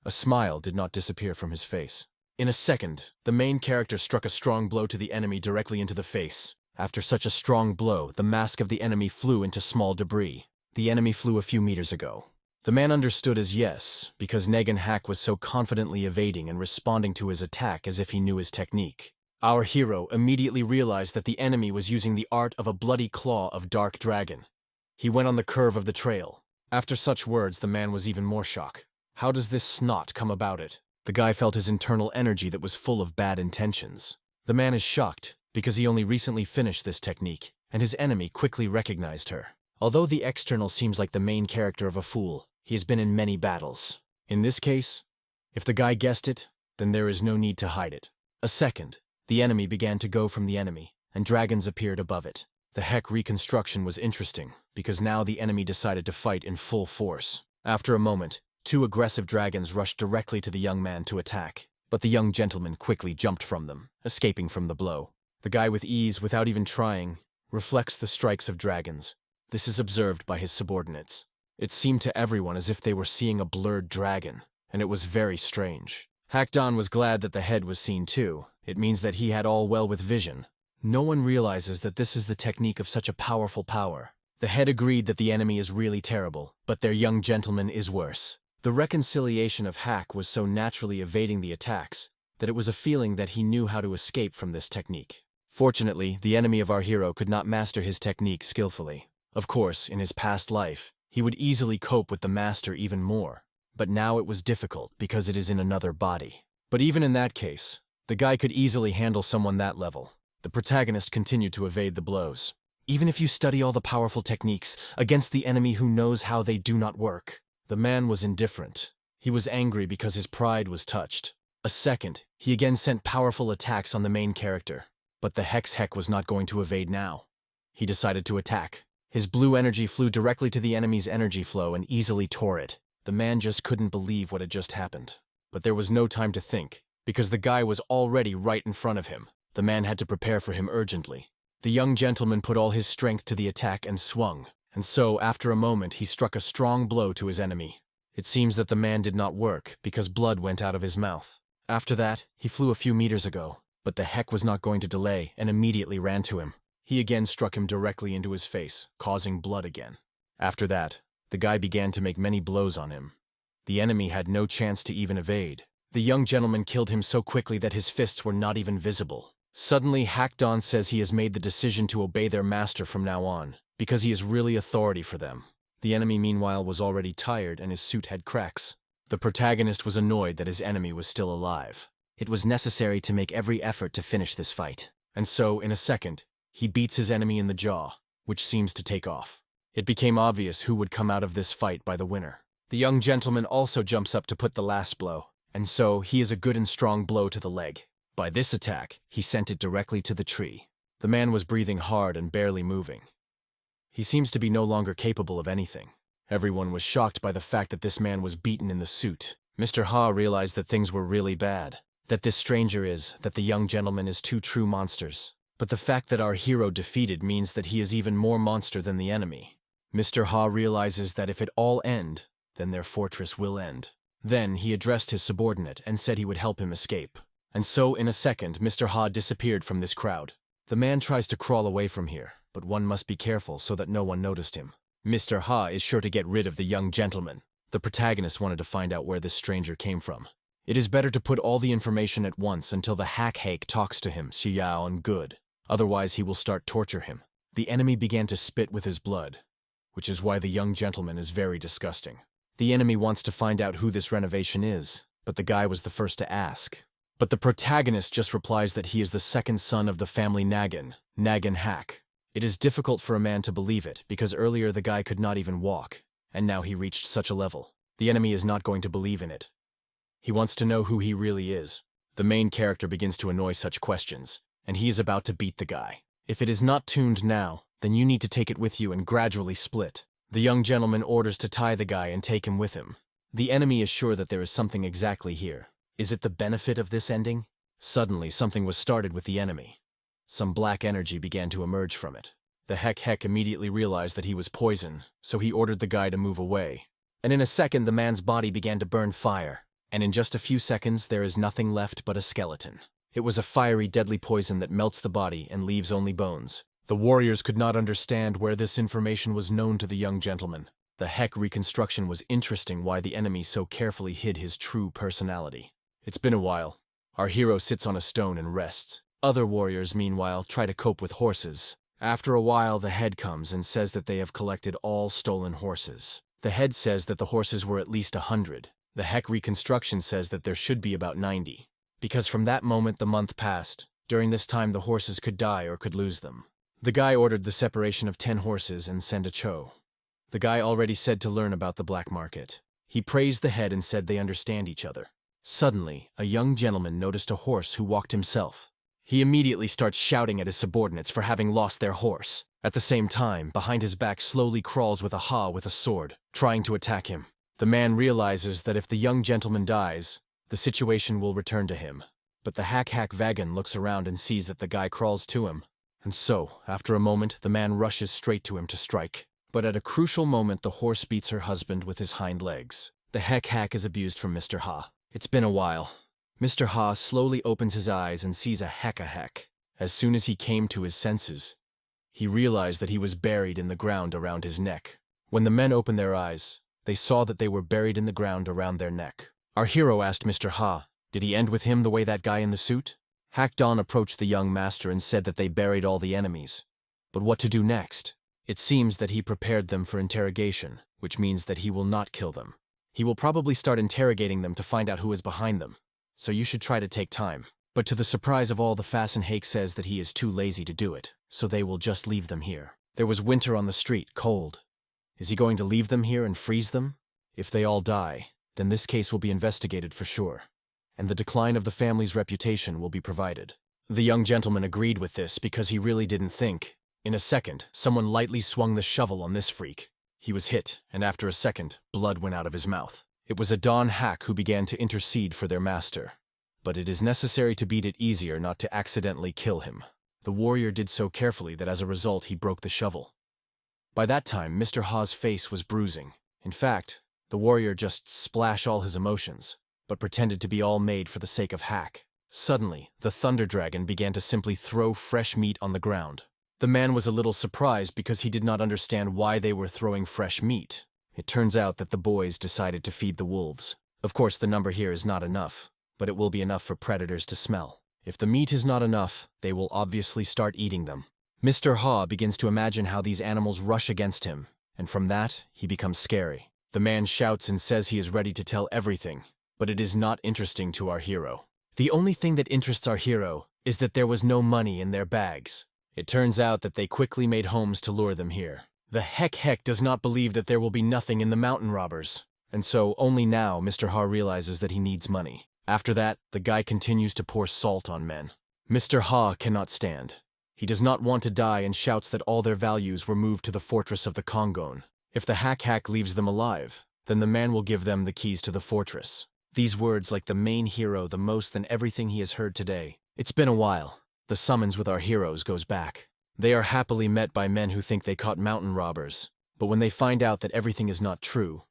A smile did not disappear from his face. In a second, the main character struck a strong blow to the enemy directly into the face. After such a strong blow, the mask of the enemy flew into small debris. The enemy flew a few meters ago. The man understood as yes, because Negan Hack was so confidently evading and responding to his attack as if he knew his technique. Our hero immediately realized that the enemy was using the art of a bloody claw of Dark Dragon. He went on the curve of the trail. After such words, the man was even more shocked. How does this snot come about it? The guy felt his internal energy that was full of bad intentions. The man is shocked, because he only recently finished this technique, and his enemy quickly recognized her. Although the external seems like the main character of a fool, he has been in many battles. In this case, if the guy guessed it, then there is no need to hide it. A second, the enemy began to go from the enemy, and dragons appeared above it. The Heck reconstruction was interesting, because now the enemy decided to fight in full force. After a moment, 2 aggressive dragons rushed directly to the young man to attack, but the young gentleman quickly jumped from them, escaping from the blow. The guy with ease, without even trying, reflects the strikes of dragons. This is observed by his subordinates. It seemed to everyone as if they were seeing a blurred dragon, and it was very strange. Hackdon was glad that the head was seen too. It means that he had all well with vision. No one realizes that this is the technique of such a powerful power. The head agreed that the enemy is really terrible, but their young gentleman is worse. The reconciliation of Hack was so naturally evading the attacks that it was a feeling that he knew how to escape from this technique. Fortunately, the enemy of our hero could not master his technique skillfully. Of course, in his past life, he would easily cope with the master even more, but now it was difficult because it is in another body. But even in that case, the guy could easily handle someone that level. The protagonist continued to evade the blows. Even if you study all the powerful techniques against the enemy who knows how they do not work. The man was indifferent. He was angry because his pride was touched. A second, he again sent powerful attacks on the main character. But the Heck was not going to evade now. He decided to attack. His blue energy flew directly to the enemy's energy flow and easily tore it. The man just couldn't believe what had just happened. But there was no time to think, because the guy was already right in front of him. The man had to prepare for him urgently. The young gentleman put all his strength to the attack and swung. And so, after a moment, he struck a strong blow to his enemy. It seems that the man did not work, because blood went out of his mouth. After that, he flew a few meters ago, but the Heck was not going to delay and immediately ran to him. He again struck him directly into his face, causing blood again. After that, the guy began to make many blows on him. The enemy had no chance to even evade. The young gentleman killed him so quickly that his fists were not even visible. Suddenly, Hackdon says he has made the decision to obey their master from now on, because he is really authority for them. The enemy, meanwhile, was already tired and his suit had cracks. The protagonist was annoyed that his enemy was still alive. It was necessary to make every effort to finish this fight. And so, in a second, he beats his enemy in the jaw, which seems to take off. It became obvious who would come out of this fight by the winner. The young gentleman also jumps up to put the last blow, and so he is a good and strong blow to the leg. By this attack, he sent it directly to the tree. The man was breathing hard and barely moving. He seems to be no longer capable of anything. Everyone was shocked by the fact that this man was beaten in the suit. Mr. Ha realized that things were really bad. That this stranger is, that the young gentleman is 2 true monsters. But the fact that our hero defeated means that he is even more monster than the enemy. Mr. Ha realizes that if it all end, then their fortress will end. Then he addressed his subordinate and said he would help him escape. And so, in a second, Mr. Ha disappeared from this crowd. The man tries to crawl away from here, but one must be careful so that no one noticed him. Mr. Ha is sure to get rid of the young gentleman. The protagonist wanted to find out where this stranger came from. It is better to put all the information at once until the Hack talks to him, Xiao and good. Otherwise, he will start torture him. The enemy began to spit with his blood, which is why the young gentleman is very disgusting. The enemy wants to find out who this renovation is, but the guy was the first to ask. But the protagonist just replies that he is the second son of the family Nagin Hack. It is difficult for a man to believe it, because earlier the guy could not even walk, and now he reached such a level. The enemy is not going to believe in it. He wants to know who he really is. The main character begins to annoy such questions, and he is about to beat the guy. If it is not tuned now, then you need to take it with you and gradually split. The young gentleman orders to tie the guy and take him with him. The enemy is sure that there is something exactly here. Is it the benefit of this ending? Suddenly, something was started with the enemy. Some black energy began to emerge from it. The heck immediately realized that he was poison, so he ordered the guy to move away. And in a second, the man's body began to burn fire. And in just a few seconds, there is nothing left but a skeleton. It was a fiery, deadly poison that melts the body and leaves only bones. The warriors could not understand where this information was known to the young gentleman. The reconstruction was interesting why the enemy so carefully hid his true personality. It's been a while. Our hero sits on a stone and rests. Other warriors, meanwhile, try to cope with horses. After a while, the head comes and says that they have collected all stolen horses. The head says that the horses were at least 100. The reconstruction says that there should be about 90. Because from that moment the month passed. During this time the horses could die or could lose them. The guy ordered the separation of 10 horses and send a cho. The guy already said to learn about the black market. He praised the head and said they understand each other. Suddenly, a young gentleman noticed a horse who walked himself. He immediately starts shouting at his subordinates for having lost their horse. At the same time, behind his back slowly crawls with a sword, trying to attack him. The man realizes that if the young gentleman dies, the situation will return to him. But the Vagan looks around and sees that the guy crawls to him. And so, after a moment, the man rushes straight to him to strike. But at a crucial moment, the horse beats her husband with his hind legs. The hack is abused from Mr. Ha. It's been a while. Mr. Ha slowly opens his eyes and sees a heck. As soon as he came to his senses, he realized that he was buried in the ground around his neck. When the men opened their eyes, they saw that they were buried in the ground around their neck. Our hero asked Mr. Ha, did he end with him the way that guy in the suit? Hack Don approached the young master and said that they buried all the enemies. But what to do next? It seems that he prepared them for interrogation, which means that he will not kill them. He will probably start interrogating them to find out who is behind them. So you should try to take time. But to the surprise of all, the Fasenhake says that he is too lazy to do it, so they will just leave them here. There was winter on the street, cold. Is he going to leave them here and freeze them? If they all die, then this case will be investigated for sure, and the decline of the family's reputation will be provided. The young gentleman agreed with this because he really didn't think. In a second, someone lightly swung the shovel on this freak. He was hit, and after a second, blood went out of his mouth. It was a Don Hack who began to intercede for their master. But it is necessary to beat it easier not to accidentally kill him. The warrior did so carefully that as a result he broke the shovel. By that time, Mr. Ha's face was bruising. In fact, the warrior just splashed all his emotions, but pretended to be all made for the sake of Hack. Suddenly, the Thunder Dragon began to simply throw fresh meat on the ground. The man was a little surprised because he did not understand why they were throwing fresh meat. It turns out that the boys decided to feed the wolves. Of course, the number here is not enough, but it will be enough for predators to smell. If the meat is not enough, they will obviously start eating them. Mr. Ha begins to imagine how these animals rush against him, and from that, he becomes scary. The man shouts and says he is ready to tell everything, but it is not interesting to our hero. The only thing that interests our hero is that there was no money in their bags. It turns out that they quickly made homes to lure them here. The heck does not believe that there will be nothing in the mountain robbers, and so only now Mr. Ha realizes that he needs money. After that, the guy continues to pour salt on men. Mr. Ha cannot stand. He does not want to die and shouts that all their values were moved to the fortress of the Kongon. If the hack leaves them alive, then the man will give them the keys to the fortress. These words like the main hero the most than everything he has heard today. It's been a while. The summons with our heroes goes back. They are happily met by men who think they caught mountain robbers, but when they find out that everything is not true,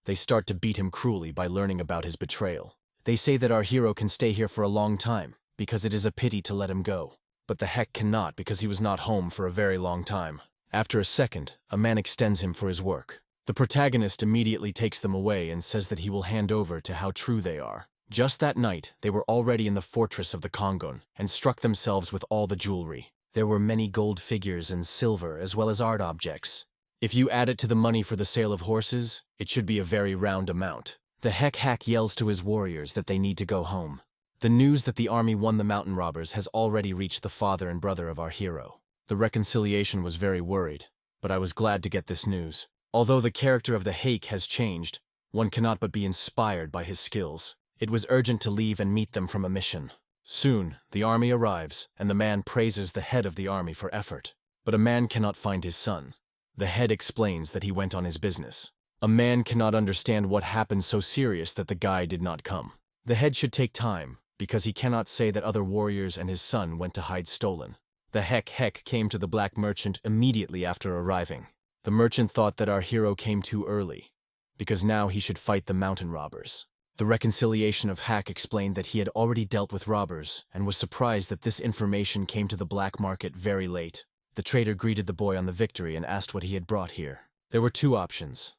they start to beat him cruelly by learning about his betrayal. They say that our hero can stay here for a long time, because it is a pity to let him go. But the heck cannot because he was not home for a very long time. After a second, a man extends him for his work. The protagonist immediately takes them away and says that he will hand over to how true they are. Just that night, they were already in the fortress of the Kongon and struck themselves with all the jewelry. There were many gold figures and silver as well as art objects. If you add it to the money for the sale of horses, it should be a very round amount. The hack yells to his warriors that they need to go home. The news that the army won the mountain robbers has already reached the father and brother of our hero. The reconciliation was very worried, but I was glad to get this news. Although the character of the Hake has changed, one cannot but be inspired by his skills. It was urgent to leave and meet them from a mission. Soon, the army arrives, and the man praises the head of the army for effort. But a man cannot find his son. The head explains that he went on his business. A man cannot understand what happened so serious that the guy did not come. The head should take time, because he cannot say that other warriors and his son went to hide stolen. The heck came to the black merchant immediately after arriving. The merchant thought that our hero came too early, because now he should fight the mountain robbers. The reconciliation of Hack explained that he had already dealt with robbers and was surprised that this information came to the black market very late. The trader greeted the boy on the victory and asked what he had brought here. There were two options.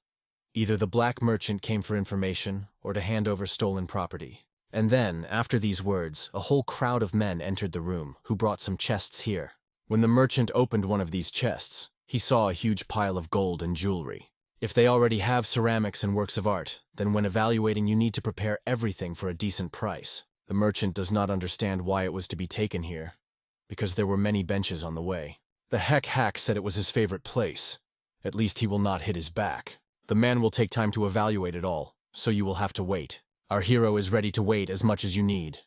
Either the black merchant came for information or to hand over stolen property. And then, after these words, a whole crowd of men entered the room who brought some chests here. When the merchant opened one of these chests, he saw a huge pile of gold and jewelry. If they already have ceramics and works of art, then when evaluating you need to prepare everything for a decent price. The merchant does not understand why it was to be taken here, because there were many benches on the way. The hack said it was his favorite place. At least he will not hit his back. The man will take time to evaluate it all, so you will have to wait. Our hero is ready to wait as much as you need.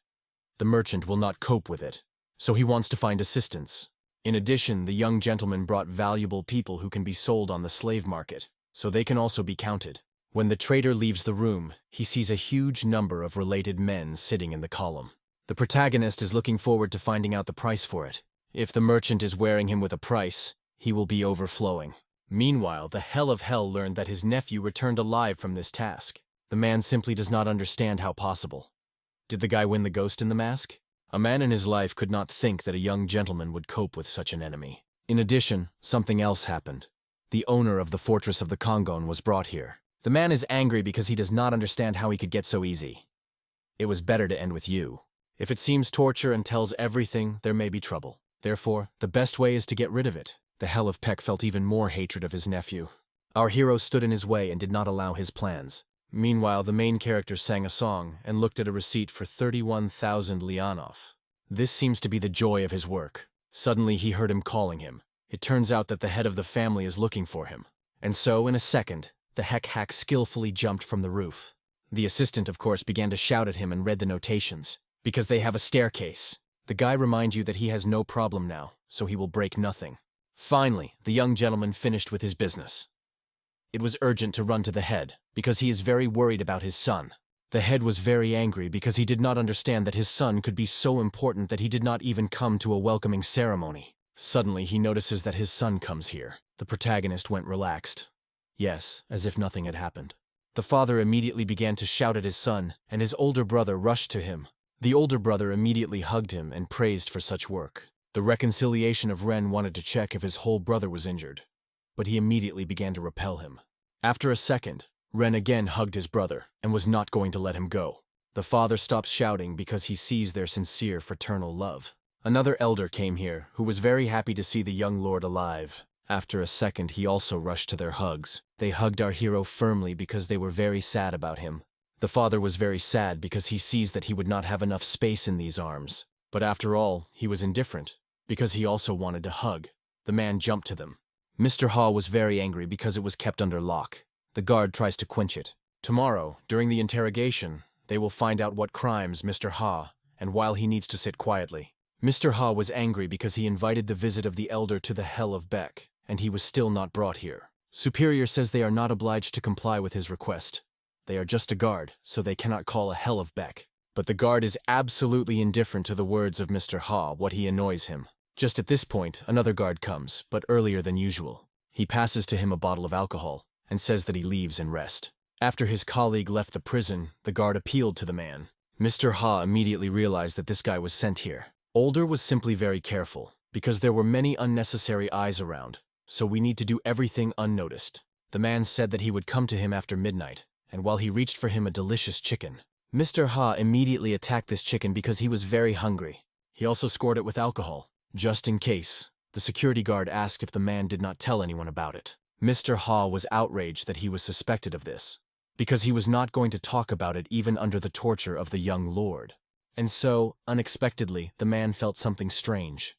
The merchant will not cope with it, so he wants to find assistance. In addition, the young gentleman brought valuable people who can be sold on the slave market, so they can also be counted. When the trader leaves the room, he sees a huge number of related men sitting in the column. The protagonist is looking forward to finding out the price for it. If the merchant is wearing him with a price, he will be overflowing. Meanwhile, the Hell of Hell learned that his nephew returned alive from this task. The man simply does not understand how possible. Did the guy win the ghost in the mask? A man in his life could not think that a young gentleman would cope with such an enemy. In addition, something else happened. The owner of the fortress of the Kongon was brought here. The man is angry because he does not understand how he could get so easy. It was better to end with you. If it seems torture and tells everything, there may be trouble. Therefore, the best way is to get rid of it. The Hell of Peck felt even more hatred of his nephew. Our hero stood in his way and did not allow his plans. Meanwhile, the main character sang a song and looked at a receipt for 31,000 lianov. This seems to be the joy of his work. Suddenly he heard him calling him. It turns out that the head of the family is looking for him. And so, in a second, the hack skillfully jumped from the roof. The assistant, of course, began to shout at him and read the notations. Because they have a staircase. The guy reminds you that he has no problem now, so he will break nothing. Finally, the young gentleman finished with his business. It was urgent to run to the head, because he is very worried about his son. The head was very angry because he did not understand that his son could be so important that he did not even come to a welcoming ceremony. Suddenly, he notices that his son comes here. The protagonist went relaxed. Yes, as if nothing had happened. The father immediately began to shout at his son, and his older brother rushed to him. The older brother immediately hugged him and praised for such work. The reconciliation of Ren wanted to check if his whole brother was injured, but he immediately began to repel him. After a second, Ren again hugged his brother and was not going to let him go. The father stops shouting because he sees their sincere fraternal love. Another elder came here, who was very happy to see the young lord alive. After a second, he also rushed to their hugs. They hugged our hero firmly because they were very sad about him. The father was very sad because he sees that he would not have enough space in these arms. But after all, he was indifferent, because he also wanted to hug. The man jumped to them. Mr. Ha was very angry because it was kept under lock. The guard tries to quench it. Tomorrow, during the interrogation, they will find out what crimes Mr. Ha, and while he needs to sit quietly. Mr. Ha was angry because he invited the visit of the elder to the Hell of Beck, and he was still not brought here. Superior says they are not obliged to comply with his request. They are just a guard, so they cannot call a Hell of Beck. But the guard is absolutely indifferent to the words of Mr. Ha, what he annoys him. Just at this point, another guard comes, but earlier than usual. He passes to him a bottle of alcohol, and says that he leaves and rest. After his colleague left the prison, the guard appealed to the man. Mr. Ha immediately realized that this guy was sent here. Older was simply very careful, because there were many unnecessary eyes around, so we need to do everything unnoticed. The man said that he would come to him after midnight, and while he reached for him a delicious chicken. Mr. Ha immediately attacked this chicken because he was very hungry. He also scored it with alcohol. Just in case, the security guard asked if the man did not tell anyone about it. Mr. Ha was outraged that he was suspected of this, because he was not going to talk about it even under the torture of the young lord. And so, unexpectedly, the man felt something strange.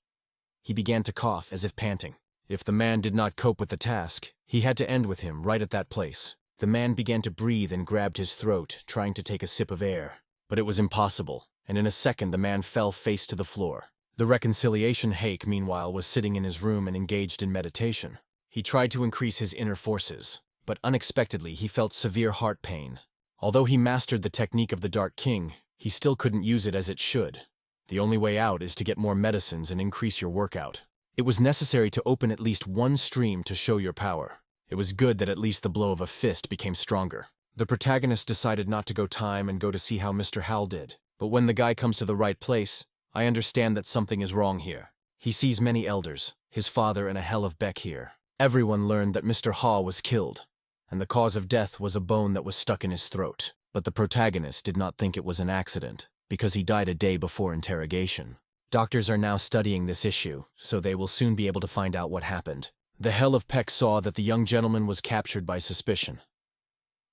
He began to cough as if panting. If the man did not cope with the task, he had to end with him right at that place. The man began to breathe and grabbed his throat, trying to take a sip of air. But it was impossible, and in a second the man fell face to the floor. The reconciliation hake, meanwhile, was sitting in his room and engaged in meditation. He tried to increase his inner forces, but unexpectedly he felt severe heart pain. Although he mastered the technique of the Dark King, he still couldn't use it as it should. The only way out is to get more medicines and increase your workout. It was necessary to open at least one stream to show your power. It was good that at least the blow of a fist became stronger. The protagonist decided not to go time and go to see how Mr. Hal did. But when the guy comes to the right place, I understand that something is wrong here. He sees many elders, his father and a hell of Beck here. Everyone learned that Mr. Ha was killed, and the cause of death was a bone that was stuck in his throat. But the protagonist did not think it was an accident, because he died a day before interrogation. Doctors are now studying this issue, so they will soon be able to find out what happened. The Hell of Peck saw that the young gentleman was captured by suspicion.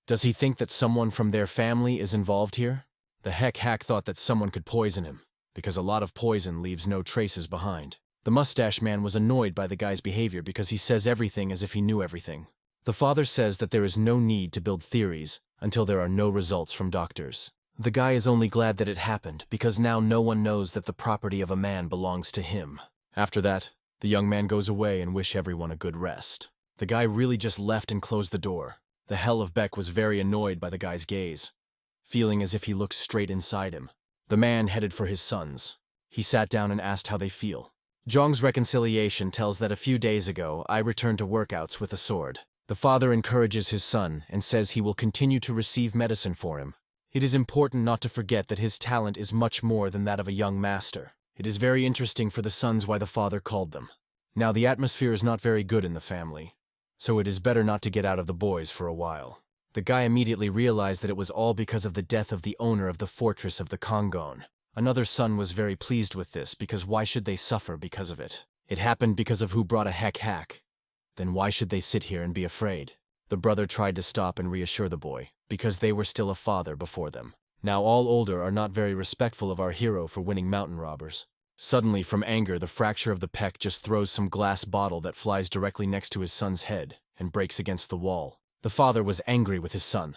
Does he think that someone from their family is involved here? The hack thought that someone could poison him, because a lot of poison leaves no traces behind. The mustache man was annoyed by the guy's behavior because he says everything as if he knew everything. The father says that there is no need to build theories until there are no results from doctors. The guy is only glad that it happened because now no one knows that the property of a man belongs to him. After that, the young man goes away and wish everyone a good rest. The guy really just left and closed the door. The Hell of Beck was very annoyed by the guy's gaze, feeling as if he looked straight inside him. The man headed for his sons. He sat down and asked how they feel. Zhong's reconciliation tells that a few days ago, I returned to workouts with a sword. The father encourages his son and says he will continue to receive medicine for him. It is important not to forget that his talent is much more than that of a young master. It is very interesting for the sons why the father called them. Now the atmosphere is not very good in the family, so it is better not to get out of the boys for a while. The guy immediately realized that it was all because of the death of the owner of the fortress of the Kongon. Another son was very pleased with this because why should they suffer because of it? It happened because of who brought a hack. Then why should they sit here and be afraid? The brother tried to stop and reassure the boy, because they were still a father before them. Now all older are not very respectful of our hero for winning mountain robbers. Suddenly, from anger, the fracture of the Peck just throws some glass bottle that flies directly next to his son's head and breaks against the wall. The father was angry with his son.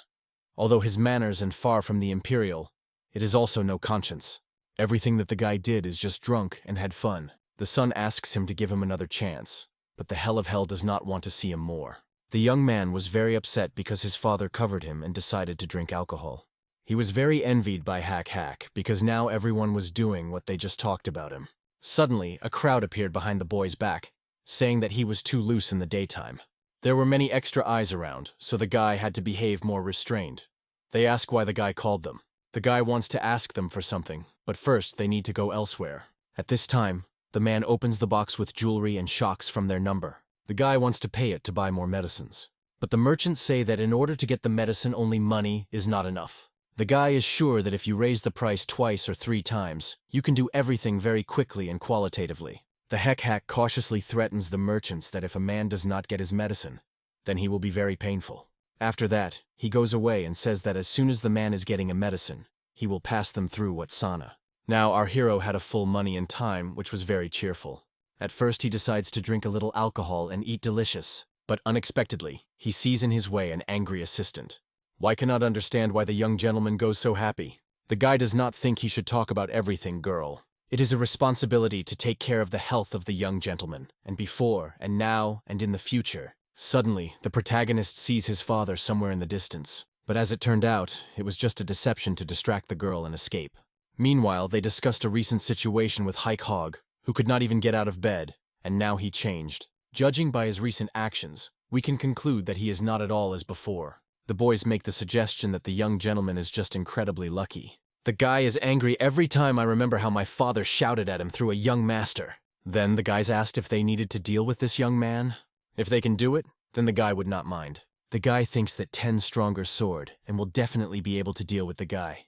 Although his manners and far from the imperial, it is also no conscience. Everything that the guy did is just drunk and had fun. The son asks him to give him another chance, but the Hell of Hell does not want to see him more. The young man was very upset because his father covered him and decided to drink alcohol. He was very envied by Hack because now everyone was doing what they just talked about him. Suddenly, a crowd appeared behind the boy's back, saying that he was too loose in the daytime. There were many extra eyes around, so the guy had to behave more restrained. They ask why the guy called them. The guy wants to ask them for something, but first they need to go elsewhere. At this time, the man opens the box with jewelry and shocks from their number. The guy wants to pay it to buy more medicines. But the merchants say that in order to get the medicine, only money is not enough. The guy is sure that if you raise the price twice or 3 times, you can do everything very quickly and qualitatively. The hack cautiously threatens the merchants that if a man does not get his medicine, then he will be very painful. After that, he goes away and says that as soon as the man is getting a medicine, he will pass them through Watsana. Now our hero had a full money and time, which was very cheerful. At first he decides to drink a little alcohol and eat delicious, but unexpectedly, he sees in his way an angry assistant. Why cannot understand why the young gentleman goes so happy? The guy does not think he should talk about everything, girl. It is a responsibility to take care of the health of the young gentleman, and before, and now, and in the future. Suddenly, the protagonist sees his father somewhere in the distance. But as it turned out, it was just a deception to distract the girl and escape. Meanwhile, they discussed a recent situation with Hike Hog, who could not even get out of bed, and now he changed. Judging by his recent actions, we can conclude that he is not at all as before. The boys make the suggestion that the young gentleman is just incredibly lucky. The guy is angry every time I remember how my father shouted at him through a young master. Then the guys asked if they needed to deal with this young man. If they can do it, then the guy would not mind. The guy thinks that 10 stronger sword and will definitely be able to deal with the guy.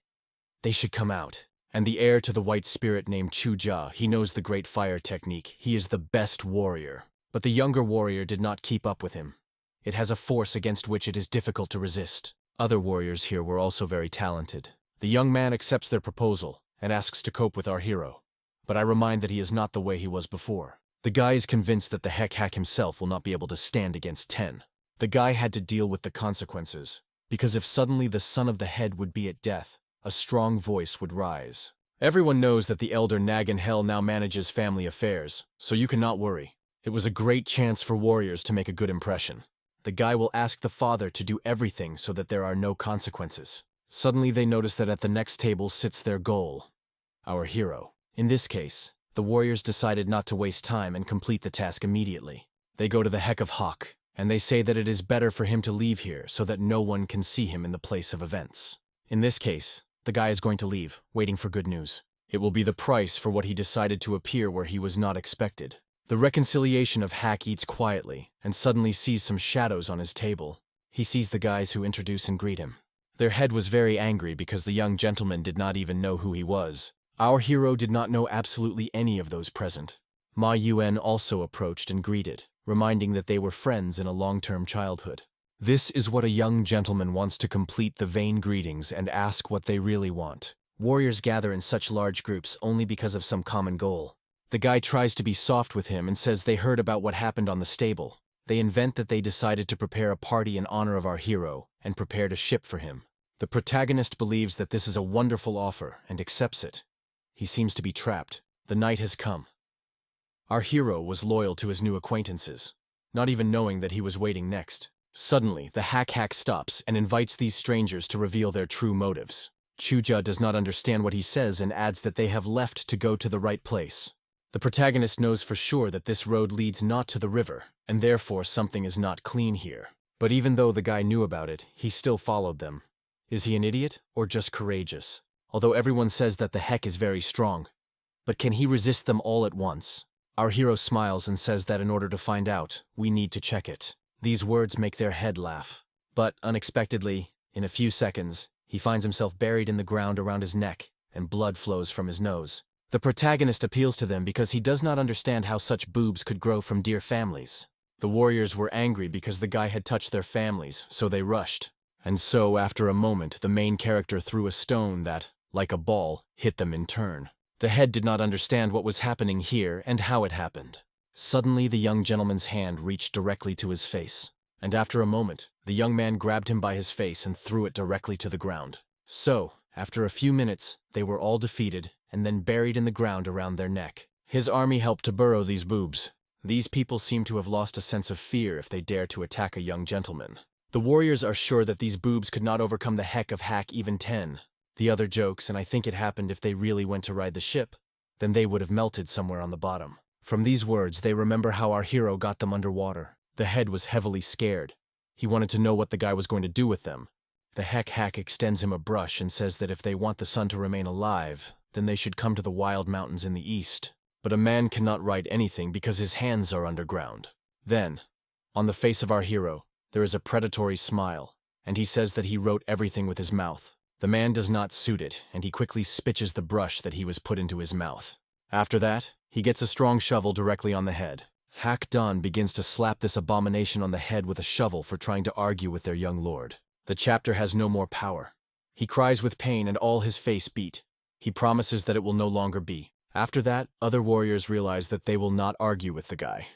They should come out. And the heir to the white spirit named Chuja, he knows the great fire technique. He is the best warrior. But the younger warrior did not keep up with him. It has a force against which it is difficult to resist. Other warriors here were also very talented. The young man accepts their proposal and asks to cope with our hero. But I remind that he is not the way he was before. The guy is convinced that the hack himself will not be able to stand against 10. The guy had to deal with the consequences, because if suddenly the son of the head would be at death, a strong voice would rise. Everyone knows that the elder Nag in Hell now manages family affairs, so you cannot worry. It was a great chance for warriors to make a good impression. The guy will ask the father to do everything so that there are no consequences. Suddenly they notice that at the next table sits their goal, our hero. In this case, the warriors decided not to waste time and complete the task immediately. They go to the Heck of Hawk, and they say that it is better for him to leave here so that no one can see him in the place of events. In this case, the guy is going to leave, waiting for good news. It will be the price for what he decided to appear where he was not expected. The reconciliation of Hack eats quietly and suddenly sees some shadows on his table. He sees the guys who introduce and greet him. Their head was very angry because the young gentleman did not even know who he was. Our hero did not know absolutely any of those present. Ma Yuen also approached and greeted, reminding that they were friends in a long-term childhood. This is what a young gentleman wants to complete the vain greetings and ask what they really want. Warriors gather in such large groups only because of some common goal. The guy tries to be soft with him and says they heard about what happened on the stable. They invent that they decided to prepare a party in honor of our hero and prepared a ship for him. The protagonist believes that this is a wonderful offer and accepts it. He seems to be trapped. The night has come. Our hero was loyal to his new acquaintances, not even knowing that he was waiting next. Suddenly, the hack stops and invites these strangers to reveal their true motives. Chuja does not understand what he says and adds that they have left to go to the right place. The protagonist knows for sure that this road leads not to the river, and therefore something is not clean here. But even though the guy knew about it, he still followed them. Is he an idiot or just courageous? Although everyone says that the heck is very strong. But can he resist them all at once? Our hero smiles and says that in order to find out, we need to check it. These words make their head laugh. But unexpectedly, in a few seconds, he finds himself buried in the ground around his neck, and blood flows from his nose. The protagonist appeals to them because he does not understand how such boobs could grow from dear families. The warriors were angry because the guy had touched their families, so they rushed. And so, after a moment, the main character threw a stone that, like a ball, hit them in turn. The head did not understand what was happening here and how it happened. Suddenly, the young gentleman's hand reached directly to his face. And after a moment, the young man grabbed him by his face and threw it directly to the ground. So, after a few minutes, they were all defeated and then buried in the ground around their neck. His army helped to burrow these boobs. These people seem to have lost a sense of fear if they dare to attack a young gentleman. The warriors are sure that these boobs could not overcome the heck of Hack even 10. The other jokes, and I think it happened if they really went to ride the ship, then they would have melted somewhere on the bottom. From these words, they remember how our hero got them underwater. The head was heavily scared. He wanted to know what the guy was going to do with them. The hack extends him a brush and says that if they want the sun to remain alive, then they should come to the wild mountains in the east. But a man cannot write anything because his hands are underground. Then, on the face of our hero, there is a predatory smile, and he says that he wrote everything with his mouth. The man does not suit it, and he quickly spitches the brush that he was put into his mouth. After that, he gets a strong shovel directly on the head. Hack Don begins to slap this abomination on the head with a shovel for trying to argue with their young lord. The chapter has no more power. He cries with pain and all his face beat. He promises that it will no longer be. After that, other warriors realize that they will not argue with the guy.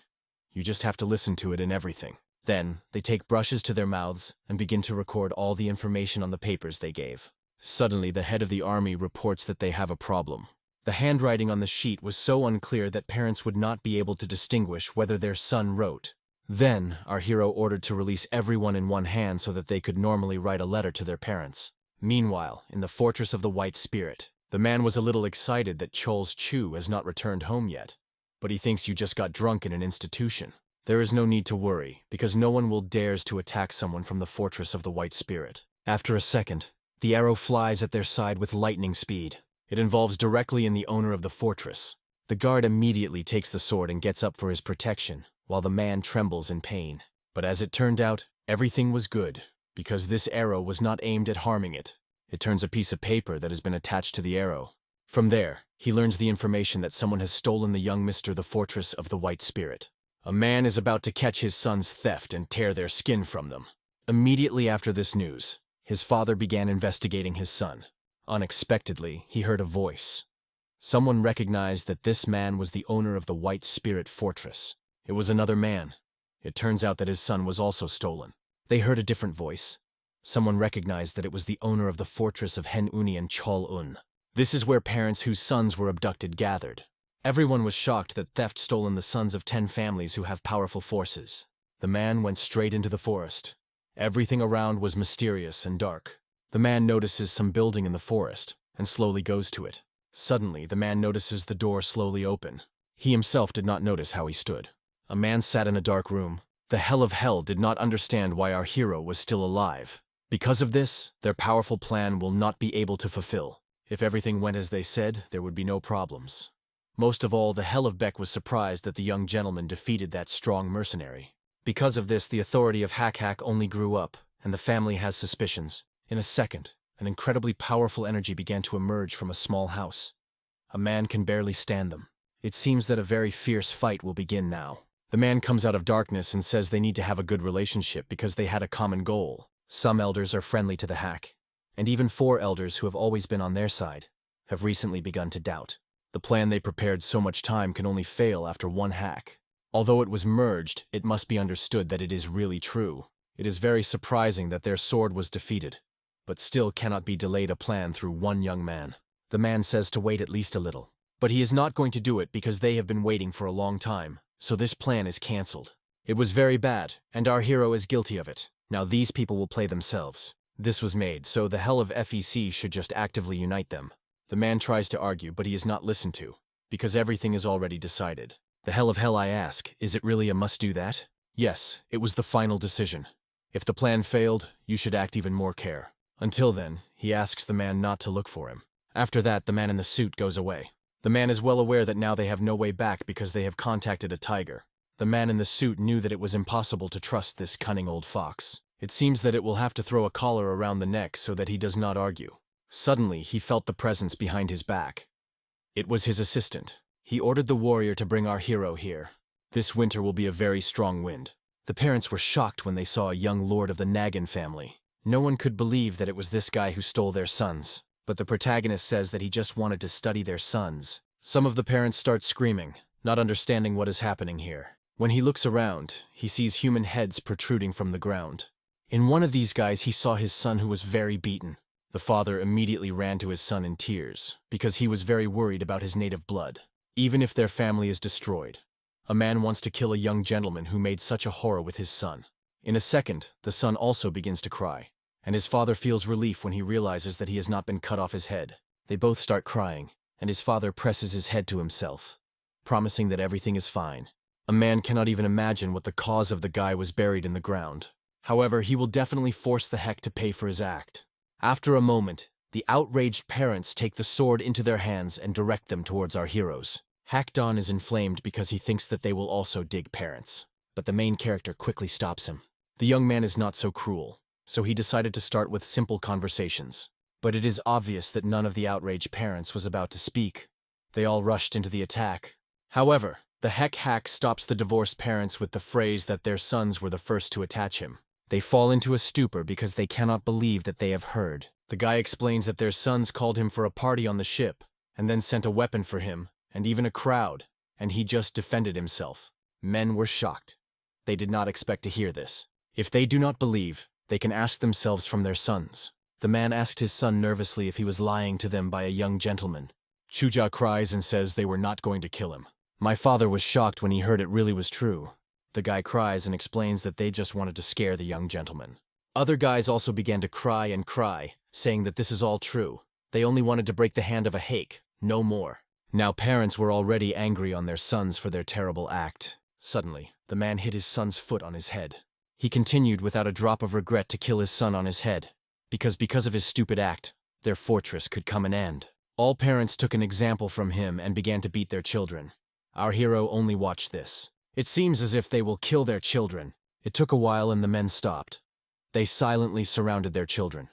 You just have to listen to it in everything. Then, they take brushes to their mouths and begin to record all the information on the papers they gave. Suddenly, the head of the army reports that they have a problem. The handwriting on the sheet was so unclear that parents would not be able to distinguish whether their son wrote. Then, our hero ordered to release everyone in one hand so that they could normally write a letter to their parents. Meanwhile, in the fortress of the White Spirit, the man was a little excited that Chol's Chu has not returned home yet, but he thinks you just got drunk in an institution. There is no need to worry, because no one will dares to attack someone from the fortress of the White Spirit. After a second, the arrow flies at their side with lightning speed. It involves directly in the owner of the fortress. The guard immediately takes the sword and gets up for his protection, while the man trembles in pain. But as it turned out, everything was good, because this arrow was not aimed at harming it. It turns a piece of paper that has been attached to the arrow. From there, he learns the information that someone has stolen the young Mr. the Fortress of the White Spirit. A man is about to catch his son's theft and tear their skin from them. Immediately after this news, his father began investigating his son. Unexpectedly, he heard a voice. Someone recognized that this man was the owner of the White Spirit Fortress. It was another man. It turns out that his son was also stolen. They heard a different voice. Someone recognized that it was the owner of the fortress of Hen-Uni and Chol-Un. This is where parents whose sons were abducted gathered. Everyone was shocked that theft stolen the sons of 10 families who have powerful forces. The man went straight into the forest. Everything around was mysterious and dark. The man notices some building in the forest and slowly goes to it. Suddenly, the man notices the door slowly open. He himself did not notice how he stood. A man sat in a dark room. The Hell of Hell did not understand why our hero was still alive. Because of this, their powerful plan will not be able to fulfill. If everything went as they said, there would be no problems. Most of all, the Hell of Beck was surprised that the young gentleman defeated that strong mercenary. Because of this, the authority of Hack only grew up, and the family has suspicions. In a second, an incredibly powerful energy began to emerge from a small house. A man can barely stand them. It seems that a very fierce fight will begin now. The man comes out of darkness and says they need to have a good relationship because they had a common goal. Some elders are friendly to the Hack, and even 4 elders who have always been on their side have recently begun to doubt. The plan they prepared so much time can only fail after one Hack. Although it was merged, it must be understood that it is really true. It is very surprising that their sword was defeated, but still cannot be delayed a plan through one young man. The man says to wait at least a little, but he is not going to do it because they have been waiting for a long time, so this plan is cancelled. It was very bad, and our hero is guilty of it. Now these people will play themselves. This was made, so the Hell of FEC should just actively unite them. The man tries to argue, but he is not listened to, because everything is already decided. The Hell of Hell, I ask, is it really a must-do that? Yes, it was the final decision. If the plan failed, you should act even more care. Until then, he asks the man not to look for him. After that, the man in the suit goes away. The man is well aware that now they have no way back because they have contacted a tiger. The man in the suit knew that it was impossible to trust this cunning old fox. It seems that it will have to throw a collar around the neck so that he does not argue. Suddenly, he felt the presence behind his back. It was his assistant. He ordered the warrior to bring our hero here. This winter will be a very strong wind. The parents were shocked when they saw a young lord of the Nagin family. No one could believe that it was this guy who stole their sons, but the protagonist says that he just wanted to study their sons. Some of the parents start screaming, not understanding what is happening here. When he looks around, he sees human heads protruding from the ground. In one of these guys, he saw his son who was very beaten. The father immediately ran to his son in tears, because he was very worried about his native blood. Even if their family is destroyed, a man wants to kill a young gentleman who made such a horror with his son. In a second, the son also begins to cry, and his father feels relief when he realizes that he has not been cut off his head. They both start crying, and his father presses his head to himself, promising that everything is fine. A man cannot even imagine what the cause of the guy was buried in the ground. However, he will definitely force the Heck to pay for his act. After a moment, the outraged parents take the sword into their hands and direct them towards our heroes. Hackdon is inflamed because he thinks that they will also dig parents, but the main character quickly stops him. The young man is not so cruel, so he decided to start with simple conversations. But it is obvious that none of the outraged parents was about to speak. They all rushed into the attack. However, the Hack stops the divorced parents with the phrase that their sons were the first to attach him. They fall into a stupor because they cannot believe that they have heard. The guy explains that their sons called him for a party on the ship, and then sent a weapon for him, and even a crowd, and he just defended himself. Men were shocked. They did not expect to hear this. If they do not believe, they can ask themselves from their sons. The man asked his son nervously if he was lying to them by a young gentleman. Chuja cries and says they were not going to kill him. My father was shocked when he heard it really was true. The guy cries and explains that they just wanted to scare the young gentleman. Other guys also began to cry and cry, saying that this is all true. They only wanted to break the hand of a hake, no more. Now parents were already angry on their sons for their terrible act. Suddenly, the man hit his son's foot on his head. He continued without a drop of regret to kill his son on his head, because of his stupid act, their fortress could come an end. All parents took an example from him and began to beat their children. Our hero only watched this. It seems as if they will kill their children. It took a while and the men stopped. They silently surrounded their children.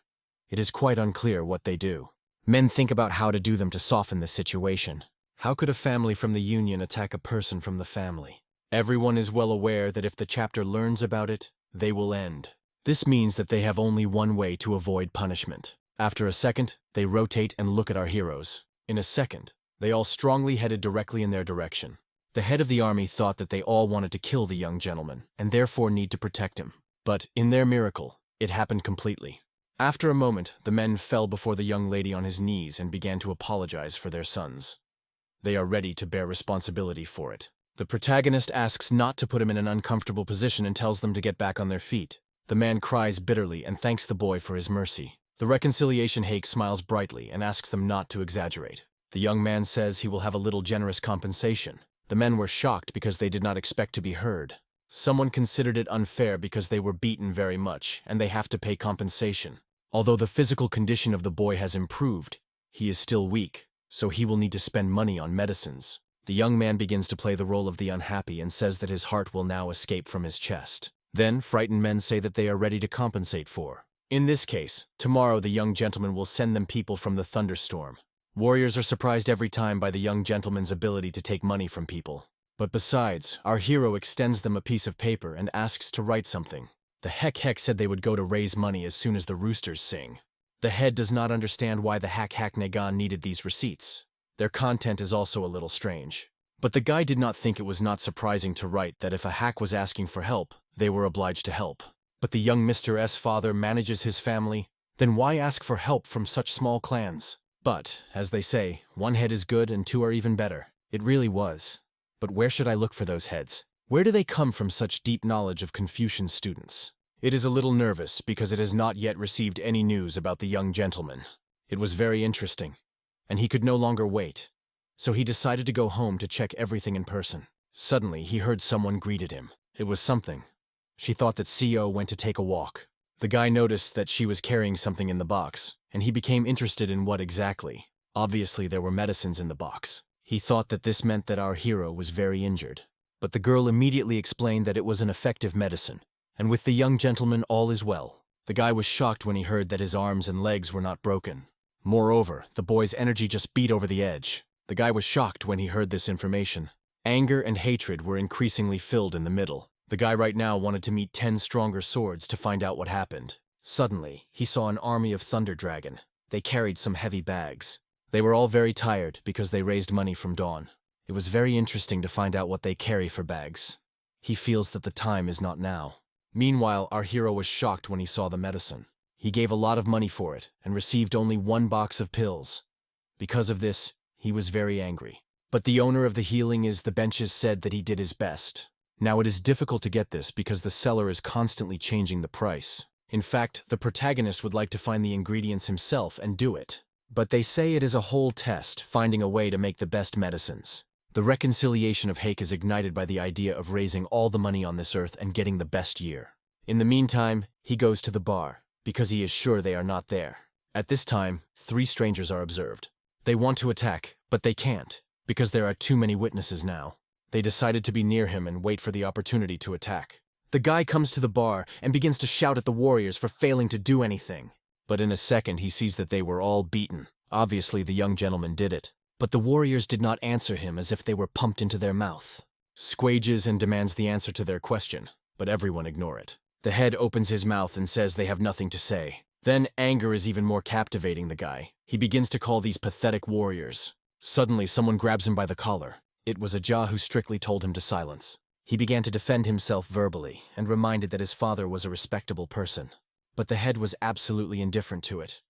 It is quite unclear what they do. Men think about how to do them to soften the situation. How could a family from the Union attack a person from the family? Everyone is well aware that if the chapter learns about it, they will end. This means that they have only one way to avoid punishment. After a second, they rotate and look at our heroes. In a second, they all strongly headed directly in their direction. The head of the army thought that they all wanted to kill the young gentleman, and therefore need to protect him. But, in their miracle, it happened completely. After a moment, the men fell before the young lady on his knees and began to apologize for their sons. They are ready to bear responsibility for it. The protagonist asks not to put him in an uncomfortable position and tells them to get back on their feet. The man cries bitterly and thanks the boy for his mercy. The reconciliation hake smiles brightly and asks them not to exaggerate. The young man says he will have a little generous compensation. The men were shocked because they did not expect to be heard. Someone considered it unfair because they were beaten very much, and they have to pay compensation. Although the physical condition of the boy has improved, he is still weak, so he will need to spend money on medicines. The young man begins to play the role of the unhappy and says that his heart will now escape from his chest. Then, frightened men say that they are ready to compensate for. In this case, tomorrow the young gentleman will send them people from the thunderstorm. Warriors are surprised every time by the young gentleman's ability to take money from people. But besides, our hero extends them a piece of paper and asks to write something. The heck said they would go to raise money as soon as the roosters sing. The head does not understand why the hack Negan needed these receipts. Their content is also a little strange. But the guy did not think it was not surprising to write that if a hack was asking for help, they were obliged to help. But the young Mr. S father manages his family, then why ask for help from such small clans? But, as they say, one head is good and two are even better. It really was. But where should I look for those heads? Where do they come from such deep knowledge of Confucian students? It is a little nervous because it has not yet received any news about the young gentleman. It was very interesting, and he could no longer wait. So he decided to go home to check everything in person. Suddenly, he heard someone greeted him. It was something. She thought that CO went to take a walk. The guy noticed that she was carrying something in the box, and he became interested in what exactly. Obviously, there were medicines in the box. He thought that this meant that our hero was very injured. But the girl immediately explained that it was an effective medicine, and with the young gentleman all is well. The guy was shocked when he heard that his arms and legs were not broken. Moreover, the boy's energy just beat over the edge. The guy was shocked when he heard this information. Anger and hatred were increasingly filled in the middle. The guy right now wanted to meet 10 stronger swords to find out what happened. Suddenly, he saw an army of Thunder Dragon. They carried some heavy bags. They were all very tired because they raised money from dawn. It was very interesting to find out what they carry for bags. He feels that the time is not now. Meanwhile, our hero was shocked when he saw the medicine. He gave a lot of money for it and received only 1 box of pills. Because of this, he was very angry. But the owner of the healing is the benches said that he did his best. Now it is difficult to get this because the seller is constantly changing the price. In fact, the protagonist would like to find the ingredients himself and do it. But they say it is a whole test, finding a way to make the best medicines. The reconciliation of Hake is ignited by the idea of raising all the money on this earth and getting the best year. In the meantime, he goes to the bar, because he is sure they are not there. At this time, 3 strangers are observed. They want to attack, but they can't, because there are too many witnesses now. They decided to be near him and wait for the opportunity to attack. The guy comes to the bar and begins to shout at the warriors for failing to do anything. But in a second he sees that they were all beaten. Obviously the young gentleman did it. But the warriors did not answer him as if they were pumped into their mouth. Squages and demands the answer to their question, but everyone ignore it. The head opens his mouth and says they have nothing to say. Then anger is even more captivating the guy. He begins to call these pathetic warriors. Suddenly someone grabs him by the collar. It was a Jah who strictly told him to silence. He began to defend himself verbally and reminded that his father was a respectable person. But the head was absolutely indifferent to it.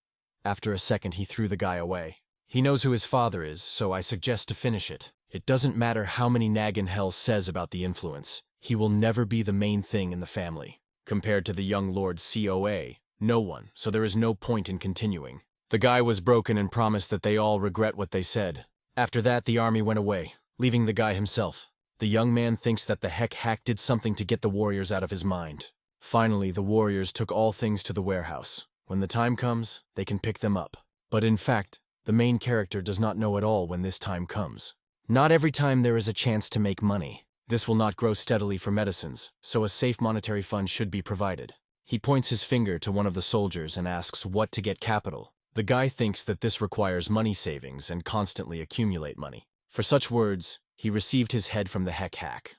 After a second he threw the guy away. He knows who his father is, so I suggest to finish it. It doesn't matter how many nag in hell says about the influence. He will never be the main thing in the family. Compared to the young Lord COA, no one, so there is no point in continuing. The guy was broken and promised that they all regret what they said. After that, the army went away, leaving the guy himself. The young man thinks that the hack did something to get the warriors out of his mind. Finally, the warriors took all things to the warehouse. When the time comes, they can pick them up. But in fact, the main character does not know at all when this time comes. Not every time there is a chance to make money. This will not grow steadily for medicines, so a safe monetary fund should be provided. He points his finger to one of the soldiers and asks what to get capital. The guy thinks that this requires money savings and constantly accumulate money. For such words, he received his head from the hack.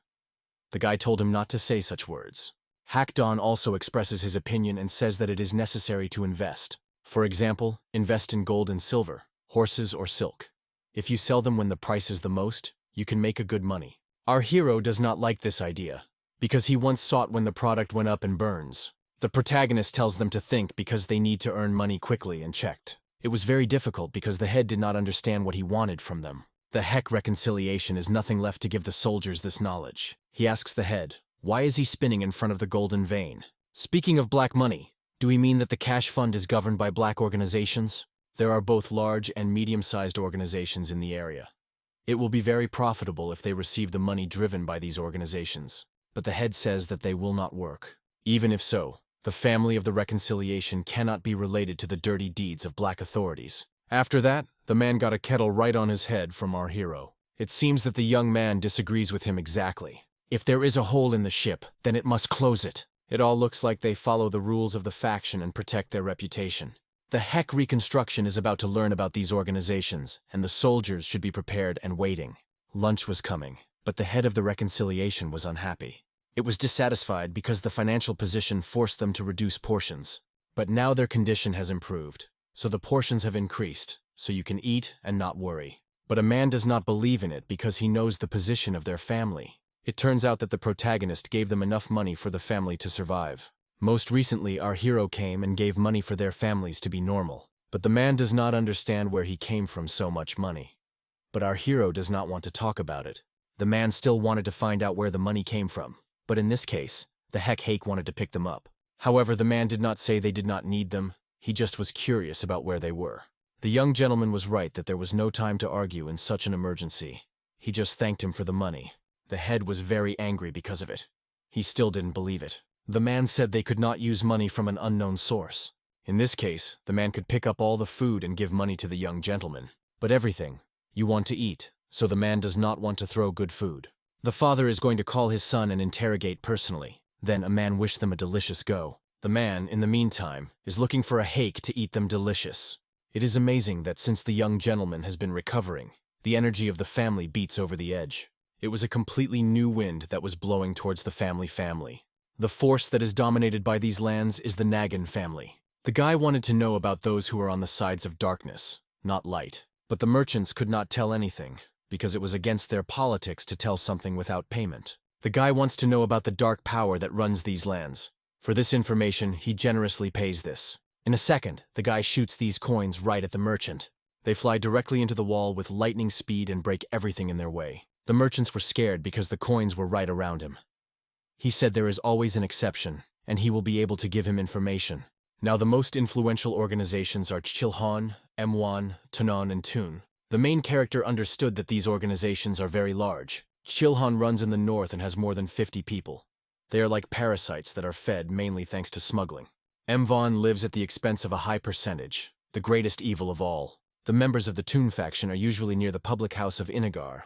The guy told him not to say such words. Hack Don also expresses his opinion and says that it is necessary to invest. For example, invest in gold and silver, horses or silk. If you sell them when the price is the most, you can make a good money. Our hero does not like this idea, because he once saw it when the product went up and burns. The protagonist tells them to think because they need to earn money quickly and checked. It was very difficult because the head did not understand what he wanted from them. The heck reconciliation is nothing left to give the soldiers this knowledge. He asks the head, why is he spinning in front of the golden vein? Speaking of black money, do we mean that the cash fund is governed by black organizations? There are both large and medium-sized organizations in the area. It will be very profitable if they receive the money driven by these organizations. But the head says that they will not work. Even if so, the family of the reconciliation cannot be related to the dirty deeds of black authorities. After that, the man got a kettle right on his head from our hero. It seems that the young man disagrees with him exactly. If there is a hole in the ship, then it must close it. It all looks like they follow the rules of the faction and protect their reputation. The heck reconstruction is about to learn about these organizations, and the soldiers should be prepared and waiting. Lunch was coming, but the head of the reconciliation was unhappy. It was dissatisfied because the financial position forced them to reduce portions. But now their condition has improved, so the portions have increased, so you can eat and not worry. But a man does not believe in it because he knows the position of their family. It turns out that the protagonist gave them enough money for the family to survive. Most recently, our hero came and gave money for their families to be normal. But the man does not understand where he came from so much money. But our hero does not want to talk about it. The man still wanted to find out where the money came from. But in this case, the heck wanted to pick them up. However, the man did not say they did not need them. He just was curious about where they were. The young gentleman was right that there was no time to argue in such an emergency. He just thanked him for the money. The head was very angry because of it. He still didn't believe it. The man said they could not use money from an unknown source. In this case, the man could pick up all the food and give money to the young gentleman. But everything. You want to eat, so the man does not want to throw good food. The father is going to call his son and interrogate personally. Then a man wished them a delicious go. The man, in the meantime, is looking for a hake to eat them delicious. It is amazing that since the young gentleman has been recovering, the energy of the family beats over the edge. It was a completely new wind that was blowing towards the family. The force that is dominated by these lands is the Nagan family. The guy wanted to know about those who are on the sides of darkness, not light. But the merchants could not tell anything, because it was against their politics to tell something without payment. The guy wants to know about the dark power that runs these lands. For this information, he generously pays this. In a second, the guy shoots these coins right at the merchant. They fly directly into the wall with lightning speed and break everything in their way. The merchants were scared because the coins were right around him. He said there is always an exception, and he will be able to give him information. Now the most influential organizations are Chilhan, M1, Tunon, and Toon. The main character understood that these organizations are very large. Chilhan runs in the north and has more than 50 people. They are like parasites that are fed mainly thanks to smuggling. M1 lives at the expense of a high percentage, the greatest evil of all. The members of the Toon faction are usually near the public house of Inagar.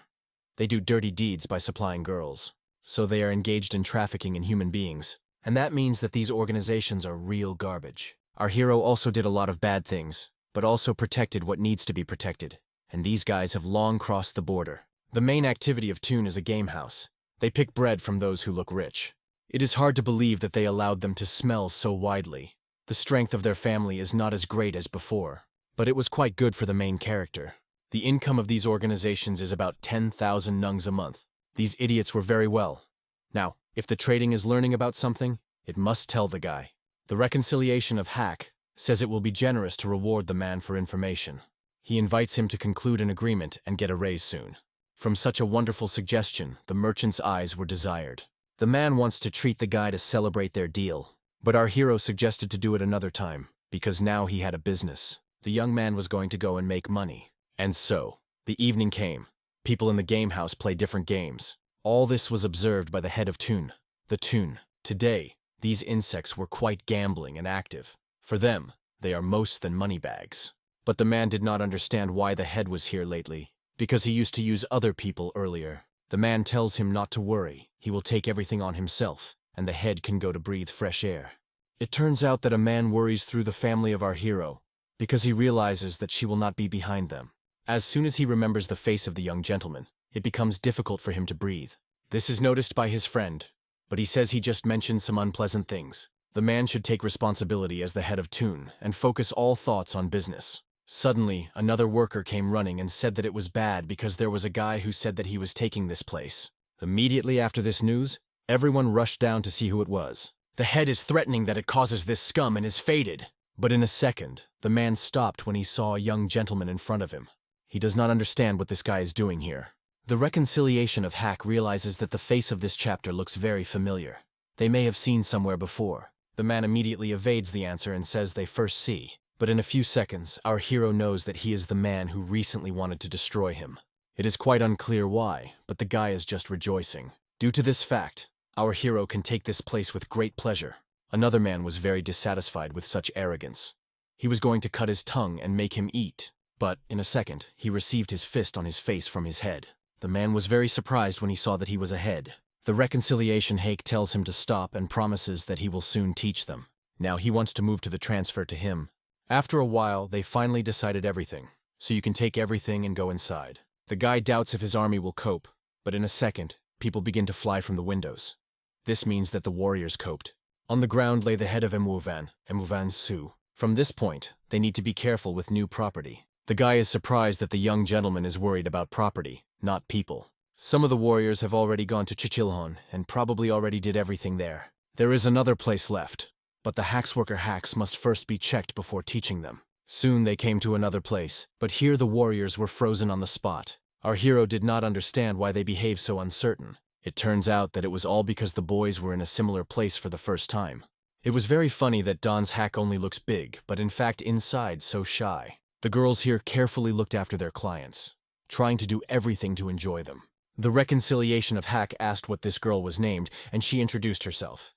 They do dirty deeds by supplying girls. So they are engaged in trafficking in human beings. And that means that these organizations are real garbage. Our hero also did a lot of bad things, but also protected what needs to be protected. And these guys have long crossed the border. The main activity of Toon is a game house. They pick bread from those who look rich. It is hard to believe that they allowed them to smell so widely. The strength of their family is not as great as before. But it was quite good for the main character. The income of these organizations is about 10,000 nungs a month. These idiots were very well. Now, if the trading is learning about something, it must tell the guy. The reconciliation of Hack says it will be generous to reward the man for information. He invites him to conclude an agreement and get a raise soon. From such a wonderful suggestion, the merchant's eyes were desired. The man wants to treat the guy to celebrate their deal, but our hero suggested to do it another time, because now he had a business. The young man was going to go and make money. And so, the evening came. People in the game house play different games. All this was observed by the head of Toon. The Toon. Today, these insects were quite gambling and active. For them, they are most than money bags. But the man did not understand why the head was here lately, because he used to use other people earlier. The man tells him not to worry, he will take everything on himself, and the head can go to breathe fresh air. It turns out that a man worries through the family of our hero, because he realizes that she will not be behind them. As soon as he remembers the face of the young gentleman, it becomes difficult for him to breathe. This is noticed by his friend, but he says he just mentioned some unpleasant things. The man should take responsibility as the head of Toon and focus all thoughts on business. Suddenly, another worker came running and said that it was bad because there was a guy who said that he was taking this place. Immediately after this news, everyone rushed down to see who it was. The head is threatening that it causes this scum and is faded. But in a second, the man stopped when he saw a young gentleman in front of him. He does not understand what this guy is doing here. The reconciliation of Hack realizes that the face of this chapter looks very familiar. They may have seen somewhere before. The man immediately evades the answer and says they first see. But in a few seconds, our hero knows that he is the man who recently wanted to destroy him. It is quite unclear why, but the guy is just rejoicing. Due to this fact, our hero can take this place with great pleasure. Another man was very dissatisfied with such arrogance. He was going to cut his tongue and make him eat. But, in a second, he received his fist on his face from his head. The man was very surprised when he saw that he was ahead. The reconciliation Hake tells him to stop and promises that he will soon teach them. Now he wants to move to the transfer to him. After a while, they finally decided everything, so you can take everything and go inside. The guy doubts if his army will cope, but in a second, people begin to fly from the windows. This means that the warriors coped. On the ground lay the head of Emuvan's Su. From this point, they need to be careful with new property. The guy is surprised that the young gentleman is worried about property, not people. Some of the warriors have already gone to Chichilhon and probably already did everything there. There is another place left, but the Hacksworker hacks must first be checked before teaching them. Soon they came to another place, but here the warriors were frozen on the spot. Our hero did not understand why they behaved so uncertain. It turns out that it was all because the boys were in a similar place for the first time. It was very funny that Don's hack only looks big, but in fact inside so shy. The girls here carefully looked after their clients, trying to do everything to enjoy them. The reconciliation of Hack asked what this girl was named, and she introduced herself.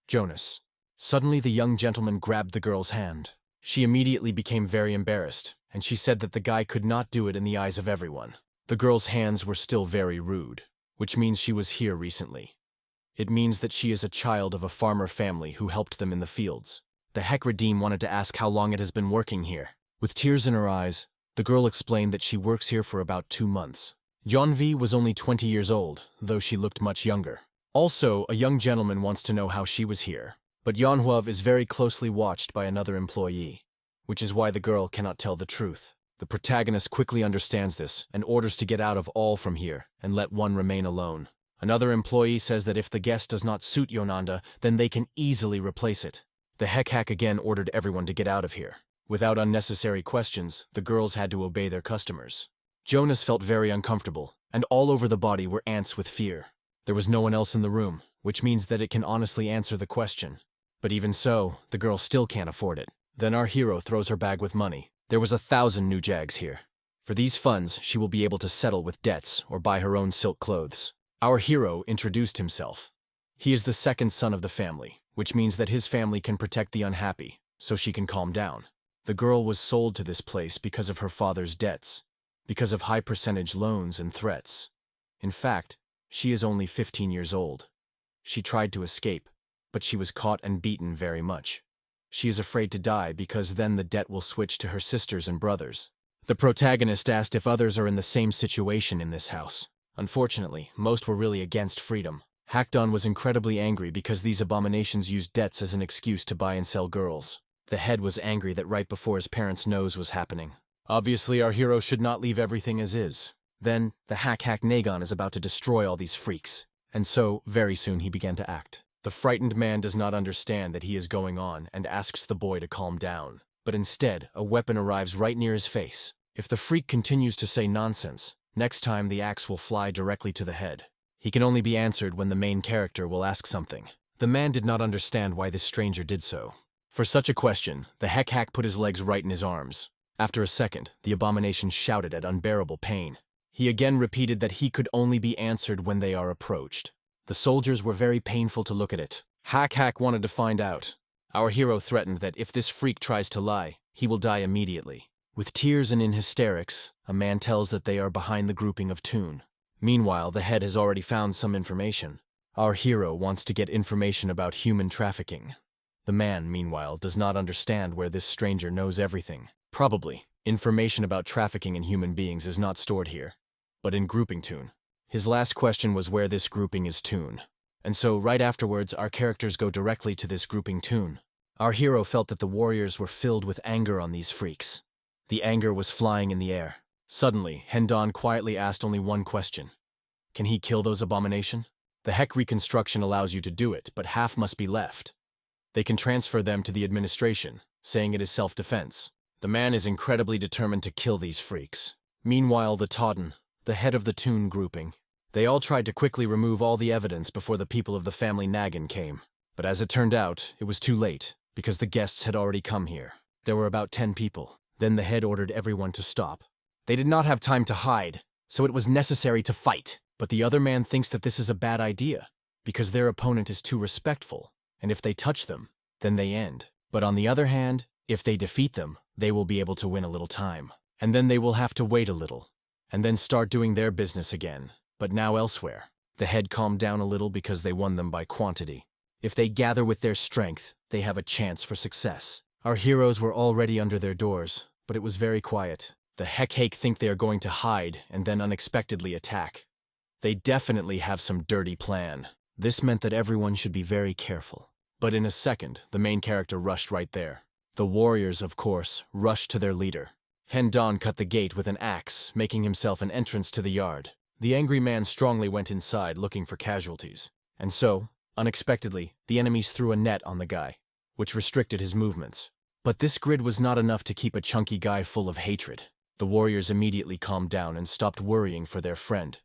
Jonas. Suddenly the young gentleman grabbed the girl's hand. She immediately became very embarrassed, and she said that the guy could not do it in the eyes of everyone. The girl's hands were still very rude, which means she was here recently. It means that she is a child of a farmer family who helped them in the fields. The Heckredeem wanted to ask how long it has been working here. With tears in her eyes, the girl explained that she works here for about 2 months. Yeonvi was only 20 years old, though she looked much younger. Also, a young gentleman wants to know how she was here. But Yeonhwa is very closely watched by another employee, which is why the girl cannot tell the truth. The protagonist quickly understands this and orders to get out of all from here and let one remain alone. Another employee says that if the guest does not suit Yonanda, then they can easily replace it. The hack again ordered everyone to get out of here. Without unnecessary questions, the girls had to obey their customers. Jonas felt very uncomfortable, and all over the body were ants with fear. There was no one else in the room, which means that it can honestly answer the question. But even so, the girl still can't afford it. Then our hero throws her bag with money. There was 1,000 new jags here. For these funds, she will be able to settle with debts or buy her own silk clothes. Our hero introduced himself. He is the second son of the family, which means that his family can protect the unhappy, so she can calm down. The girl was sold to this place because of her father's debts, because of high percentage loans and threats. In fact, she is only 15 years old. She tried to escape, but she was caught and beaten very much. She is afraid to die because then the debt will switch to her sisters and brothers. The protagonist asked if others are in the same situation in this house. Unfortunately, most were really against freedom. Hakdon was incredibly angry because these abominations used debts as an excuse to buy and sell girls. The head was angry that right before his parents' nose was happening. Obviously, our hero should not leave everything as is. Then, the Hack Nagon is about to destroy all these freaks. And so, very soon he began to act. The frightened man does not understand that he is going on and asks the boy to calm down. But instead, a weapon arrives right near his face. If the freak continues to say nonsense, next time the axe will fly directly to the head. He can only be answered when the main character will ask something. The man did not understand why this stranger did so. For such a question, the Hack put his legs right in his arms. After a second, the abomination shouted at unbearable pain. He again repeated that he could only be answered when they are approached. The soldiers were very painful to look at it. Hack wanted to find out. Our hero threatened that if this freak tries to lie, he will die immediately. With tears and in hysterics, a man tells that they are behind the grouping of Toon. Meanwhile, the head has already found some information. Our hero wants to get information about human trafficking. The man, meanwhile, does not understand where this stranger knows everything. Probably, information about trafficking in human beings is not stored here, but in grouping toon. His last question was where this grouping is toon. And so, right afterwards, our characters go directly to this grouping toon. Our hero felt that the warriors were filled with anger on these freaks. The anger was flying in the air. Suddenly, Hendon quietly asked only one question. Can he kill those abomination? The heck reconstruction allows you to do it, but half must be left. They can transfer them to the administration, saying it is self-defense. The man is incredibly determined to kill these freaks. Meanwhile, the Totten, the head of the toon grouping, they all tried to quickly remove all the evidence before the people of the family Nagin came. But as it turned out, it was too late, because the guests had already come here. There were about 10 people. Then the head ordered everyone to stop. They did not have time to hide, so it was necessary to fight. But the other man thinks that this is a bad idea, because their opponent is too respectful, and if they touch them, then they end. But on the other hand, if they defeat them, they will be able to win a little time. And then they will have to wait a little, and then start doing their business again, but now elsewhere. The head calmed down a little because they won them by quantity. If they gather with their strength, they have a chance for success. Our heroes were already under their doors, but it was very quiet. The heck think they are going to hide and then unexpectedly attack. They definitely have some dirty plan. This meant that everyone should be very careful. But in a second, the main character rushed right there. The warriors, of course, rushed to their leader. Hendon cut the gate with an axe, making himself an entrance to the yard. The angry man strongly went inside looking for casualties. And so, unexpectedly, the enemies threw a net on the guy, which restricted his movements. But this grid was not enough to keep a chunky guy full of hatred. The warriors immediately calmed down and stopped worrying for their friend,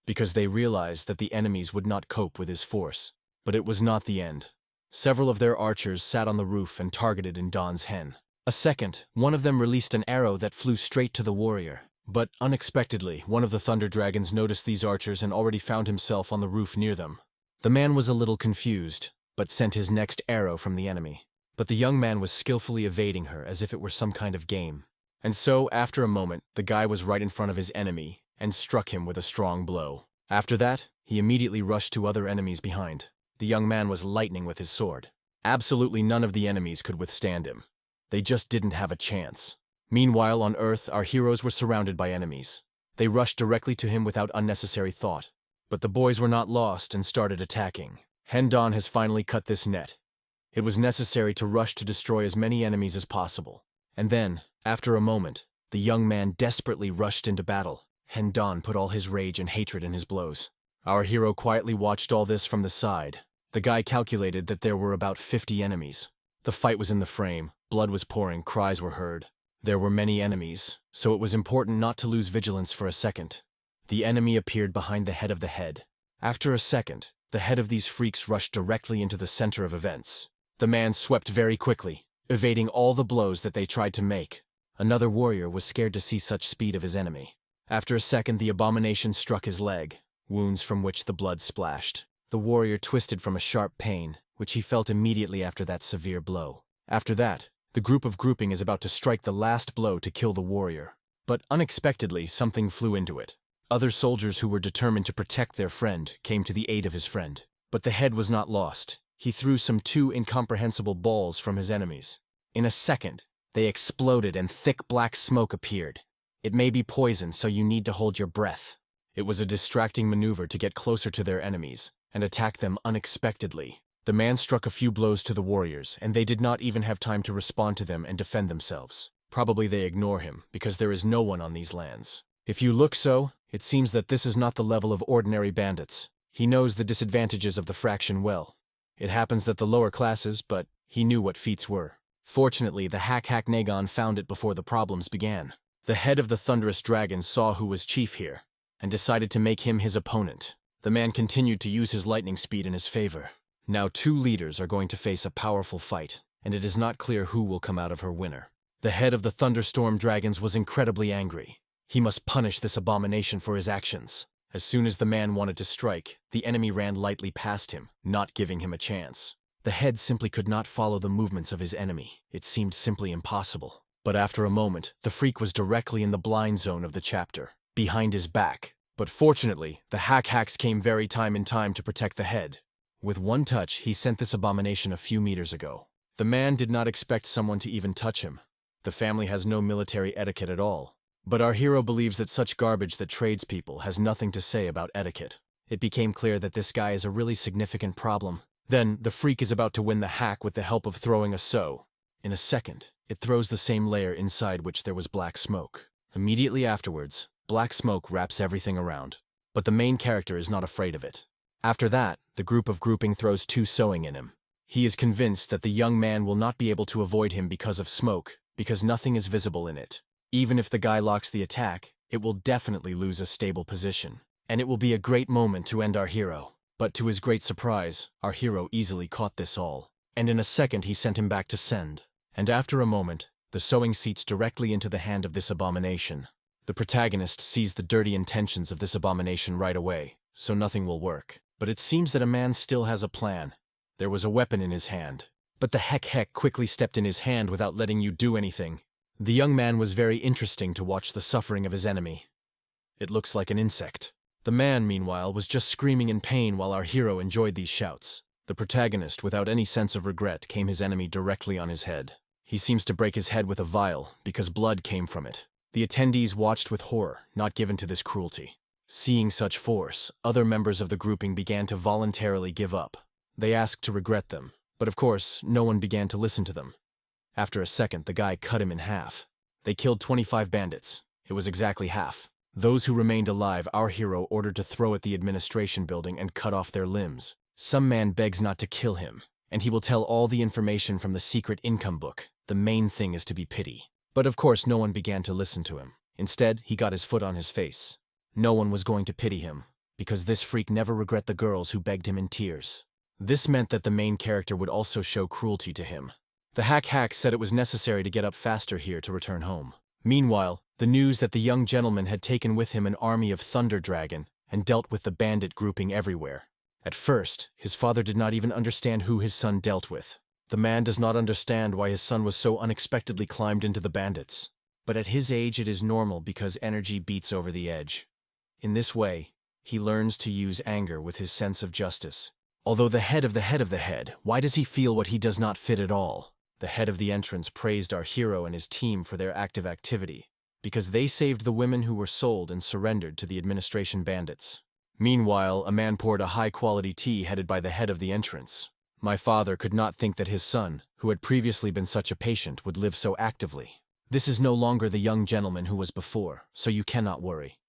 because they realized that the enemies would not cope with his force. But it was not the end. Several of their archers sat on the roof and targeted in Don's hen. A second, one of them released an arrow that flew straight to the warrior. But unexpectedly, one of the thunder dragons noticed these archers and already found himself on the roof near them. The man was a little confused, but sent his next arrow from the enemy. But the young man was skillfully evading her as if it were some kind of game. And so, after a moment, the guy was right in front of his enemy and struck him with a strong blow. After that, he immediately rushed to other enemies behind. The young man was lightning with his sword. Absolutely none of the enemies could withstand him. They just didn't have a chance. Meanwhile, on Earth, our heroes were surrounded by enemies. They rushed directly to him without unnecessary thought. But the boys were not lost and started attacking. Hendon has finally cut this net. It was necessary to rush to destroy as many enemies as possible. And then, after a moment, the young man desperately rushed into battle. Hendon put all his rage and hatred in his blows. Our hero quietly watched all this from the side. The guy calculated that there were about 50 enemies. The fight was in the frame, blood was pouring, cries were heard. There were many enemies, so it was important not to lose vigilance for a second. The enemy appeared behind the head of the head. After a second, the head of these freaks rushed directly into the center of events. The man swept very quickly, evading all the blows that they tried to make. Another warrior was scared to see such speed of his enemy. After a second, the abomination struck his leg, wounds from which the blood splashed. The warrior twisted from a sharp pain, which he felt immediately after that severe blow. After that, the group of grouping is about to strike the last blow to kill the warrior. But unexpectedly, something flew into it. Other soldiers who were determined to protect their friend came to the aid of his friend. But the head was not lost. He threw some 2 incomprehensible balls from his enemies. In a second, they exploded and thick black smoke appeared. It may be poison, so you need to hold your breath. It was a distracting maneuver to get closer to their enemies and attack them unexpectedly. The man struck a few blows to the warriors, and they did not even have time to respond to them and defend themselves. Probably they ignore him, because there is no one on these lands. If you look so, it seems that this is not the level of ordinary bandits. He knows the disadvantages of the fraction well. It happens that the lower classes, but he knew what feats were. Fortunately, the Hack Nagon found it before the problems began. The head of the thunderous dragon saw who was chief here, and decided to make him his opponent. The man continued to use his lightning speed in his favor. Now 2 leaders are going to face a powerful fight, and it is not clear who will come out of her winner. The head of the thunderstorm dragons was incredibly angry. He must punish this abomination for his actions. As soon as the man wanted to strike, the enemy ran lightly past him, not giving him a chance. The head simply could not follow the movements of his enemy. It seemed simply impossible. But after a moment, the freak was directly in the blind zone of the chapter, behind his back. But fortunately, the hacks came very in time to protect the head. With one touch, he sent this abomination a few meters ago. The man did not expect someone to even touch him. The family has no military etiquette at all. But our hero believes that such garbage that tradespeople has nothing to say about etiquette. It became clear that this guy is a really significant problem. Then, the freak is about to win the hack with the help of throwing a so. In a second, it throws the same layer inside which there was black smoke. Immediately afterwards, black smoke wraps everything around. But the main character is not afraid of it. After that, the grouping throws two sewing in him. He is convinced that the young man will not be able to avoid him because of smoke, because nothing is visible in it. Even if the guy locks the attack, it will definitely lose a stable position. And it will be a great moment to end our hero. But to his great surprise, our hero easily caught this all. And in a second he sent him back to send. And after a moment, the sewing seats directly into the hand of this abomination. The protagonist sees the dirty intentions of this abomination right away, so nothing will work. But it seems that a man still has a plan. There was a weapon in his hand. But the heck quickly stepped in his hand without letting you do anything. The young man was very interesting to watch the suffering of his enemy. It looks like an insect. The man, meanwhile, was just screaming in pain while our hero enjoyed these shouts. The protagonist, without any sense of regret, came his enemy directly on his head. He seems to break his head with a vial, because blood came from it. The attendees watched with horror, not given to this cruelty. Seeing such force, other members of the grouping began to voluntarily give up. They asked to regret them, but of course, no one began to listen to them. After a second, the guy cut him in half. They killed 25 bandits. It was exactly half. Those who remained alive, our hero ordered to throw at the administration building and cut off their limbs. Some man begs not to kill him, and he will tell all the information from the secret income book. The main thing is to be pity. But of course, no one began to listen to him. Instead, he got his foot on his face. No one was going to pity him, because this freak never regret the girls who begged him in tears. This meant that the main character would also show cruelty to him. The hack said it was necessary to get up faster here to return home. Meanwhile, the news that the young gentleman had taken with him an army of Thunder Dragon and dealt with the bandit grouping everywhere. At first, his father did not even understand who his son dealt with. The man does not understand why his son was so unexpectedly climbed into the bandits. But at his age it is normal because energy beats over the edge. In this way, he learns to use anger with his sense of justice. Although the head of the head, why does he feel what he does not fit at all? The head of the entrance praised our hero and his team for their active activity, because they saved the women who were sold and surrendered to the administration bandits. Meanwhile, a man poured a high-quality tea headed by the head of the entrance. My father could not think that his son, who had previously been such a patient, would live so actively. This is no longer the young gentleman who was before, so you cannot worry.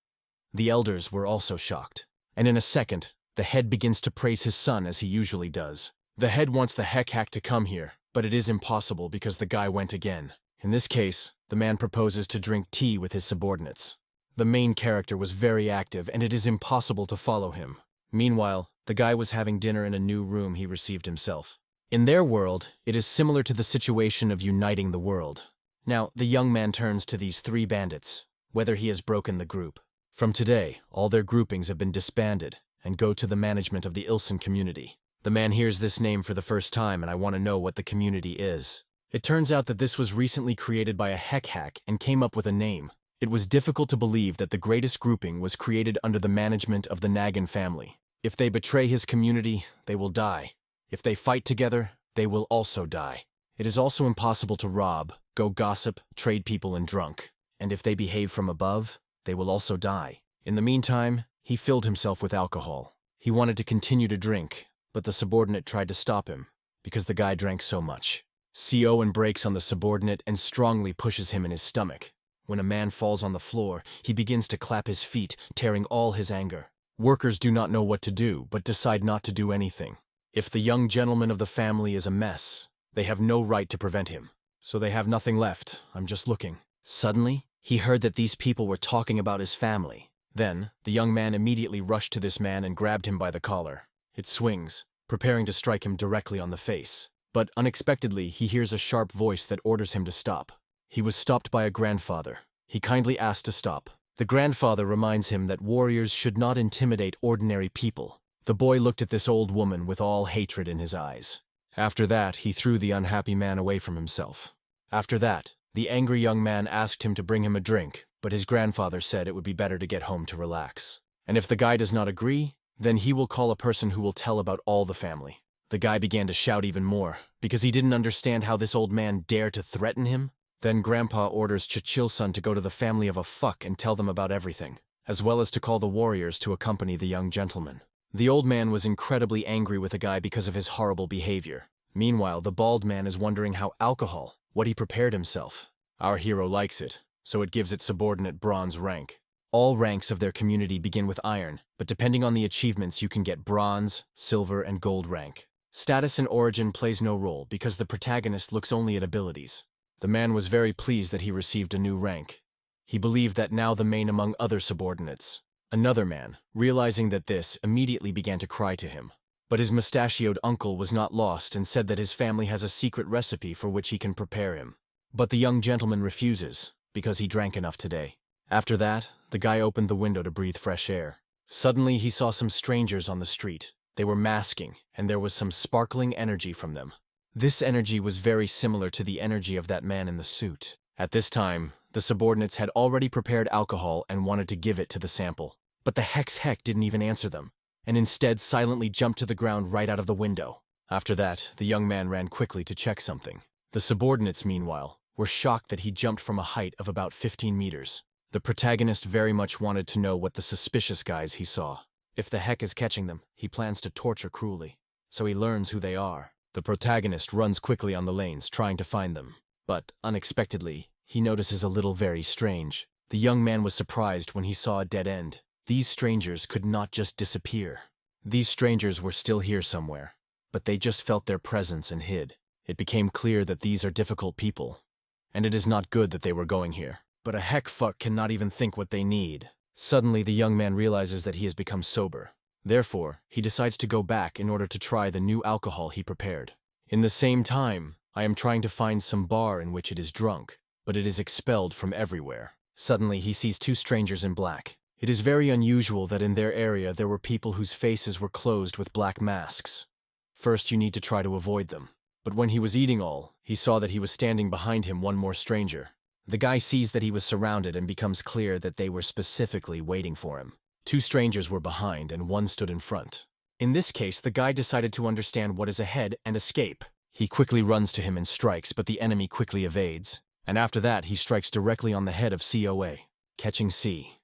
The elders were also shocked, and in a second, the head begins to praise his son as he usually does. The head wants the hack to come here, but it is impossible because the guy went again. In this case, the man proposes to drink tea with his subordinates. The main character was very active, and it is impossible to follow him. Meanwhile, the guy was having dinner in a new room he received himself. In their world, it is similar to the situation of uniting the world. Now, the young man turns to these three bandits, whether he has broken the group. From today, all their groupings have been disbanded and go to the management of the Ilsen community. The man hears this name for the first time, and I want to know what the community is. It turns out that this was recently created by a hack and came up with a name. It was difficult to believe that the greatest grouping was created under the management of the Nagan family. If they betray his community, they will die. If they fight together, they will also die. It is also impossible to rob, go gossip, trade people and drunk. And if they behave from above, they will also die. In the meantime, he filled himself with alcohol. He wanted to continue to drink, but the subordinate tried to stop him, because the guy drank so much. CO breaks on the subordinate and strongly pushes him in his stomach. When a man falls on the floor, he begins to clap his feet, tearing all his anger. Workers do not know what to do, but decide not to do anything. If the young gentleman of the family is a mess, they have no right to prevent him. So they have nothing left. I'm just looking. Suddenly, he heard that these people were talking about his family. Then, the young man immediately rushed to this man and grabbed him by the collar. It swings, preparing to strike him directly on the face. But unexpectedly, he hears a sharp voice that orders him to stop. He was stopped by a grandfather. He kindly asked to stop. The grandfather reminds him that warriors should not intimidate ordinary people. The boy looked at this old woman with all hatred in his eyes. After that, he threw the unhappy man away from himself. After that, the angry young man asked him to bring him a drink, but his grandfather said it would be better to get home to relax. And if the guy does not agree, then he will call a person who will tell about all the family. The guy began to shout even more, because he didn't understand how this old man dared to threaten him. Then Grandpa orders Chichil-san to go to the family of a fuck and tell them about everything, as well as to call the warriors to accompany the young gentleman. The old man was incredibly angry with the guy because of his horrible behavior. Meanwhile, the bald man is wondering how alcohol, what he prepared himself. Our hero likes it, so it gives it subordinate bronze rank. All ranks of their community begin with iron, but depending on the achievements you can get bronze, silver, and gold rank. Status and origin plays no role because the protagonist looks only at abilities. The man was very pleased that he received a new rank. He believed that now the main among other subordinates. Another man, realizing that this, immediately began to cry to him. But his mustachioed uncle was not lost and said that his family has a secret recipe for which he can prepare him. But the young gentleman refuses, because he drank enough today. After that, the guy opened the window to breathe fresh air. Suddenly he saw some strangers on the street. They were masking, and there was some sparkling energy from them. This energy was very similar to the energy of that man in the suit. At this time, the subordinates had already prepared alcohol and wanted to give it to the sample. But the heck didn't even answer them, and instead silently jumped to the ground right out of the window. After that, the young man ran quickly to check something. The subordinates, meanwhile, were shocked that he jumped from a height of about 15 meters. The protagonist very much wanted to know what the suspicious guys he saw. If the heck is catching them, he plans to torture cruelly, so he learns who they are. The protagonist runs quickly on the lanes trying to find them. But, unexpectedly, he notices a little very strange. The young man was surprised when he saw a dead end. These strangers could not just disappear. These strangers were still here somewhere, but they just felt their presence and hid. It became clear that these are difficult people, and it is not good that they were going here. But a heck fuck cannot even think what they need. Suddenly, the young man realizes that he has become sober. Therefore, he decides to go back in order to try the new alcohol he prepared. In the same time, I am trying to find some bar in which it is drunk, but it is expelled from everywhere. Suddenly, he sees two strangers in black. It is very unusual that in their area there were people whose faces were closed with black masks. First, you need to try to avoid them. But when he was eating all, he saw that he was standing behind him one more stranger. The guy sees that he was surrounded and becomes clear that they were specifically waiting for him. Two strangers were behind and one stood in front. In this case, the guy decided to understand what is ahead and escape. He quickly runs to him and strikes, but the enemy quickly evades. And after that, he strikes directly on the head of COA, catching C.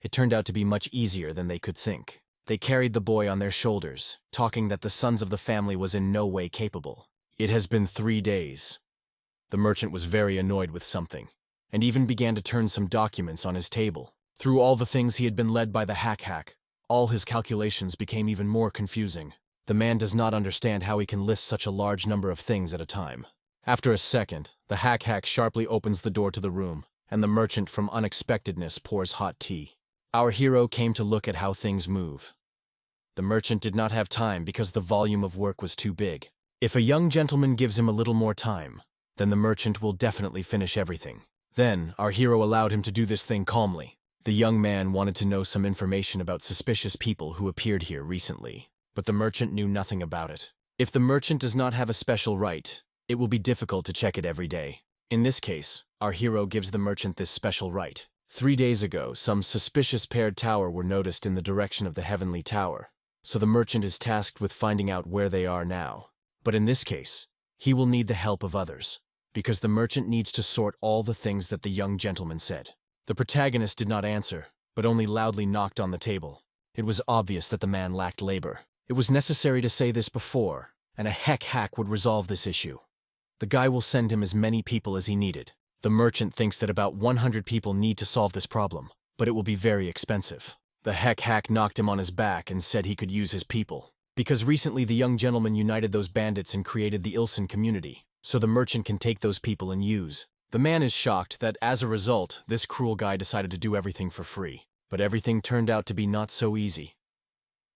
It turned out to be much easier than they could think. They carried the boy on their shoulders, talking that the sons of the family was in no way capable. It has been 3 days. The merchant was very annoyed with something, and even began to turn some documents on his table. Through all the things he had been led by the hack, all his calculations became even more confusing. The man does not understand how he can list such a large number of things at a time. After a second, the hack sharply opens the door to the room, and the merchant from unexpectedness pours hot tea. Our hero came to look at how things move. The merchant did not have time because the volume of work was too big. If a young gentleman gives him a little more time, then the merchant will definitely finish everything. Then, our hero allowed him to do this thing calmly. The young man wanted to know some information about suspicious people who appeared here recently, but the merchant knew nothing about it. If the merchant does not have a special right, it will be difficult to check it every day. In this case, our hero gives the merchant this special right. 3 days ago, some suspicious paired tower were noticed in the direction of the Heavenly Tower, so the merchant is tasked with finding out where they are now. But in this case, he will need the help of others, because the merchant needs to sort all the things that the young gentleman said. The protagonist did not answer, but only loudly knocked on the table. It was obvious that the man lacked labor. It was necessary to say this before, and a hack would resolve this issue. The guy will send him as many people as he needed. The merchant thinks that about 100 people need to solve this problem, but it will be very expensive. The hack knocked him on his back and said he could use his people, because recently the young gentleman united those bandits and created the Ilsen community, so the merchant can take those people and use. The man is shocked that, as a result, this cruel guy decided to do everything for free. But everything turned out to be not so easy.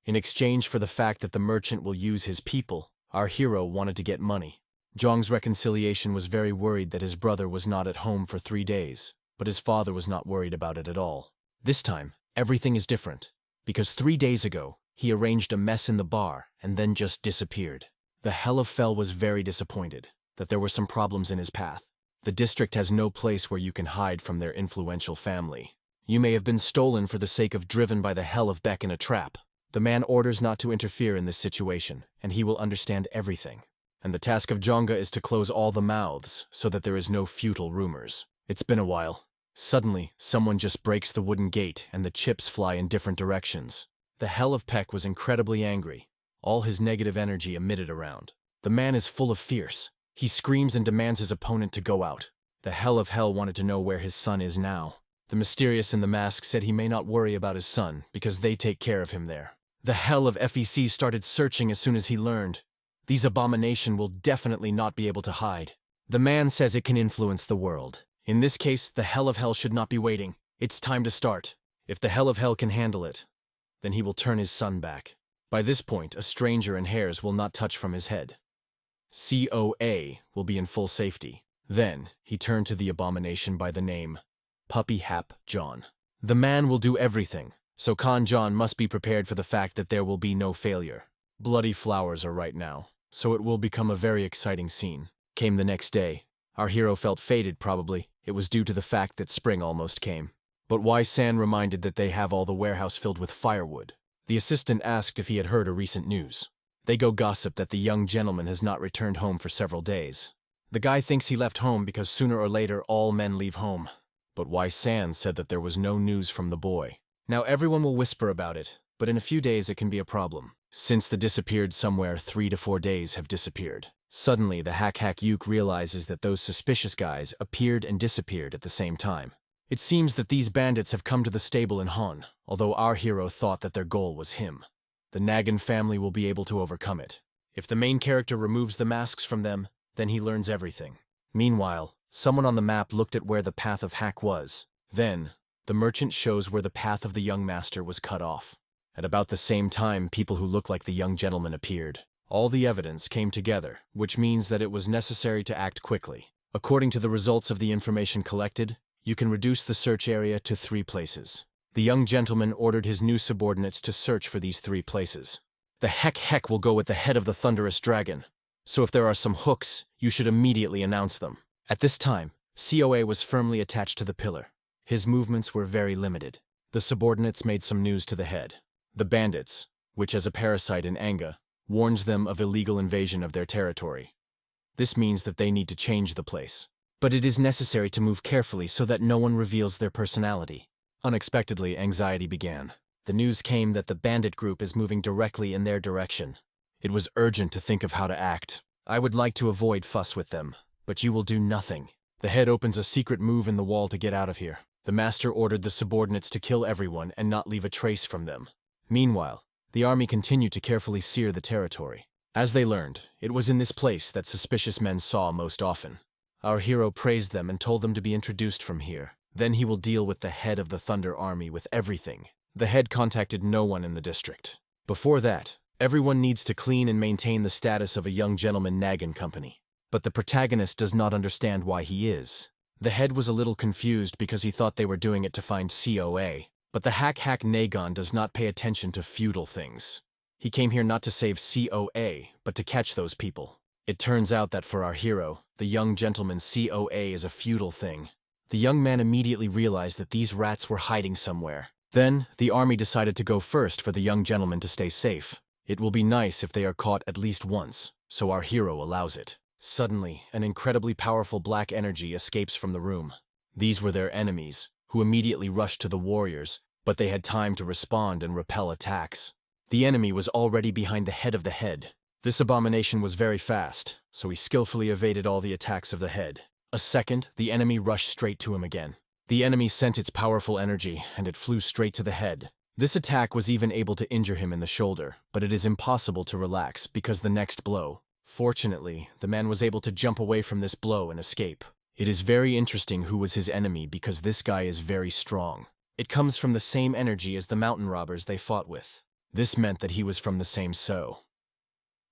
In exchange for the fact that the merchant will use his people, our hero wanted to get money. Zhong's reconciliation was very worried that his brother was not at home for 3 days, but his father was not worried about it at all. This time, everything is different, because 3 days ago, he arranged a mess in the bar and then just disappeared. The Hell of Fell was very disappointed that there were some problems in his path. The district has no place where you can hide from their influential family. You may have been stolen for the sake of driven by the Hell of Beck in a trap. The man orders not to interfere in this situation, and he will understand everything. And the task of Jonga is to close all the mouths so that there is no futile rumors. It's been a while. Suddenly, someone just breaks the wooden gate and the chips fly in different directions. The Hell of Peck was incredibly angry, all his negative energy emitted around. The man is full of fierce. He screams and demands his opponent to go out. The Hell of Hell wanted to know where his son is now. The mysterious in the mask said he may not worry about his son because they take care of him there. The Hell of FEC started searching as soon as he learned. These abomination will definitely not be able to hide. The man says it can influence the world. In this case, the Hell of Hell should not be waiting. It's time to start. If the Hell of Hell can handle it, then he will turn his son back. By this point, a stranger and hairs will not touch from his head. COA will be in full safety. Then, he turned to the abomination by the name Puppy Hap John. The man will do everything, so Khan John must be prepared for the fact that there will be no failure. Bloody flowers are right now, so it will become a very exciting scene. Came the next day. Our hero felt faded probably. It was due to the fact that spring almost came. But Wai-san reminded that they have all the warehouse filled with firewood. The assistant asked if he had heard a recent news. They go gossip that the young gentleman has not returned home for several days. The guy thinks he left home because sooner or later all men leave home. But Wai-san said that there was no news from the boy. Now everyone will whisper about it, but in a few days it can be a problem. Since the disappeared somewhere 3 to 4 days have disappeared. Suddenly the Hack Yuk realizes that those suspicious guys appeared and disappeared at the same time. It seems that these bandits have come to the stable in Han, although our hero thought that their goal was him. The Nagin family will be able to overcome it. If the main character removes the masks from them, then he learns everything. Meanwhile, someone on the map looked at where the path of Hack was. Then, the merchant shows where the path of the young master was cut off. At about the same time, people who look like the young gentleman appeared. All the evidence came together, which means that it was necessary to act quickly. According to the results of the information collected, you can reduce the search area to 3 places. The young gentleman ordered his new subordinates to search for these 3 places. The heck will go at the head of the thunderous dragon. So if there are some hooks, you should immediately announce them. At this time, COA was firmly attached to the pillar. His movements were very limited. The subordinates made some news to the head. The bandits, which as a parasite in Anga, warns them of illegal invasion of their territory. This means that they need to change the place. But it is necessary to move carefully so that no one reveals their personality. Unexpectedly, anxiety began. The news came that the bandit group is moving directly in their direction. It was urgent to think of how to act. I would like to avoid fuss with them, but you will do nothing. The head opens a secret move in the wall to get out of here. The master ordered the subordinates to kill everyone and not leave a trace from them. Meanwhile, the army continued to carefully sear the territory. As they learned, it was in this place that suspicious men saw most often. Our hero praised them and told them to be introduced from here. Then he will deal with the head of the Thunder Army with everything. The head contacted no one in the district. Before that, everyone needs to clean and maintain the status of a young gentleman Nagin company. But the protagonist does not understand why he is. The head was a little confused because he thought they were doing it to find COA. But the Hack Nagon does not pay attention to feudal things. He came here not to save COA, but to catch those people. It turns out that for our hero, the young gentleman COA is a feudal thing. The young man immediately realized that these rats were hiding somewhere. Then, the army decided to go first for the young gentleman to stay safe. It will be nice if they are caught at least once, so our hero allows it. Suddenly, an incredibly powerful black energy escapes from the room. These were their enemies, who immediately rushed to the warriors, but they had time to respond and repel attacks. The enemy was already behind the head of the head. This abomination was very fast, so he skillfully evaded all the attacks of the head. A second, the enemy rushed straight to him again. The enemy sent its powerful energy, and it flew straight to the head. This attack was even able to injure him in the shoulder, but it is impossible to relax because the next blow. Fortunately, the man was able to jump away from this blow and escape. It is very interesting who was his enemy because this guy is very strong. It comes from the same energy as the mountain robbers they fought with. This meant that he was from the same So.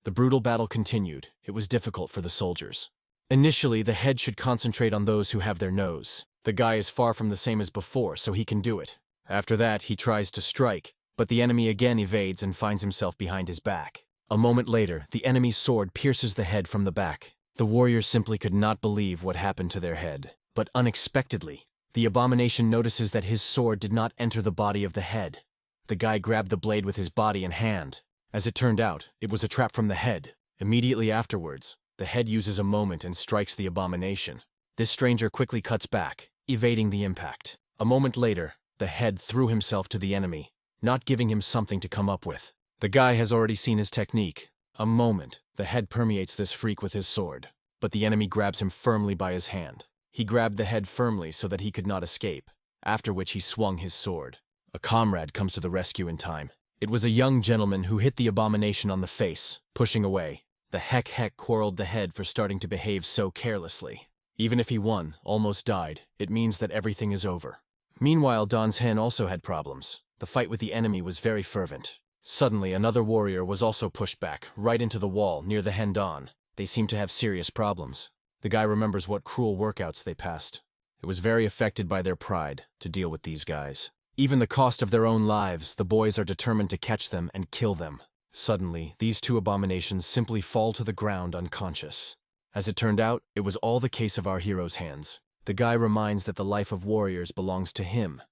The brutal battle continued. It was difficult for the soldiers. Initially, the head should concentrate on those who have their nose. The guy is far from the same as before, so he can do it. After that, he tries to strike, but the enemy again evades and finds himself behind his back. A moment later, the enemy's sword pierces the head from the back. The warriors simply could not believe what happened to their head. But unexpectedly, the abomination notices that his sword did not enter the body of the head. The guy grabbed the blade with his body and hand. As it turned out, it was a trap from the head. Immediately afterwards, the head uses a moment and strikes the abomination. This stranger quickly cuts back, evading the impact. A moment later, the head threw himself to the enemy, not giving him something to come up with. The guy has already seen his technique. A moment, the head permeates this freak with his sword, but the enemy grabs him firmly by his hand. He grabbed the head firmly so that he could not escape, after which he swung his sword. A comrade comes to the rescue in time. It was a young gentleman who hit the abomination on the face, pushing away. The heck quarreled the head for starting to behave so carelessly. Even if he won, almost died, it means that everything is over. Meanwhile, Don's hen also had problems. The fight with the enemy was very fervent. Suddenly, another warrior was also pushed back, right into the wall, near the hen Don. They seem to have serious problems. The guy remembers what cruel workouts they passed. It was very affected by their pride to deal with these guys. Even the cost of their own lives, the boys are determined to catch them and kill them. Suddenly, these two abominations simply fall to the ground unconscious. As it turned out, it was all the case of our hero's hands. The guy reminds that the life of warriors belongs to him,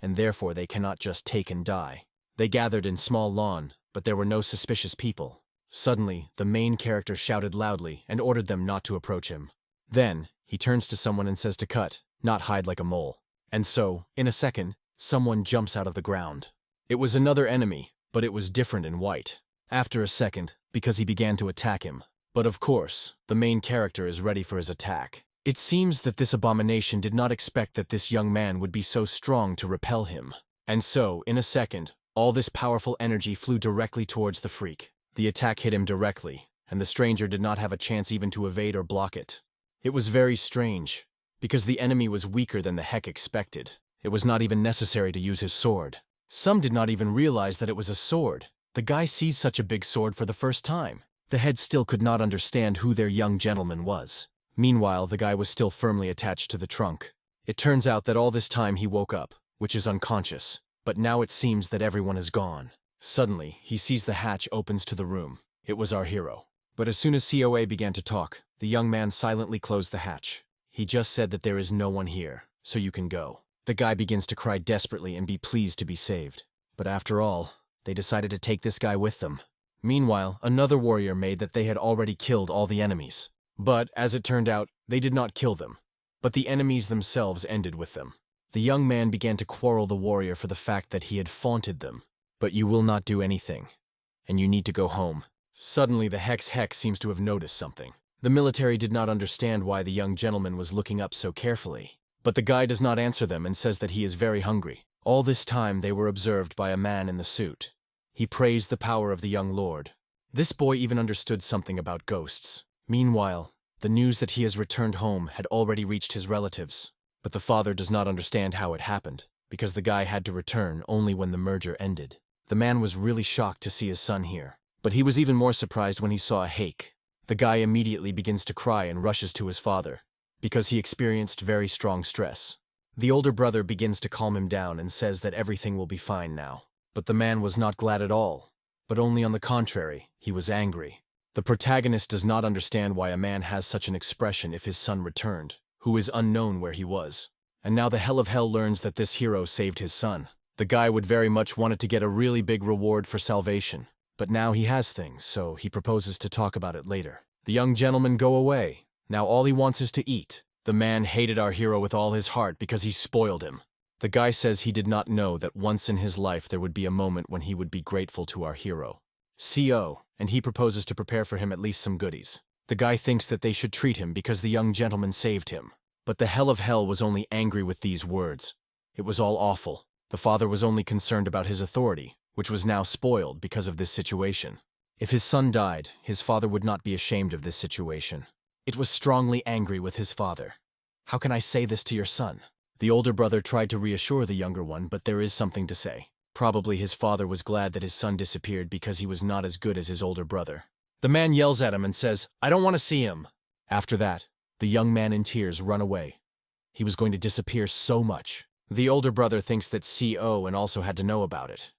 and therefore they cannot just take and die. They gathered in small lawn, but there were no suspicious people. Suddenly, the main character shouted loudly and ordered them not to approach him. Then, he turns to someone and says to cut, not hide like a mole. And so, in a second, someone jumps out of the ground. It was another enemy, but it was different in white. After a second, because he began to attack him. But of course, the main character is ready for his attack. It seems that this abomination did not expect that this young man would be so strong to repel him. And so, in a second, all this powerful energy flew directly towards the freak. The attack hit him directly, and the stranger did not have a chance even to evade or block it. It was very strange, because the enemy was weaker than the heck expected. It was not even necessary to use his sword. Some did not even realize that it was a sword. The guy sees such a big sword for the first time. The head still could not understand who their young gentleman was. Meanwhile, the guy was still firmly attached to the trunk. It turns out that all this time he woke up, which is unconscious, but now it seems that everyone is gone. Suddenly, he sees the hatch opens to the room. It was our hero. But as soon as COA began to talk, the young man silently closed the hatch. He just said that there is no one here, so you can go. The guy begins to cry desperately and be pleased to be saved. But after all, they decided to take this guy with them. Meanwhile, another warrior made that they had already killed all the enemies. But, as it turned out, they did not kill them. But the enemies themselves ended with them. The young man began to quarrel the warrior for the fact that he had faunted them. But you will not do anything, and you need to go home. Suddenly the Hex seems to have noticed something. The military did not understand why the young gentleman was looking up so carefully. But the guy does not answer them and says that he is very hungry. All this time they were observed by a man in the suit. He praised the power of the young lord. This boy even understood something about ghosts. Meanwhile, the news that he has returned home had already reached his relatives. But the father does not understand how it happened, because the guy had to return only when the merger ended. The man was really shocked to see his son here, but he was even more surprised when he saw a hake. The guy immediately begins to cry and rushes to his father, because he experienced very strong stress. The older brother begins to calm him down and says that everything will be fine now. But the man was not glad at all, but only on the contrary, he was angry. The protagonist does not understand why a man has such an expression if his son returned, who is unknown where he was. And now the Hell of Hell learns that this hero saved his son. The guy would very much wanted to get a really big reward for salvation, but now he has things, so he proposes to talk about it later. The young gentleman go away. Now all he wants is to eat. The man hated our hero with all his heart because he spoiled him. The guy says he did not know that once in his life there would be a moment when he would be grateful to our hero. And he proposes to prepare for him at least some goodies. The guy thinks that they should treat him because the young gentleman saved him. But the Hell of Hell was only angry with these words. It was all awful. The father was only concerned about his authority, which was now spoiled because of this situation. If his son died, his father would not be ashamed of this situation. It was strongly angry with his father. How can I say this to your son? The older brother tried to reassure the younger one, but there is something to say. Probably his father was glad that his son disappeared because he was not as good as his older brother. The man yells at him and says, "I don't want to see him." After that, the young man in tears run away. He was going to disappear so much. The older brother thinks that CO and also had to know about it.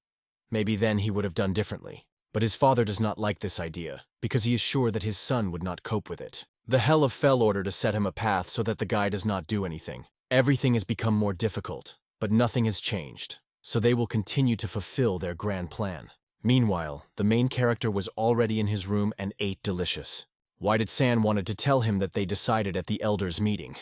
Maybe then he would have done differently. But his father does not like this idea, because he is sure that his son would not cope with it. The Hell of Fell order to set him a path so that the guy does not do anything. Everything has become more difficult, but nothing has changed. so they will continue to fulfill their grand plan. Meanwhile, the main character was already in his room and ate delicious. Why did San wanted to tell him that they decided at the elders' meeting?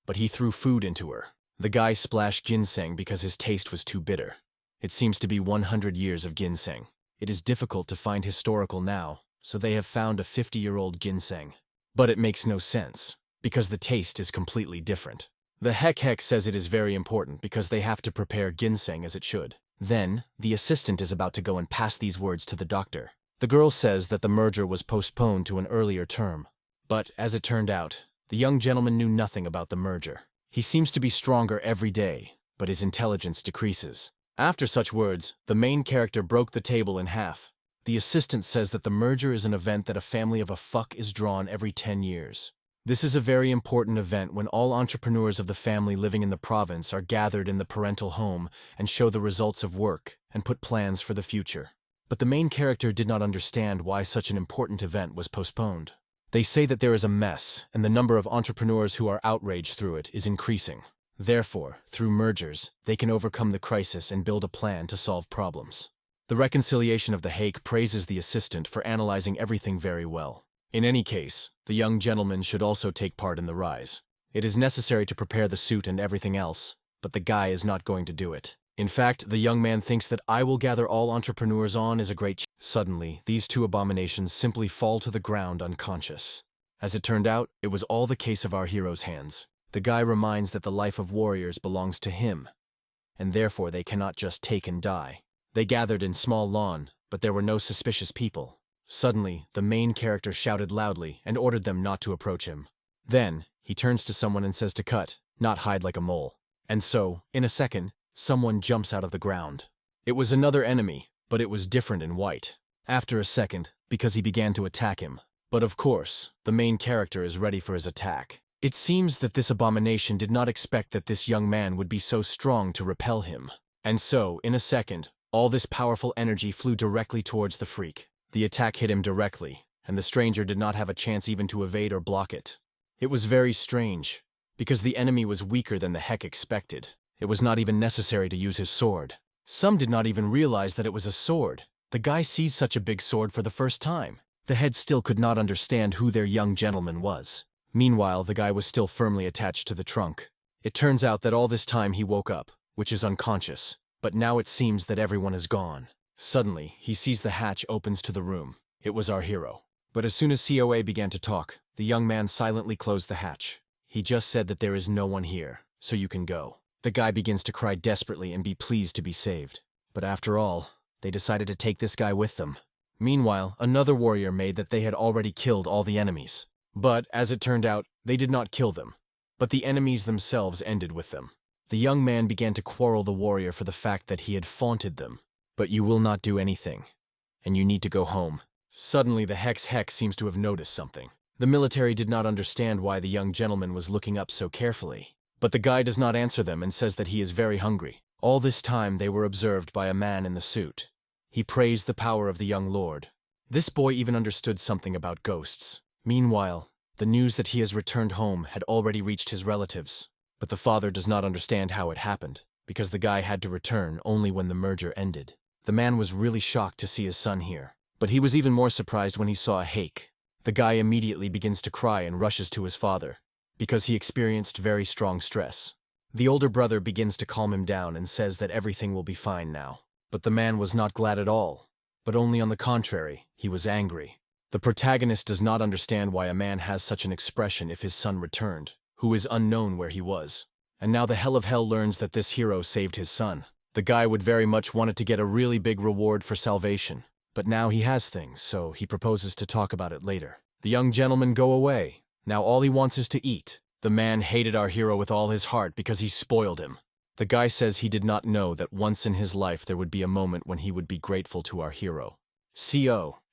But he threw food into her. The guy splashed ginseng because his taste was too bitter. It seems to be 100 years of ginseng. It is difficult to find historical now, so they have found a 50-year-old ginseng. But it makes no sense, because the taste is completely different. The heck says it is very important because they have to prepare ginseng as it should. Then, the assistant is about to go and pass these words to the doctor. The girl says that the merger was postponed to an earlier term. But, as it turned out, the young gentleman knew nothing about the merger. He seems to be stronger every day, but his intelligence decreases. After such words, the main character broke the table in half. The assistant says that the merger is an event that a family of a fuck is drawn every 10 years. This is a very important event when all entrepreneurs of the family living in the province are gathered in the parental home and show the results of work and put plans for the future. But the main character did not understand why such an important event was postponed. They say that there is a mess, and the number of entrepreneurs who are outraged through it is increasing. Therefore, through mergers, they can overcome the crisis and build a plan to solve problems. The reconciliation of the Hake praises the assistant for analyzing everything very well. In any case, the young gentleman should also take part in the rise. It is necessary to prepare the suit and everything else, but the guy is not going to do it. In fact, the young man thinks that I will gather all entrepreneurs on is a great Suddenly, these two abominations simply fall to the ground unconscious. As it turned out, it was all the case of our hero's hands. The guy reminds that the life of warriors belongs to him, and therefore they cannot just take and die. They gathered in small lawn, but there were no suspicious people. Suddenly, the main character shouted loudly and ordered them not to approach him. Then, he turns to someone and says to cut, not hide like a mole. And so, in a second, someone jumps out of the ground. It was another enemy, but it was different in white. After a second, because he began to attack him. But of course, the main character is ready for his attack. It seems that this abomination did not expect that this young man would be so strong to repel him. And so, in a second, all this powerful energy flew directly towards the freak. The attack hit him directly, and the stranger did not have a chance even to evade or block it. It was very strange, because the enemy was weaker than the heck expected. It was not even necessary to use his sword. Some did not even realize that it was a sword. The guy sees such a big sword for the first time. The head still could not understand who their young gentleman was. Meanwhile, the guy was still firmly attached to the trunk. It turns out that all this time he woke up, which is unconscious. But now it seems that everyone is gone. Suddenly, he sees the hatch opens to the room. It was our hero. But as soon as COA began to talk, the young man silently closed the hatch. He just said that there is no one here, so you can go. The guy begins to cry desperately and be pleased to be saved. But after all, they decided to take this guy with them. Meanwhile, another warrior made that they had already killed all the enemies. But, as it turned out, they did not kill them. But the enemies themselves ended with them. The young man began to quarrel the warrior for the fact that he had faunted them. But you will not do anything, and you need to go home. Suddenly the Hex seems to have noticed something. The military did not understand why the young gentleman was looking up so carefully. But the guy does not answer them and says that he is very hungry. All this time they were observed by a man in the suit. He praised the power of the young lord. This boy even understood something about ghosts. Meanwhile, the news that he has returned home had already reached his relatives. But the father does not understand how it happened, because the guy had to return only when the merger ended. The man was really shocked to see his son here. But he was even more surprised when he saw a Hake. The guy immediately begins to cry and rushes to his father, because he experienced very strong stress. The older brother begins to calm him down and says that everything will be fine now. But the man was not glad at all, but only on the contrary, he was angry. The protagonist does not understand why a man has such an expression if his son returned, who is unknown where he was. And now the Hell of Hell learns that this hero saved his son. The guy would very much wanted to get a really big reward for salvation. But now he has things, so he proposes to talk about it later. The young gentleman go away. Now all he wants is to eat. The man hated our hero with all his heart because he spoiled him. The guy says he did not know that once in his life there would be a moment when he would be grateful to our hero.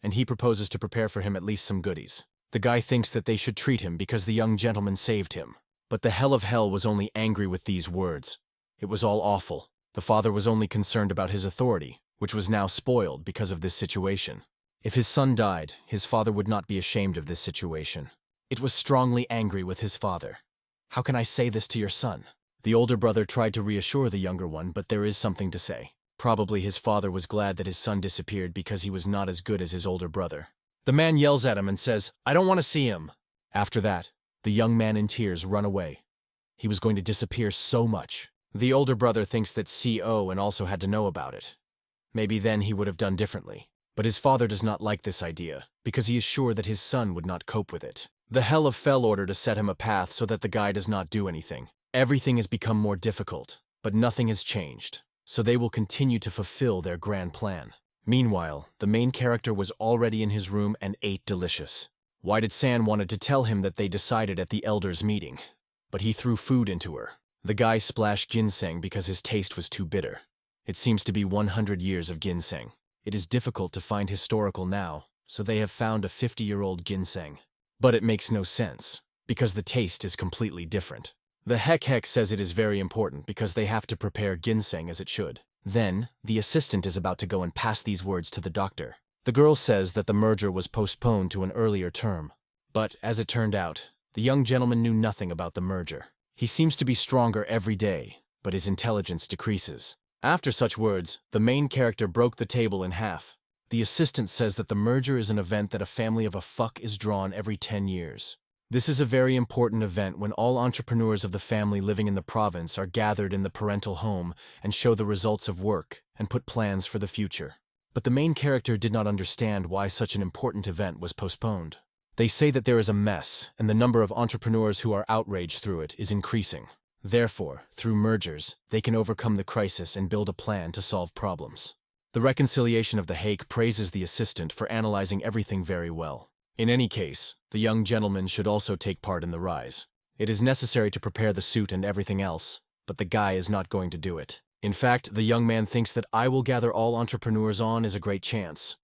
And he proposes to prepare for him at least some goodies. The guy thinks that they should treat him because the young gentleman saved him. But the Hell of Hell was only angry with these words. It was all awful. The father was only concerned about his authority, which was now spoiled because of this situation. If his son died, his father would not be ashamed of this situation. It was strongly angry with his father. How can I say this to your son? The older brother tried to reassure the younger one, but there is something to say. Probably his father was glad that his son disappeared because he was not as good as his older brother. The man yells at him and says, "I don't want to see him." After that, the young man in tears run away. He was going to disappear so much. The older brother thinks that CO and also had to know about it. Maybe then he would have done differently. But his father does not like this idea, because he is sure that his son would not cope with it. The Hell of Fell order to set him a path so that the guy does not do anything. Everything has become more difficult, but nothing has changed, so they will continue to fulfill their grand plan. Meanwhile, the main character was already in his room and ate delicious. Why did San wanted to tell him that they decided at the elders' meeting? But he threw food into her. The guy splashed ginseng because his taste was too bitter. It seems to be 100 years of ginseng. It is difficult to find historical now, so they have found a 50-year-old ginseng. But it makes no sense, because the taste is completely different. The Heck says it is very important because they have to prepare ginseng as it should. Then, the assistant is about to go and pass these words to the doctor. The girl says that the merger was postponed to an earlier term. But, as it turned out, the young gentleman knew nothing about the merger. He seems to be stronger every day, but his intelligence decreases. After such words, the main character broke the table in half. The assistant says that the merger is an event that a family of a fuck is drawn every 10 years. This is a very important event when all entrepreneurs of the family living in the province are gathered in the parental home and show the results of work and put plans for the future. But the main character did not understand why such an important event was postponed. They say that there is a mess, and the number of entrepreneurs who are outraged through it is increasing. Therefore, through mergers, they can overcome the crisis and build a plan to solve problems. The reconciliation of the Hake praises the assistant for analyzing everything very well. In any case, the young gentleman should also take part in the rise. It is necessary to prepare the suit and everything else, but the guy is not going to do it. In fact, the young man thinks that I will gather all entrepreneurs on is a great chance.